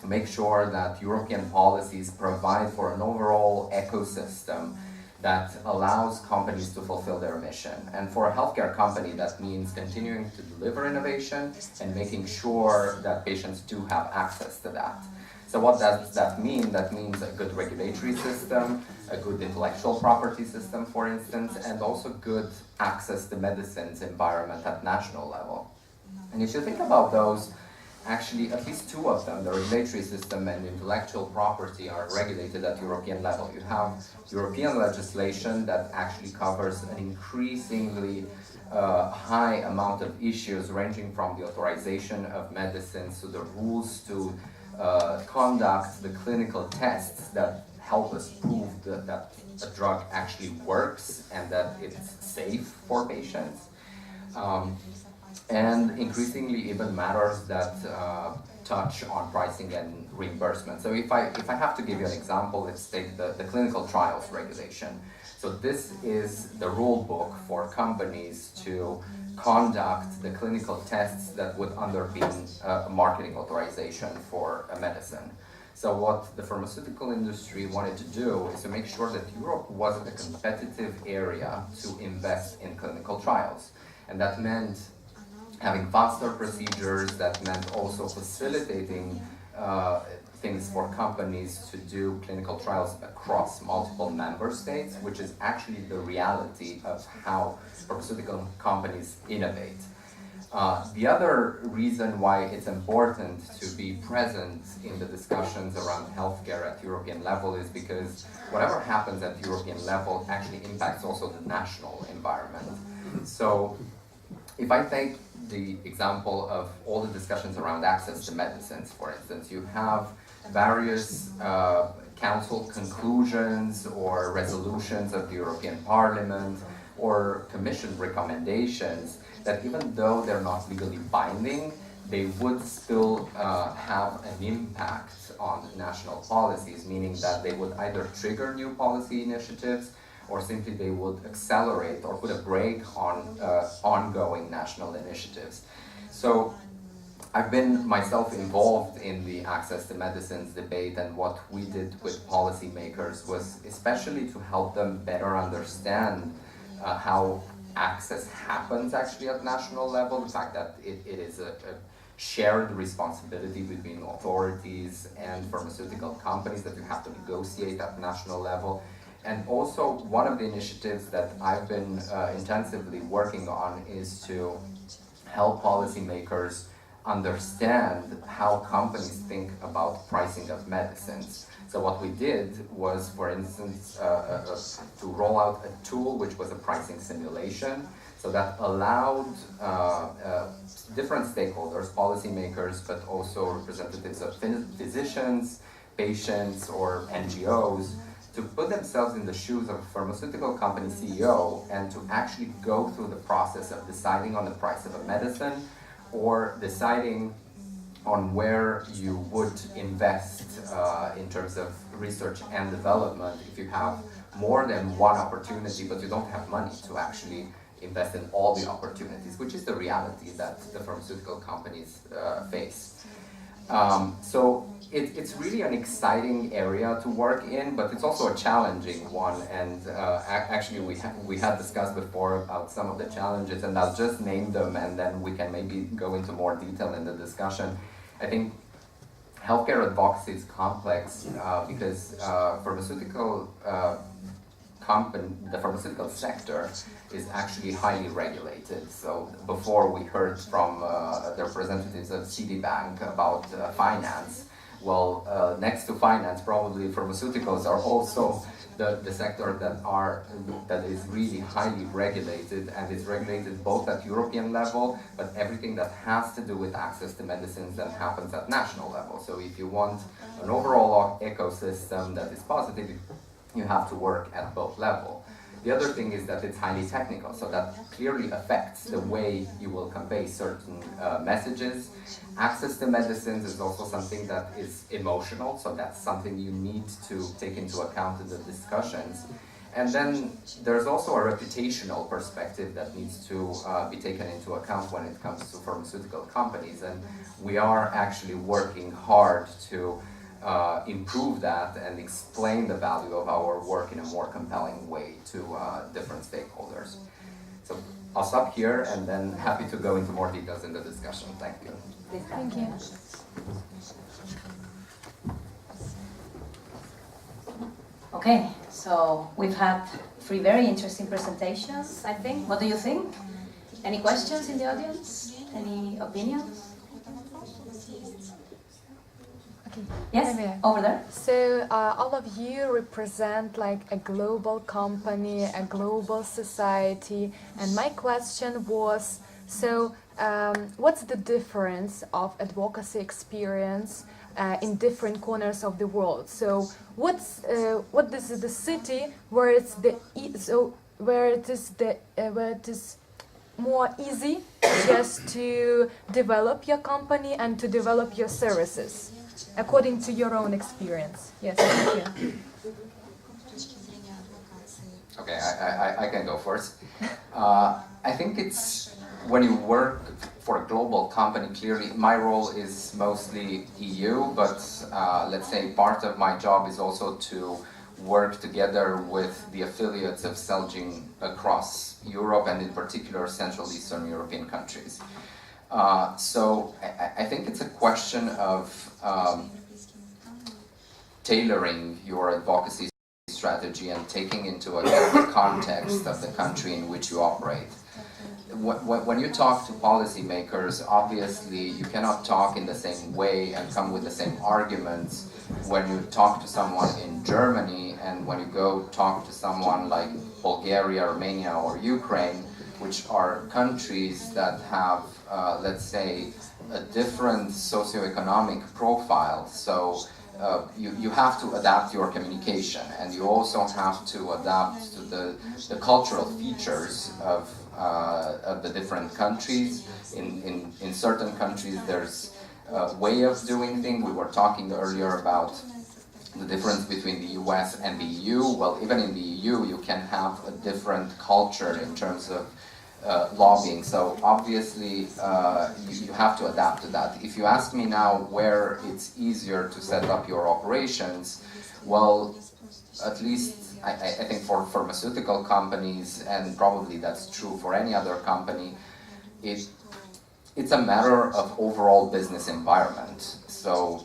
make sure that European policies provide for an overall ecosystem that allows companies to fulfill their mission. And for a healthcare company, that means continuing to deliver innovation and making sure that patients do have access to that. So what does that mean? That means a good regulatory system, a good intellectual property system, for instance, and also good access to medicines environment at national level. And if you think about those, actually at least two of them, the regulatory system and intellectual property, are regulated at European level. You have European legislation that actually covers an increasingly high amount of issues, ranging from the authorization of medicines to the rules to conduct the clinical tests that help us prove that a drug actually works and that it's safe for patients. And increasingly even matters that touch on pricing and reimbursement. So if I have to give you an example, let's take the clinical trials regulation. So this is the rule book for companies to conduct the clinical tests that would underpin a marketing authorization for a medicine. So what the pharmaceutical industry wanted to do is to make sure that Europe wasn't a competitive area to invest in clinical trials. And that meant having faster procedures, that meant also facilitating things for companies to do clinical trials across multiple member states, which is actually the reality of how pharmaceutical companies innovate. The other reason why it's important to be present in the discussions around healthcare at European level is because whatever happens at European level actually impacts also the national environment. So if I take the example of all the discussions around access to medicines, for instance, you have various council conclusions or resolutions of the European Parliament or Commission recommendations that, even though they're not legally binding, they would still have an impact on national policies, meaning that they would either trigger new policy initiatives or simply they would accelerate or put a brake on ongoing national initiatives. So I've been myself involved in the access to medicines debate, and what we did with policymakers was especially to help them better understand how access happens actually at national level, the fact that it is a shared responsibility between authorities and pharmaceutical companies that you have to negotiate at national level. And also, one of the initiatives that I've been intensively working on is to help policymakers understand how companies think about pricing of medicines. So what we did was, for instance, to roll out a tool which was a pricing simulation, so that allowed different stakeholders, policymakers, but also representatives of physicians, patients, or NGOs, to put themselves in the shoes of a pharmaceutical company CEO and to actually go through the process of deciding on the price of a medicine or deciding on where you would invest in terms of research and development if you have more than one opportunity but you don't have money to actually invest in all the opportunities, which is the reality that the pharmaceutical companies face. So it's really an exciting area to work in, but it's also a challenging one. And actually, we had discussed before about some of the challenges, and I'll just name them, and then we can maybe go into more detail in the discussion. I think healthcare advocacy is complex because the pharmaceutical sector is actually highly regulated. So before we heard from the representatives of CitiBank about finance, well, next to finance, probably pharmaceuticals are also the sector that is really highly regulated, and is regulated both at European level, but everything that has to do with access to medicines that happens at national level. So if you want an overall ecosystem that is positive, you have to work at both levels. The other thing is that it's highly technical, so that clearly affects the way you will convey certain messages. Access to medicines is also something that is emotional, so that's something you need to take into account in the discussions. And then there's also a reputational perspective that needs to be taken into account when it comes to pharmaceutical companies, and we are actually working hard to improve that and explain the value of our work in a more compelling way to different stakeholders. So I'll stop here and then happy to go into more details in the discussion. Thank you. Thank you. Okay, so we've had 3 very interesting presentations, I think. What do you think? Any questions in the audience? Any opinions? Okay. Yes, over there. So all of you represent like a global company, a global society, and my question was, so what's the difference of advocacy experience in different corners of the world? So what is the city where it's where it is more easy just to develop your company and to develop your services, according to your own experience? Yes, thank you. Okay, I can go first. I think it's when you work for a global company, clearly my role is mostly EU, but let's say part of my job is also to work together with the affiliates of Celgene across Europe and in particular Central Eastern European countries. So I think it's a question of tailoring your advocacy strategy and taking into account the context of the country in which you operate. When you talk to policymakers, obviously you cannot talk in the same way and come with the same arguments when you talk to someone in Germany and when you go talk to someone like Bulgaria, Romania or Ukraine, which are countries that have, let's say, a different socioeconomic profile. So you have to adapt your communication, and you also have to adapt to the cultural features of the different countries. In certain countries there's a way of doing things. We were talking earlier about the difference between the US and the EU. Well, even in the EU you can have a different culture in terms of lobbying. So obviously you have to adapt to that. If you ask me now where it's easier to set up your operations, well, at least I think for pharmaceutical companies, and probably that's true for any other company, it's a matter of overall business environment. So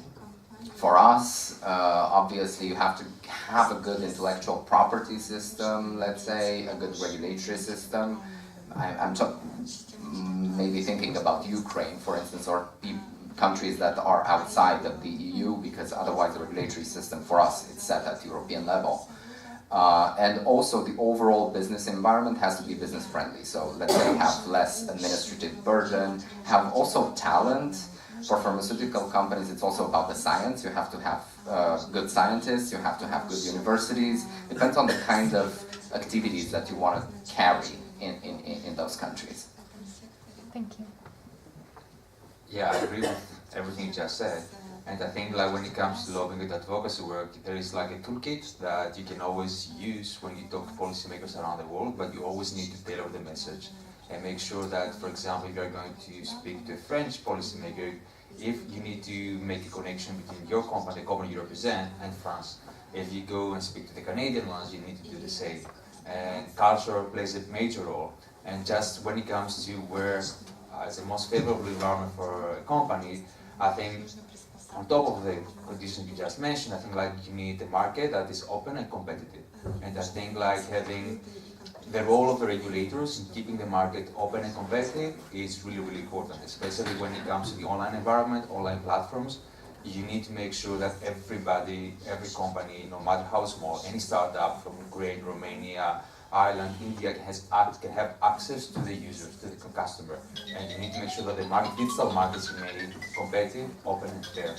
for us, obviously you have to have a good intellectual property system, let's say, a good regulatory system. I'm maybe thinking about Ukraine, for instance, or countries that are outside of the EU, because otherwise the regulatory system for us is set at European level. And also the overall business environment has to be business friendly. So let's say have less administrative burden, have also talent. For pharmaceutical companies, it's also about the science. You have to have good scientists, you have to have good universities. Depends on the kind of activities that you want to carry in those countries. Thank you. Yeah, I agree with everything you just said. And I think like when it comes to lobbying and advocacy work, there is like a toolkit that you can always use when you talk to policymakers around the world, but you always need to tailor the message and make sure that, for example, if you're going to speak to a French policymaker, if you need to make a connection between your company, the company you represent, and France. If you go and speak to the Canadian ones, you need to do the same. And culture plays a major role. And just when it comes to where is the most favorable environment for a company, I think on top of the conditions you just mentioned, I think like you need a market that is open and competitive. And I think like having the role of the regulators in keeping the market open and competitive is really, really important, especially when it comes to the online environment, online platforms. You need to make sure that everybody, every company, no matter how small, any startup from Ukraine, Romania, Ireland, India can have access to the users, to the customer. And you need to make sure that the market, digital markets remain competitive, open and fair.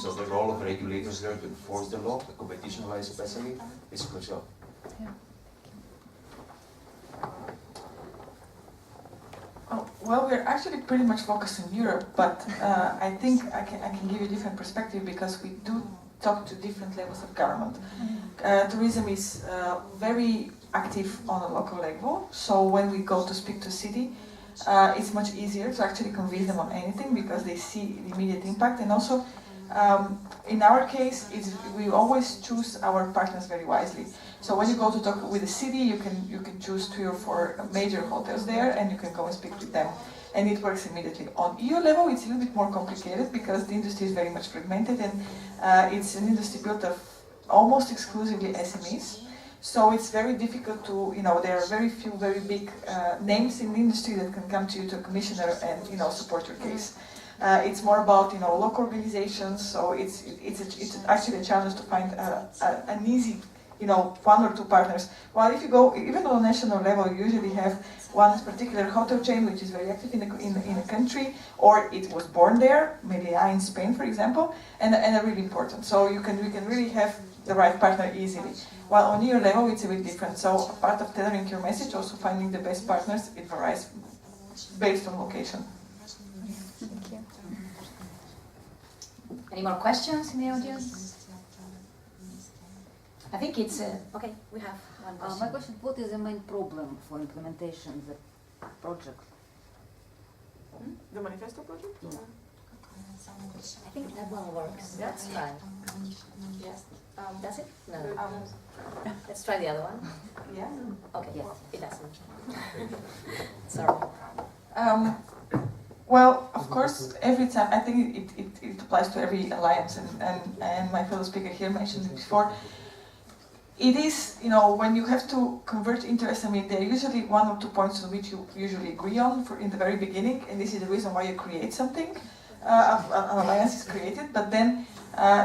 So the role of regulators there to enforce the law, the competition law especially, is crucial. Yeah. Oh, well, we're actually pretty much focused in Europe, but I think I can give you a different perspective because we do talk to different levels of government. Tourism is very active on a local level, so when we go to speak to city, it's much easier to actually convince them on anything because they see the immediate impact. And also, in our case, we always choose our partners very wisely. So when you go to talk with the city, you can choose 3 or 4 major hotels there, and you can go and speak with them, and it works immediately. On EU level, it's a little bit more complicated because the industry is very much fragmented, and it's an industry built of almost exclusively SMEs. So it's very difficult to, there are very few very big names in the industry that can come to you to a commissioner and, support your case. It's more about, local organizations, so it's actually a challenge to find an easy, one or two partners. While if you go, even on a national level, you usually have one particular hotel chain which is very active in a country, or it was born there, maybe in Spain, for example, and are really important. So we can really have the right partner easily. While on your level, it's a bit different. So a part of tailoring your message, also finding the best partners, it varies based on location. Thank you. Any more questions in the audience? I think it's okay. We have one question. My question: what is the main problem for implementation of the project? The manifesto project? Yeah. I think that one works. That's fine. Yes. Does it? No. Let's try the other one. Yeah. Okay. Yes. It doesn't. Sorry. Well, of course, every time, I think it applies to every alliance, and my fellow speaker here mentioned it before. It is, when you have to convert interests, there are usually one or two points on which you usually agree on in the very beginning, and this is the reason why you create something. An alliance is created, but then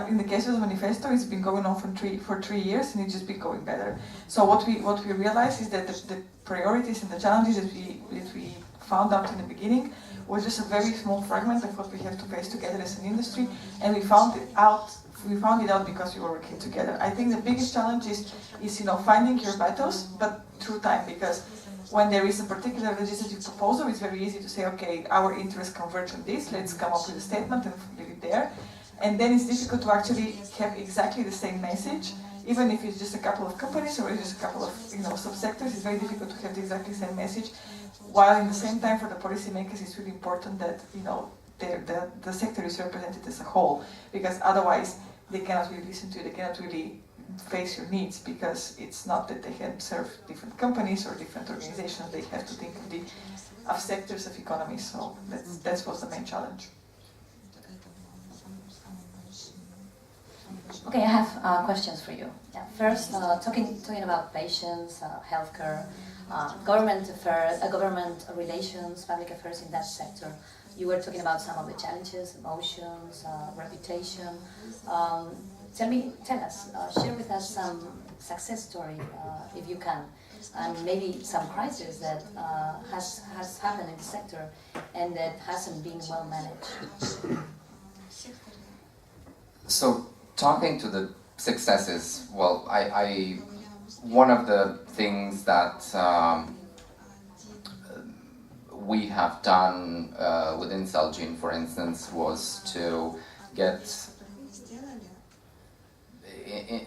in the case of the manifesto, it's been going on for 3 years, and it's just been going better. So what we realize is that the priorities and the challenges that we found out in the beginning was just a very small fragment of what we have to face together as an industry, and we found it out because we were working together. I think the biggest challenge is finding your battles, but through time, because when there is a particular legislative proposal, it's very easy to say, okay, our interests converge on this, let's come up with a statement and leave it there. And then it's difficult to actually have exactly the same message, even if it's just a couple of companies or it's just a couple of subsectors. It's very difficult to have the exactly same message. While in the same time, for the policymakers, it's really important that the sector is represented as a whole, because otherwise they cannot really listen to you, they cannot really face your needs, because it's not that they can serve different companies or different organizations, they have to think of sectors of economy, so that's what's the main challenge. Okay, I have questions for you. Yeah, first, talking about patients, healthcare, government affairs, government relations, public affairs in that sector. You were talking about some of the challenges, emotions, reputation. Tell us, share with us some success story, if you can, and maybe some crisis that has happened in the sector and that hasn't been well managed. So, talking to the successes, well, one of the things that we have done within Celgene, for instance, was to get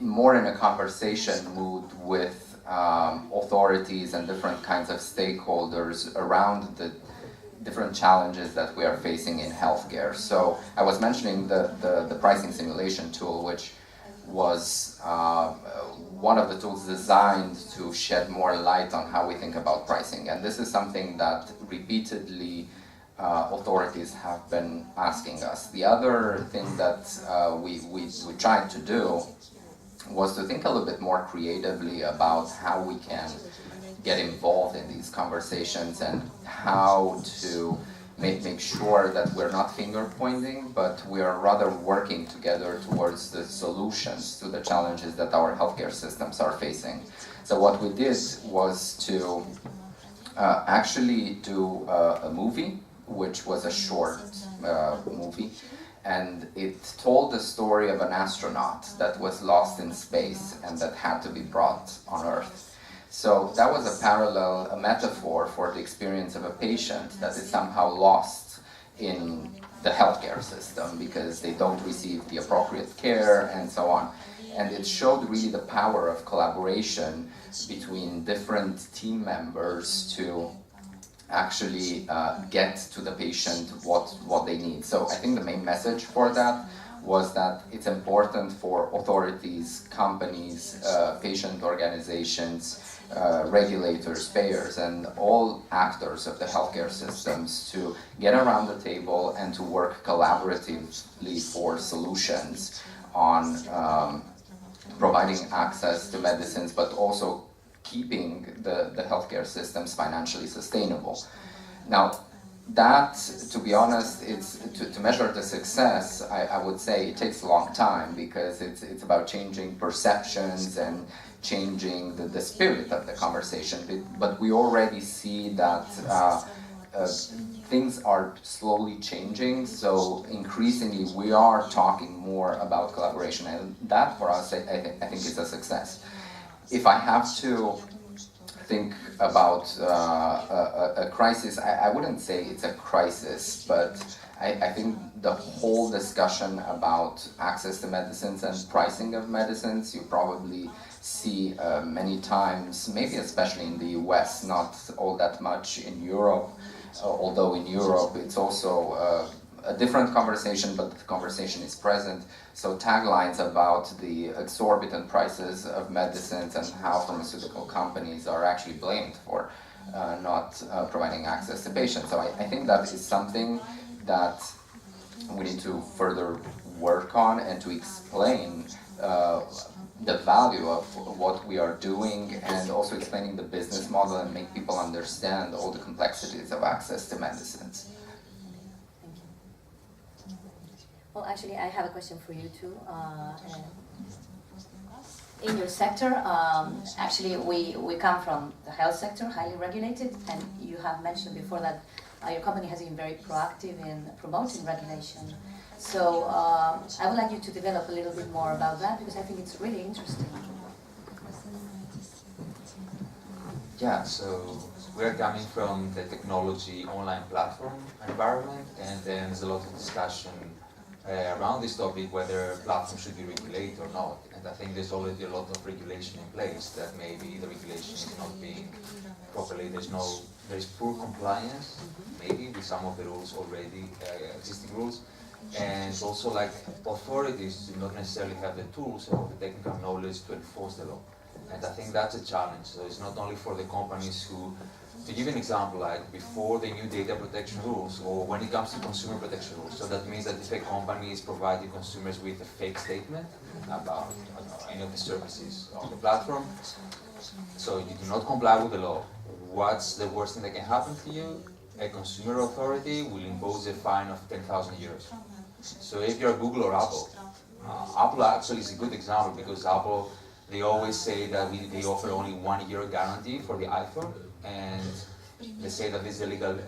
more in a conversation mood with authorities and different kinds of stakeholders around the different challenges that we are facing in healthcare. So I was mentioning the pricing simulation tool, which was one of the tools designed to shed more light on how we think about pricing. And this is something that repeatedly authorities have been asking us. The other thing that we tried to do was to think a little bit more creatively about how we can get involved in these conversations and how to make sure that we're not finger pointing, but we are rather working together towards the solutions to the challenges that our healthcare systems are facing. So what we did was to actually do a movie, which was a short movie, and it told the story of an astronaut that was lost in space and that had to be brought on Earth. So that was a parallel, a metaphor for the experience of a patient that is somehow lost in the healthcare system because they don't receive the appropriate care and so on. And it showed really the power of collaboration between different team members to actually get to the patient what they need. So I think the main message for that was that it's important for authorities, companies, patient organizations, regulators, payers, and all actors of the healthcare systems to get around the table and to work collaboratively for solutions on providing access to medicines, but also keeping the healthcare systems financially sustainable. Now, that, to be honest, it's to measure the success, I would say it takes a long time, because it's about changing perceptions and changing the spirit of the conversation. But we already see that things are slowly changing, so increasingly we are talking more about collaboration, and that for us I think is a success. If I have to think about a crisis, I wouldn't say it's a crisis, but I think the whole discussion about access to medicines and pricing of medicines, you probably see many times, maybe especially in the US, not all that much in Europe, although in Europe it's also a different conversation, but the conversation is present. So taglines about the exorbitant prices of medicines and how pharmaceutical companies are actually blamed for not providing access to patients. So I think that is something that we need to further work on, and to explain the value of what we are doing, and also explaining the business model and make people understand all the complexities of access to medicines. Well, actually, I have a question for you too. In your sector, actually, we come from the health sector, highly regulated, and you have mentioned before that your company has been very proactive in promoting regulation. So I would like you to develop a little bit more about that, because I think it's really interesting. Yeah, so we're coming from the technology online platform environment, and then there's a lot of discussion around this topic, whether platforms should be regulated or not. And I think there's already a lot of regulation in place, that maybe the regulation is not being properly, there's poor compliance, maybe, with some of the rules already, existing rules. And also, like, authorities do not necessarily have the tools or the technical knowledge to enforce the law. And I think that's a challenge. So it's not only for the companies who, to give an example, like before the new data protection rules, or when it comes to consumer protection rules, so that means that if a company is providing consumers with a fake statement about any of the services on the platform, so you do not comply with the law, what's the worst thing that can happen to you? A consumer authority will impose a fine of 10,000 euros. So if you're Google or Apple, Apple actually is a good example, because Apple, they always say that they offer only 1 year guarantee for the iPhone, and they say that this is a legal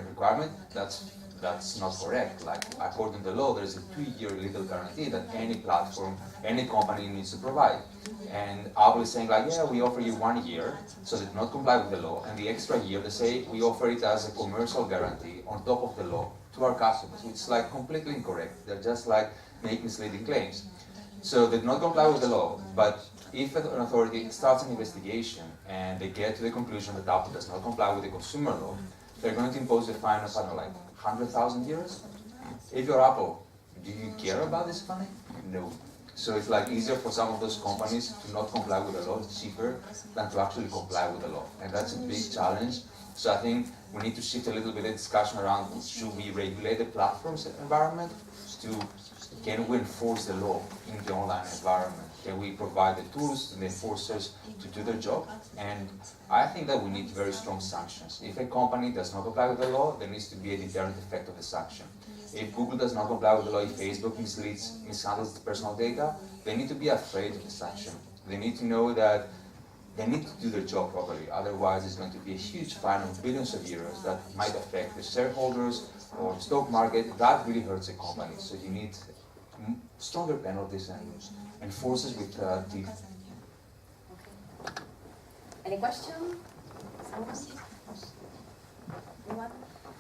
requirement. That's not correct. Like, according to the law, there's a 2-year legal guarantee that any platform, any company needs to provide. And Apple is saying, like, yeah, we offer you 1 year, so they do not comply with the law, and the extra year, they say, we offer it as a commercial guarantee on top of the law to our customers, which is like completely incorrect. They're just like make misleading claims. So they do not comply with the law, but if an authority starts an investigation and they get to the conclusion that Apple does not comply with the consumer law, they're going to impose a fine of, I don't know, like 100,000 euros. If you're Apple, do you care about this fine? No. So it's like easier for some of those companies to not comply with the law, it's cheaper than to actually comply with the law. And that's a big challenge. So I think we need to shift a little bit the discussion around, should we regulate the platforms environment to, can we enforce the law in the online environment? Can we provide the tools to the enforcers to do their job? And I think that we need very strong sanctions. If a company does not comply with the law, there needs to be a deterrent effect of the sanction. If Google does not comply with the law, if Facebook mishandles personal data, they need to be afraid of the sanction. They need to know that they need to do their job properly. Otherwise, it's going to be a huge fine of billions of euros that might affect the shareholders or the stock market. That really hurts a company. So you need stronger penalties and enforces with teeth. Any question?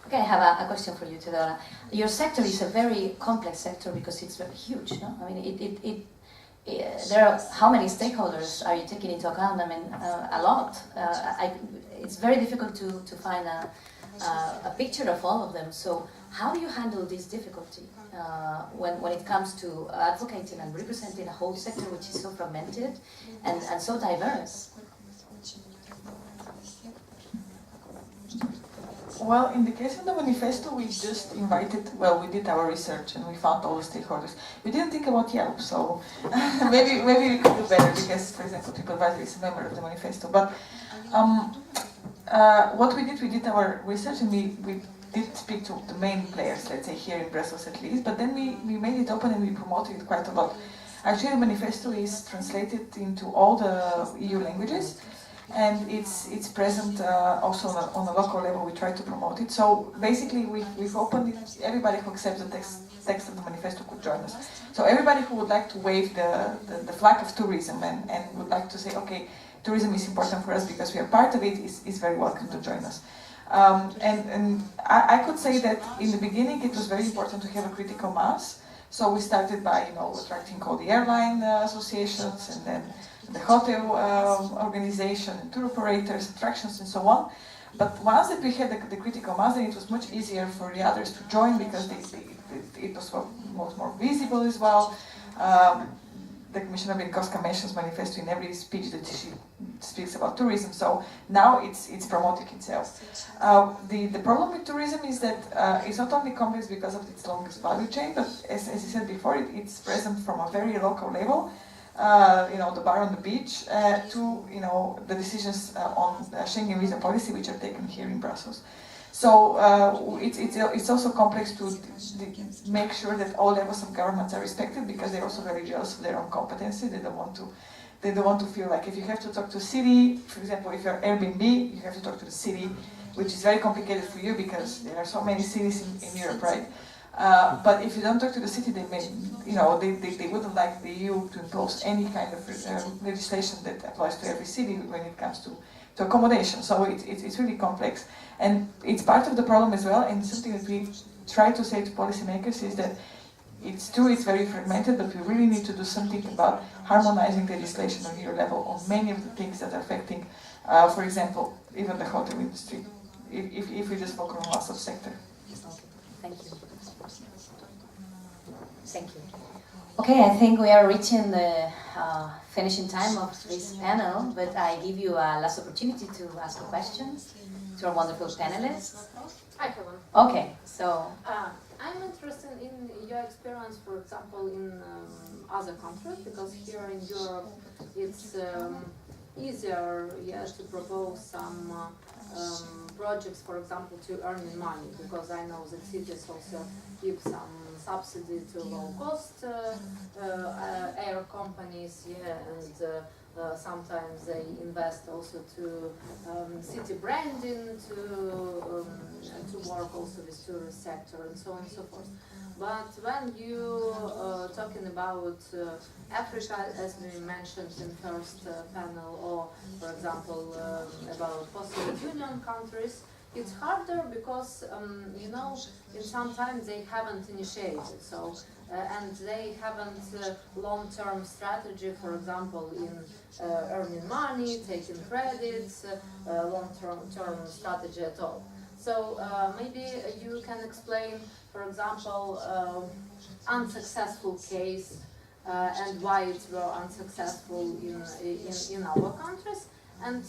Okay, I have a question for you, Teodora. Your sector is a very complex sector because it's very huge, no? I mean, there are, how many stakeholders are you taking into account? I mean, a lot. It's very difficult to find a picture of all of them. So how do you handle this difficulty when it comes to advocating and representing a whole sector which is so fragmented and so diverse? Well, in the case of the manifesto, we just invited, we did our research and we found all the stakeholders. We didn't think about Yelp, so maybe we could do better because, for example, TripAdvisor is a member of the manifesto. But what we did our research and we did speak to the main players, let's say here in Brussels at least, but then we made it open and we promoted it quite a lot. Actually, the manifesto is translated into all the EU languages, and it's present also on a local level. We try to promote it. So basically, we've opened it. Everybody who accepts the text of the manifesto could join us. So everybody who would like to wave the flag of tourism and would like to say, okay, tourism is important for us because we are part of it, is very welcome to join us. And I could say that in the beginning it was very important to have a critical mass. So we started by attracting all the airline associations and then the hotel organization, and tour operators, attractions and so on. But once that we had the critical mass, then it was much easier for the others to join because it was more visible as well. The Commissioner Bienkowska mentions manifesto in every speech that she speaks about tourism, so now it's promoting itself. The problem with tourism is that it's not only complex because of its longest value chain, but as I said before, it's present from a very local level, the bar on the beach, to the decisions on Schengen visa policy which are taken here in Brussels. So it's also complex to make sure that all levels of governments are respected because they're also very jealous of their own competency. They don't want to feel like if you have to talk to a city, for example, if you're Airbnb, you have to talk to the city, which is very complicated for you because there are so many cities in Europe, right? But if you don't talk to the city, they wouldn't like the EU to impose any kind of legislation that applies to every city when it comes to accommodation. So it's really complex. And it's part of the problem as well, and something that we try to say to policymakers is that it's true, it's very fragmented, but we really need to do something about harmonizing legislation on EU level on many of the things that are affecting, for example, even the hotel industry, if we just focus on loss of sector. Thank you. Thank you. Okay, I think we are reaching the finishing time of this panel, but I give you a last opportunity to ask a question to our wonderful panelists. I have one. Okay, so I'm interested in your experience, for example, in other countries, because here in Europe it's easier to propose some projects, for example, to earning money, because I know that cities also give some subsidy to low-cost air companies, and sometimes they invest also to city branding, to work also with tourist sector and so on and so forth. But when you talking about Africa, as we mentioned in first panel, or for example about post-Soviet Union countries, it's harder because in some time they haven't initiated, so and they haven't long-term strategy, for example, in earning money, taking credits, long-term strategy at all. So maybe you can explain, for example, unsuccessful case and why it were unsuccessful in our countries, and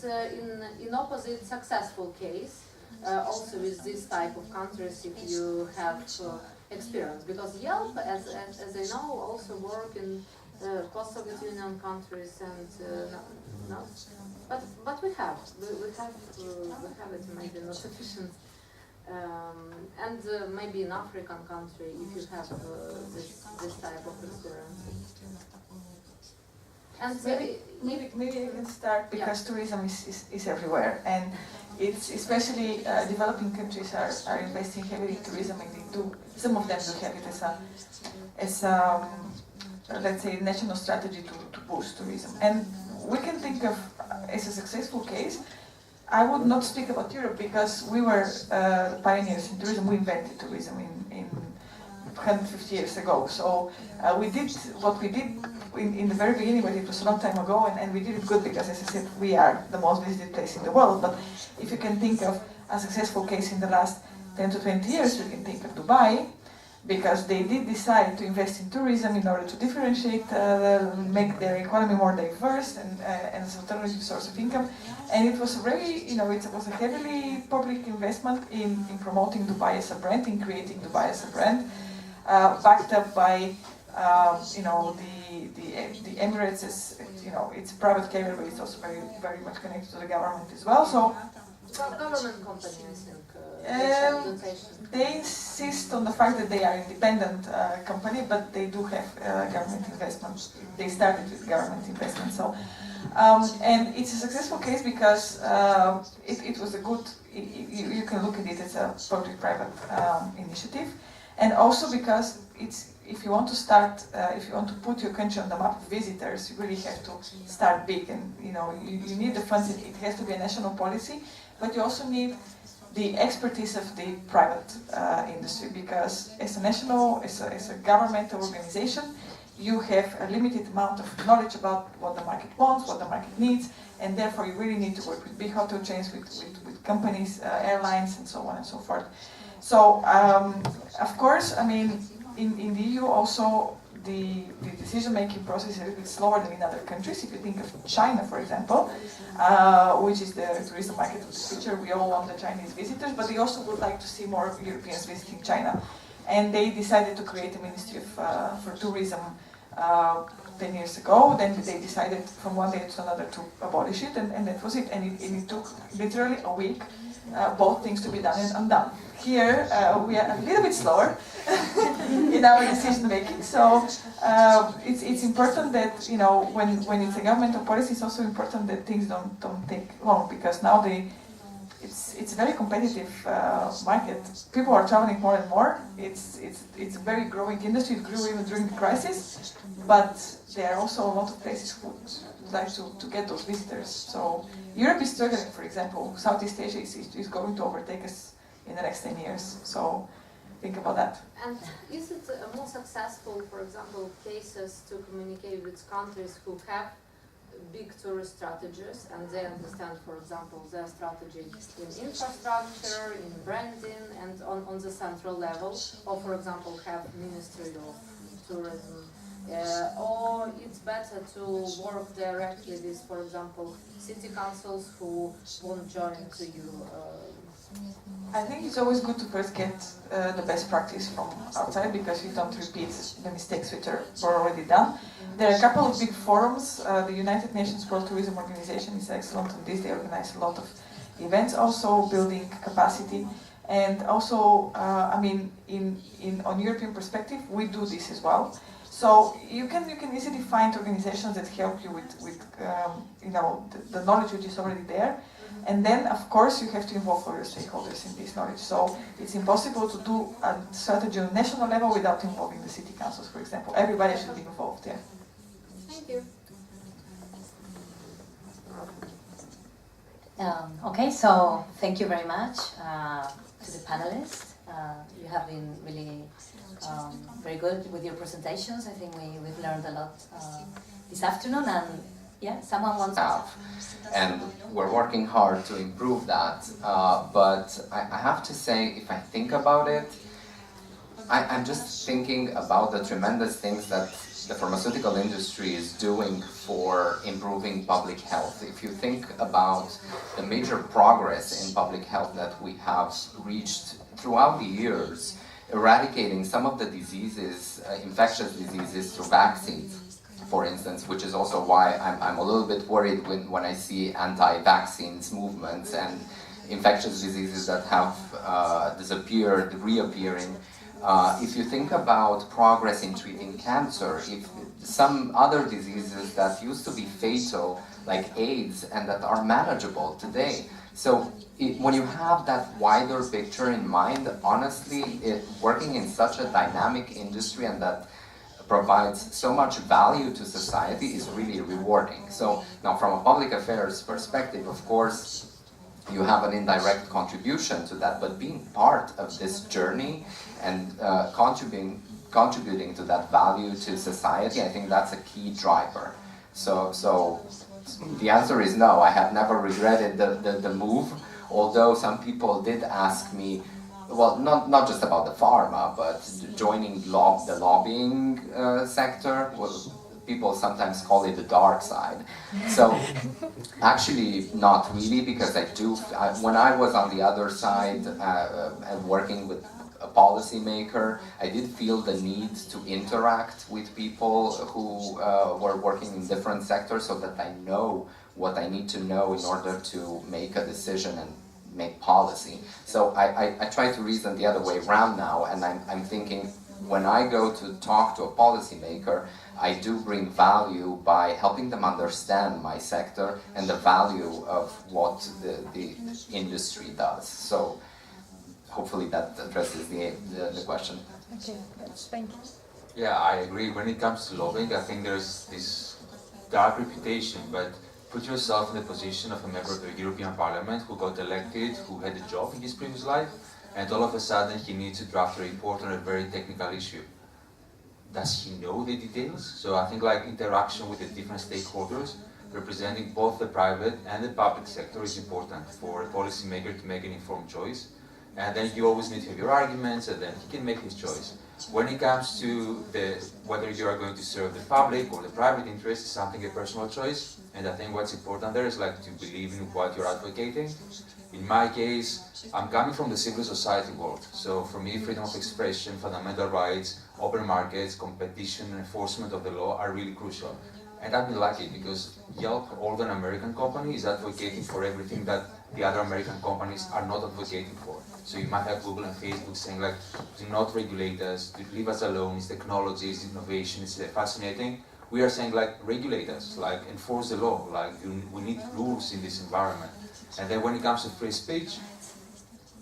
in opposite successful case, also with this type of countries, if you have experience, because Yelp, as I know, also work in post-Soviet Union countries, and no, but we have it, maybe not sufficient, and maybe in African country, if you have this type of experience. And maybe I can start because tourism is everywhere, and it's especially developing countries are investing heavily in tourism, and they do. Some of them do have it as let's say national strategy to boost tourism, and we can think of as a successful case. I would not speak about Europe because we were pioneers in tourism. We invented tourism in 150 years ago. So we did what we did in the very beginning, but it was a long time ago, and we did it good because, as I said, we are the most visited place in the world. But if you can think of a successful case in the last 10 to 20 years, we can think of Dubai, because they did decide to invest in tourism in order to differentiate, make their economy more diverse and as an alternative source of income. And it was very, it was a heavily public investment in promoting Dubai as a brand, in creating Dubai as a brand, backed up by, the Emirates is, it's a private carrier, but it's also very, very much connected to the government as well. So. Government company, I think. They insist on the fact that they are independent company, but they do have government investment. They started with government investment, so and it's a successful case because it was a good. You can look at it as a public-private initiative, and also because it's. If you want to start, if you want to put your country on the map of visitors, you really have to start big, and you need the funds. It has to be a national policy, but you also need the expertise of the private industry, because as a governmental organization, you have a limited amount of knowledge about what the market wants, what the market needs, and therefore you really need to work with big hotel chains, with companies, airlines, and so on and so forth. So, of course, I mean, in the EU also, the decision-making process is a little bit slower than in other countries. If you think of China, for example, which is the tourism market of the future, we all want the Chinese visitors, but they also would like to see more Europeans visiting China. And they decided to create a ministry for tourism 10 years ago. Then they decided from one day to another to abolish it, and that was it. And it took literally a week, both things to be done and undone. Here, we are a little bit slower in our decision making. So it's important that when it's a governmental policy, it's also important that things don't take long, because now it's a very competitive market. People are traveling more and more. It's a very growing industry. It grew even during the crisis, but there are also a lot of places who would like to get those visitors. So Europe is struggling. For example, Southeast Asia is going to overtake us in the next 10 years. So think about that. And is it more successful, for example, cases to communicate with countries who have big tourist strategies and they understand, for example, their strategy in infrastructure, in branding, and on the central level, or for example, have Ministry of Tourism, or it's better to work directly with, for example, city councils who won't join to you? I think it's always good to first get the best practice from outside, because you don't repeat the mistakes which were already done. There are a couple of big forums. The United Nations World Tourism Organization is excellent on this. They organize a lot of events, also building capacity. And also, I mean, on European perspective, we do this as well. So you can easily find organizations that help you with the knowledge which is already there. And then, of course, you have to involve all your stakeholders in this knowledge. So it's impossible to do a strategy on national level without involving the city councils, for example. Everybody should be involved there. Thank you. Okay, so thank you very much to the panelists. You have been really very good with your presentations. I think we've learned a lot this afternoon, and yeah, someone wants to. And we're working hard to improve that. But I have to say, if I think about it, I'm just thinking about the tremendous things that the pharmaceutical industry is doing for improving public health. If you think about the major progress in public health that we have reached throughout the years, eradicating some of the diseases, infectious diseases through vaccines, for instance, which is also why I'm a little bit worried when I see anti-vaccines movements and infectious diseases that have disappeared, reappearing. If you think about progress in treating cancer, if some other diseases that used to be fatal, like AIDS, and that are manageable today. So when you have that wider picture in mind, honestly, working in such a dynamic industry and that provides so much value to society is really rewarding. So now from a public affairs perspective, of course, you have an indirect contribution to that, but being part of this journey and contributing to that value to society, I think that's a key driver. So the answer is no, I have never regretted the move, although some people did ask me, well, not just about the pharma, but joining the lobbying sector. Well, people sometimes call it the dark side. So actually not really, because when I was on the other side and working with a policymaker, I did feel the need to interact with people who were working in different sectors so that I know what I need to know in order to make a decision and make policy. So I try to reason the other way around now, and I'm thinking, when I go to talk to a policymaker, I do bring value by helping them understand my sector and the value of what the industry does. So hopefully that addresses the question. Okay, thank you. Yeah, I agree. When it comes to lobbying, I think there's this dark reputation, but put yourself in the position of a member of the European Parliament who got elected, who had a job in his previous life, and all of a sudden he needs to draft a report on a very technical issue. Does he know the details? So I think like interaction with the different stakeholders, representing both the private and the public sector, is important for a policymaker to make an informed choice. And then you always need to have your arguments, and then he can make his choice. When it comes to whether you are going to serve the public or the private interest, is something a personal choice. And I think what's important there is like to believe in what you're advocating. In my case, I'm coming from the civil society world. So for me, freedom of expression, fundamental rights, open markets, competition, and enforcement of the law are really crucial. And I've been lucky because Yelp, although an American company, is advocating for everything that the other American companies are not advocating for. So you might have Google and Facebook saying like, do not regulate us, do leave us alone, it's technology, it's innovation, it's fascinating. We are saying like, regulate us, like enforce the law, like we need rules in this environment. And then when it comes to free speech,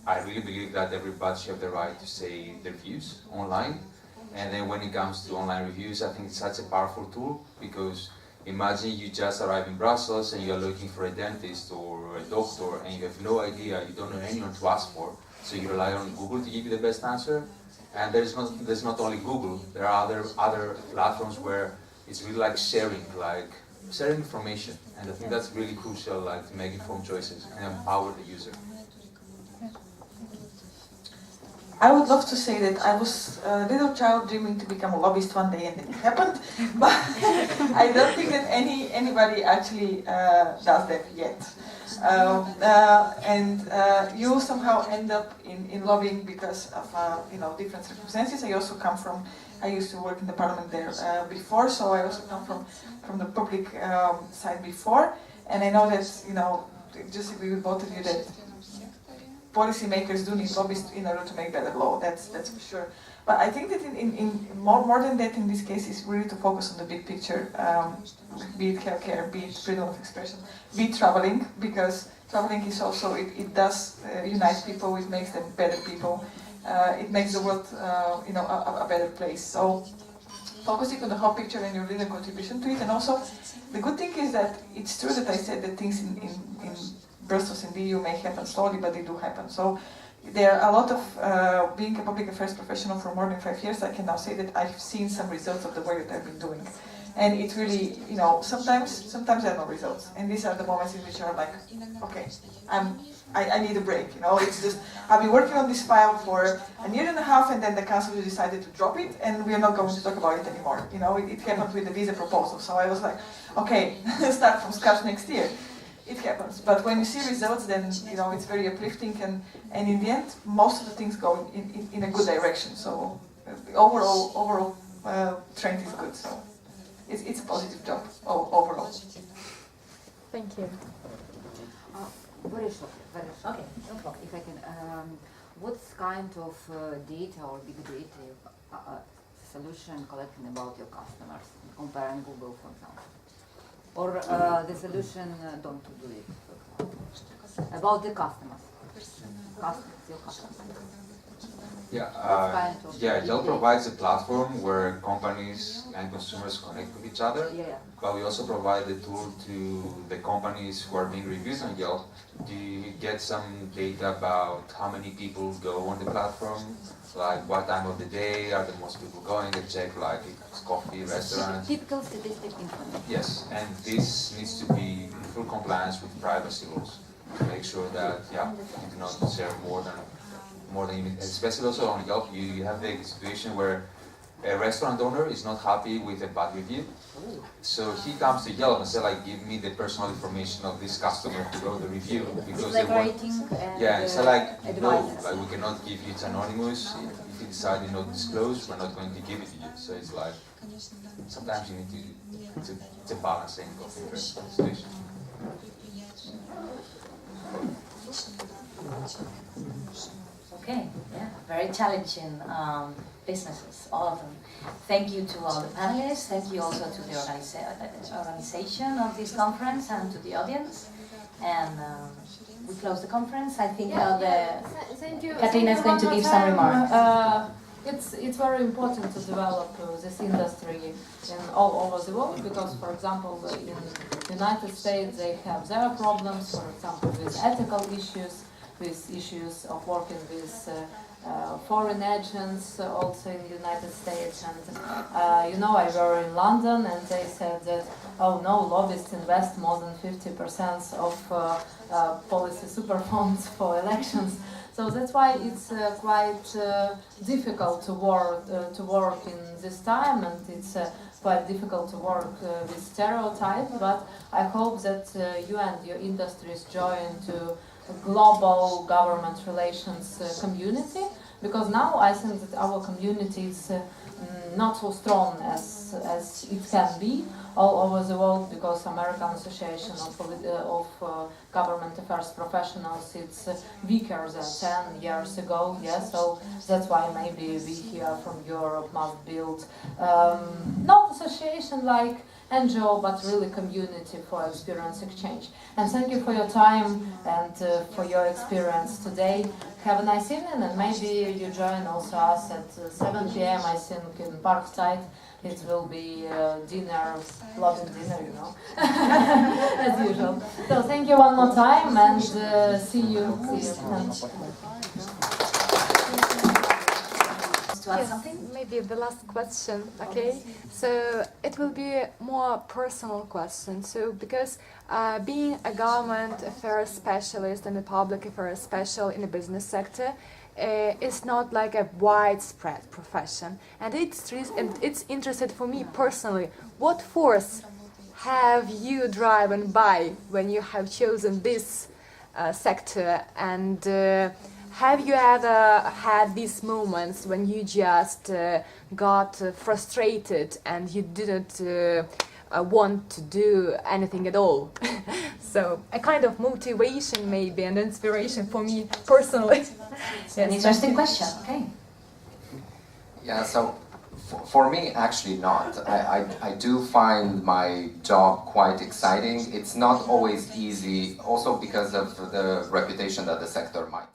I really believe that everybody should have the right to say their views online. And then when it comes to online reviews, I think it's such a powerful tool, because imagine you just arrive in Brussels and you're looking for a dentist or a doctor and you have no idea, you don't know anyone to ask for, so you rely on Google to give you the best answer. And there's not only Google, there are other platforms where it's really like sharing information. And I think that's really crucial, like to make informed choices and empower the user. I would love to say that I was a little child dreaming to become a lobbyist one day, and then it happened. But I don't think that anybody actually does that yet. You somehow end up in lobbying because of different circumstances. I used to work in the parliament there before, so I also come from the public side before, and I know that just agree with both of you that policymakers do need lobbyists in order to make better law. That's for sure. But I think that in more than that, in this case, is really to focus on the big picture, be it healthcare, be it freedom of expression, be it traveling, because traveling is also it does unite people. It makes them better people. It makes the world a better place. So focusing on the whole picture and your little contribution to it, and also the good thing is that it's true that I said that things in Brussels and the EU may happen slowly, but they do happen. So there are a lot of, being a public affairs professional for more than 5 years, I can now say that I've seen some results of the work that I've been doing. And it really, sometimes there are no results. And these are the moments in which you're like, okay, I need a break. It's just, I've been working on this file for a year and a half, and then the council decided to drop it, and we are not going to talk about it anymore. It happened with the visa proposal. So I was like, okay, start from scratch next year. It happens, but when you see results, then it's very uplifting, and in the end, most of the things go in a good direction. So the overall trend is good. So it's a positive job overall. Thank you. Very short. Okay, no problem. If I can, what kind of data or big data solution collecting about your customers, comparing Google, for example? Or the solution don't do it, for example, about the customers, your customers. Yelp provides a platform where companies and consumers connect with each other. But we also provide the tool to the companies who are being reviewed on Yelp to get some data about how many people go on the platform, like what time of the day are the most people going, and check like if it's coffee, restaurants. Typical statistic information. Yes, and this needs to be in full compliance with privacy rules to make sure that you do not share more than more than even, especially also on Yelp, you have the situation where a restaurant owner is not happy with a bad review. So he comes to Yelp and says, like, give me the personal information of this customer who wrote the review. Because like they want, rating and yeah, it's like, no, advice. like, we cannot give you, it's anonymous. If you decide not to disclose, we're not going to give it to you. So it's like, sometimes you need to, it's a balancing of interest situation. Okay, yeah, very challenging businesses, all of them. Thank you to all the panelists, thank you also to the organization of this conference and to the audience. And we close the conference. I think Thank you. Katerina is going to give some remarks. It's very important to develop this industry in all over the world because, for example, in the United States they have their problems, for example, with ethical issues, with issues of working with foreign agents also in the United States. And you know, I were in London and they said that, oh no, lobbyists invest more than 50% of policy super funds for elections. So that's why it's quite difficult to work in this time, and it's quite difficult to work with stereotypes. But I hope that you and your industries join to global government relations community, because now I think that our community is not so strong as it can be all over the world, because American Association of Government Affairs Professionals, it's weaker than 10 years ago, yes, so that's why maybe we here from Europe must build not association like NGO, but really community for experience exchange. And thank you for your time and for your experience today. Have a nice evening, and maybe you join also us at 7 p.m. I think in Parkside. It will be dinner, lobby dinner, you know, as usual. So thank you one more time, and see you. To add something? Maybe the last question, okay? So it will be a more personal question. So because being a government affairs specialist and a public affairs specialist in the business sector is not like a widespread profession. And it's interested for me personally, what force have you driven by when you have chosen this sector, and have you ever had these moments when you just got frustrated and you didn't want to do anything at all? So a kind of motivation maybe and inspiration for me personally. It's an interesting question, okay. Yeah, so for me, actually not. I do find my job quite exciting. It's not always easy, also because of the reputation that the sector might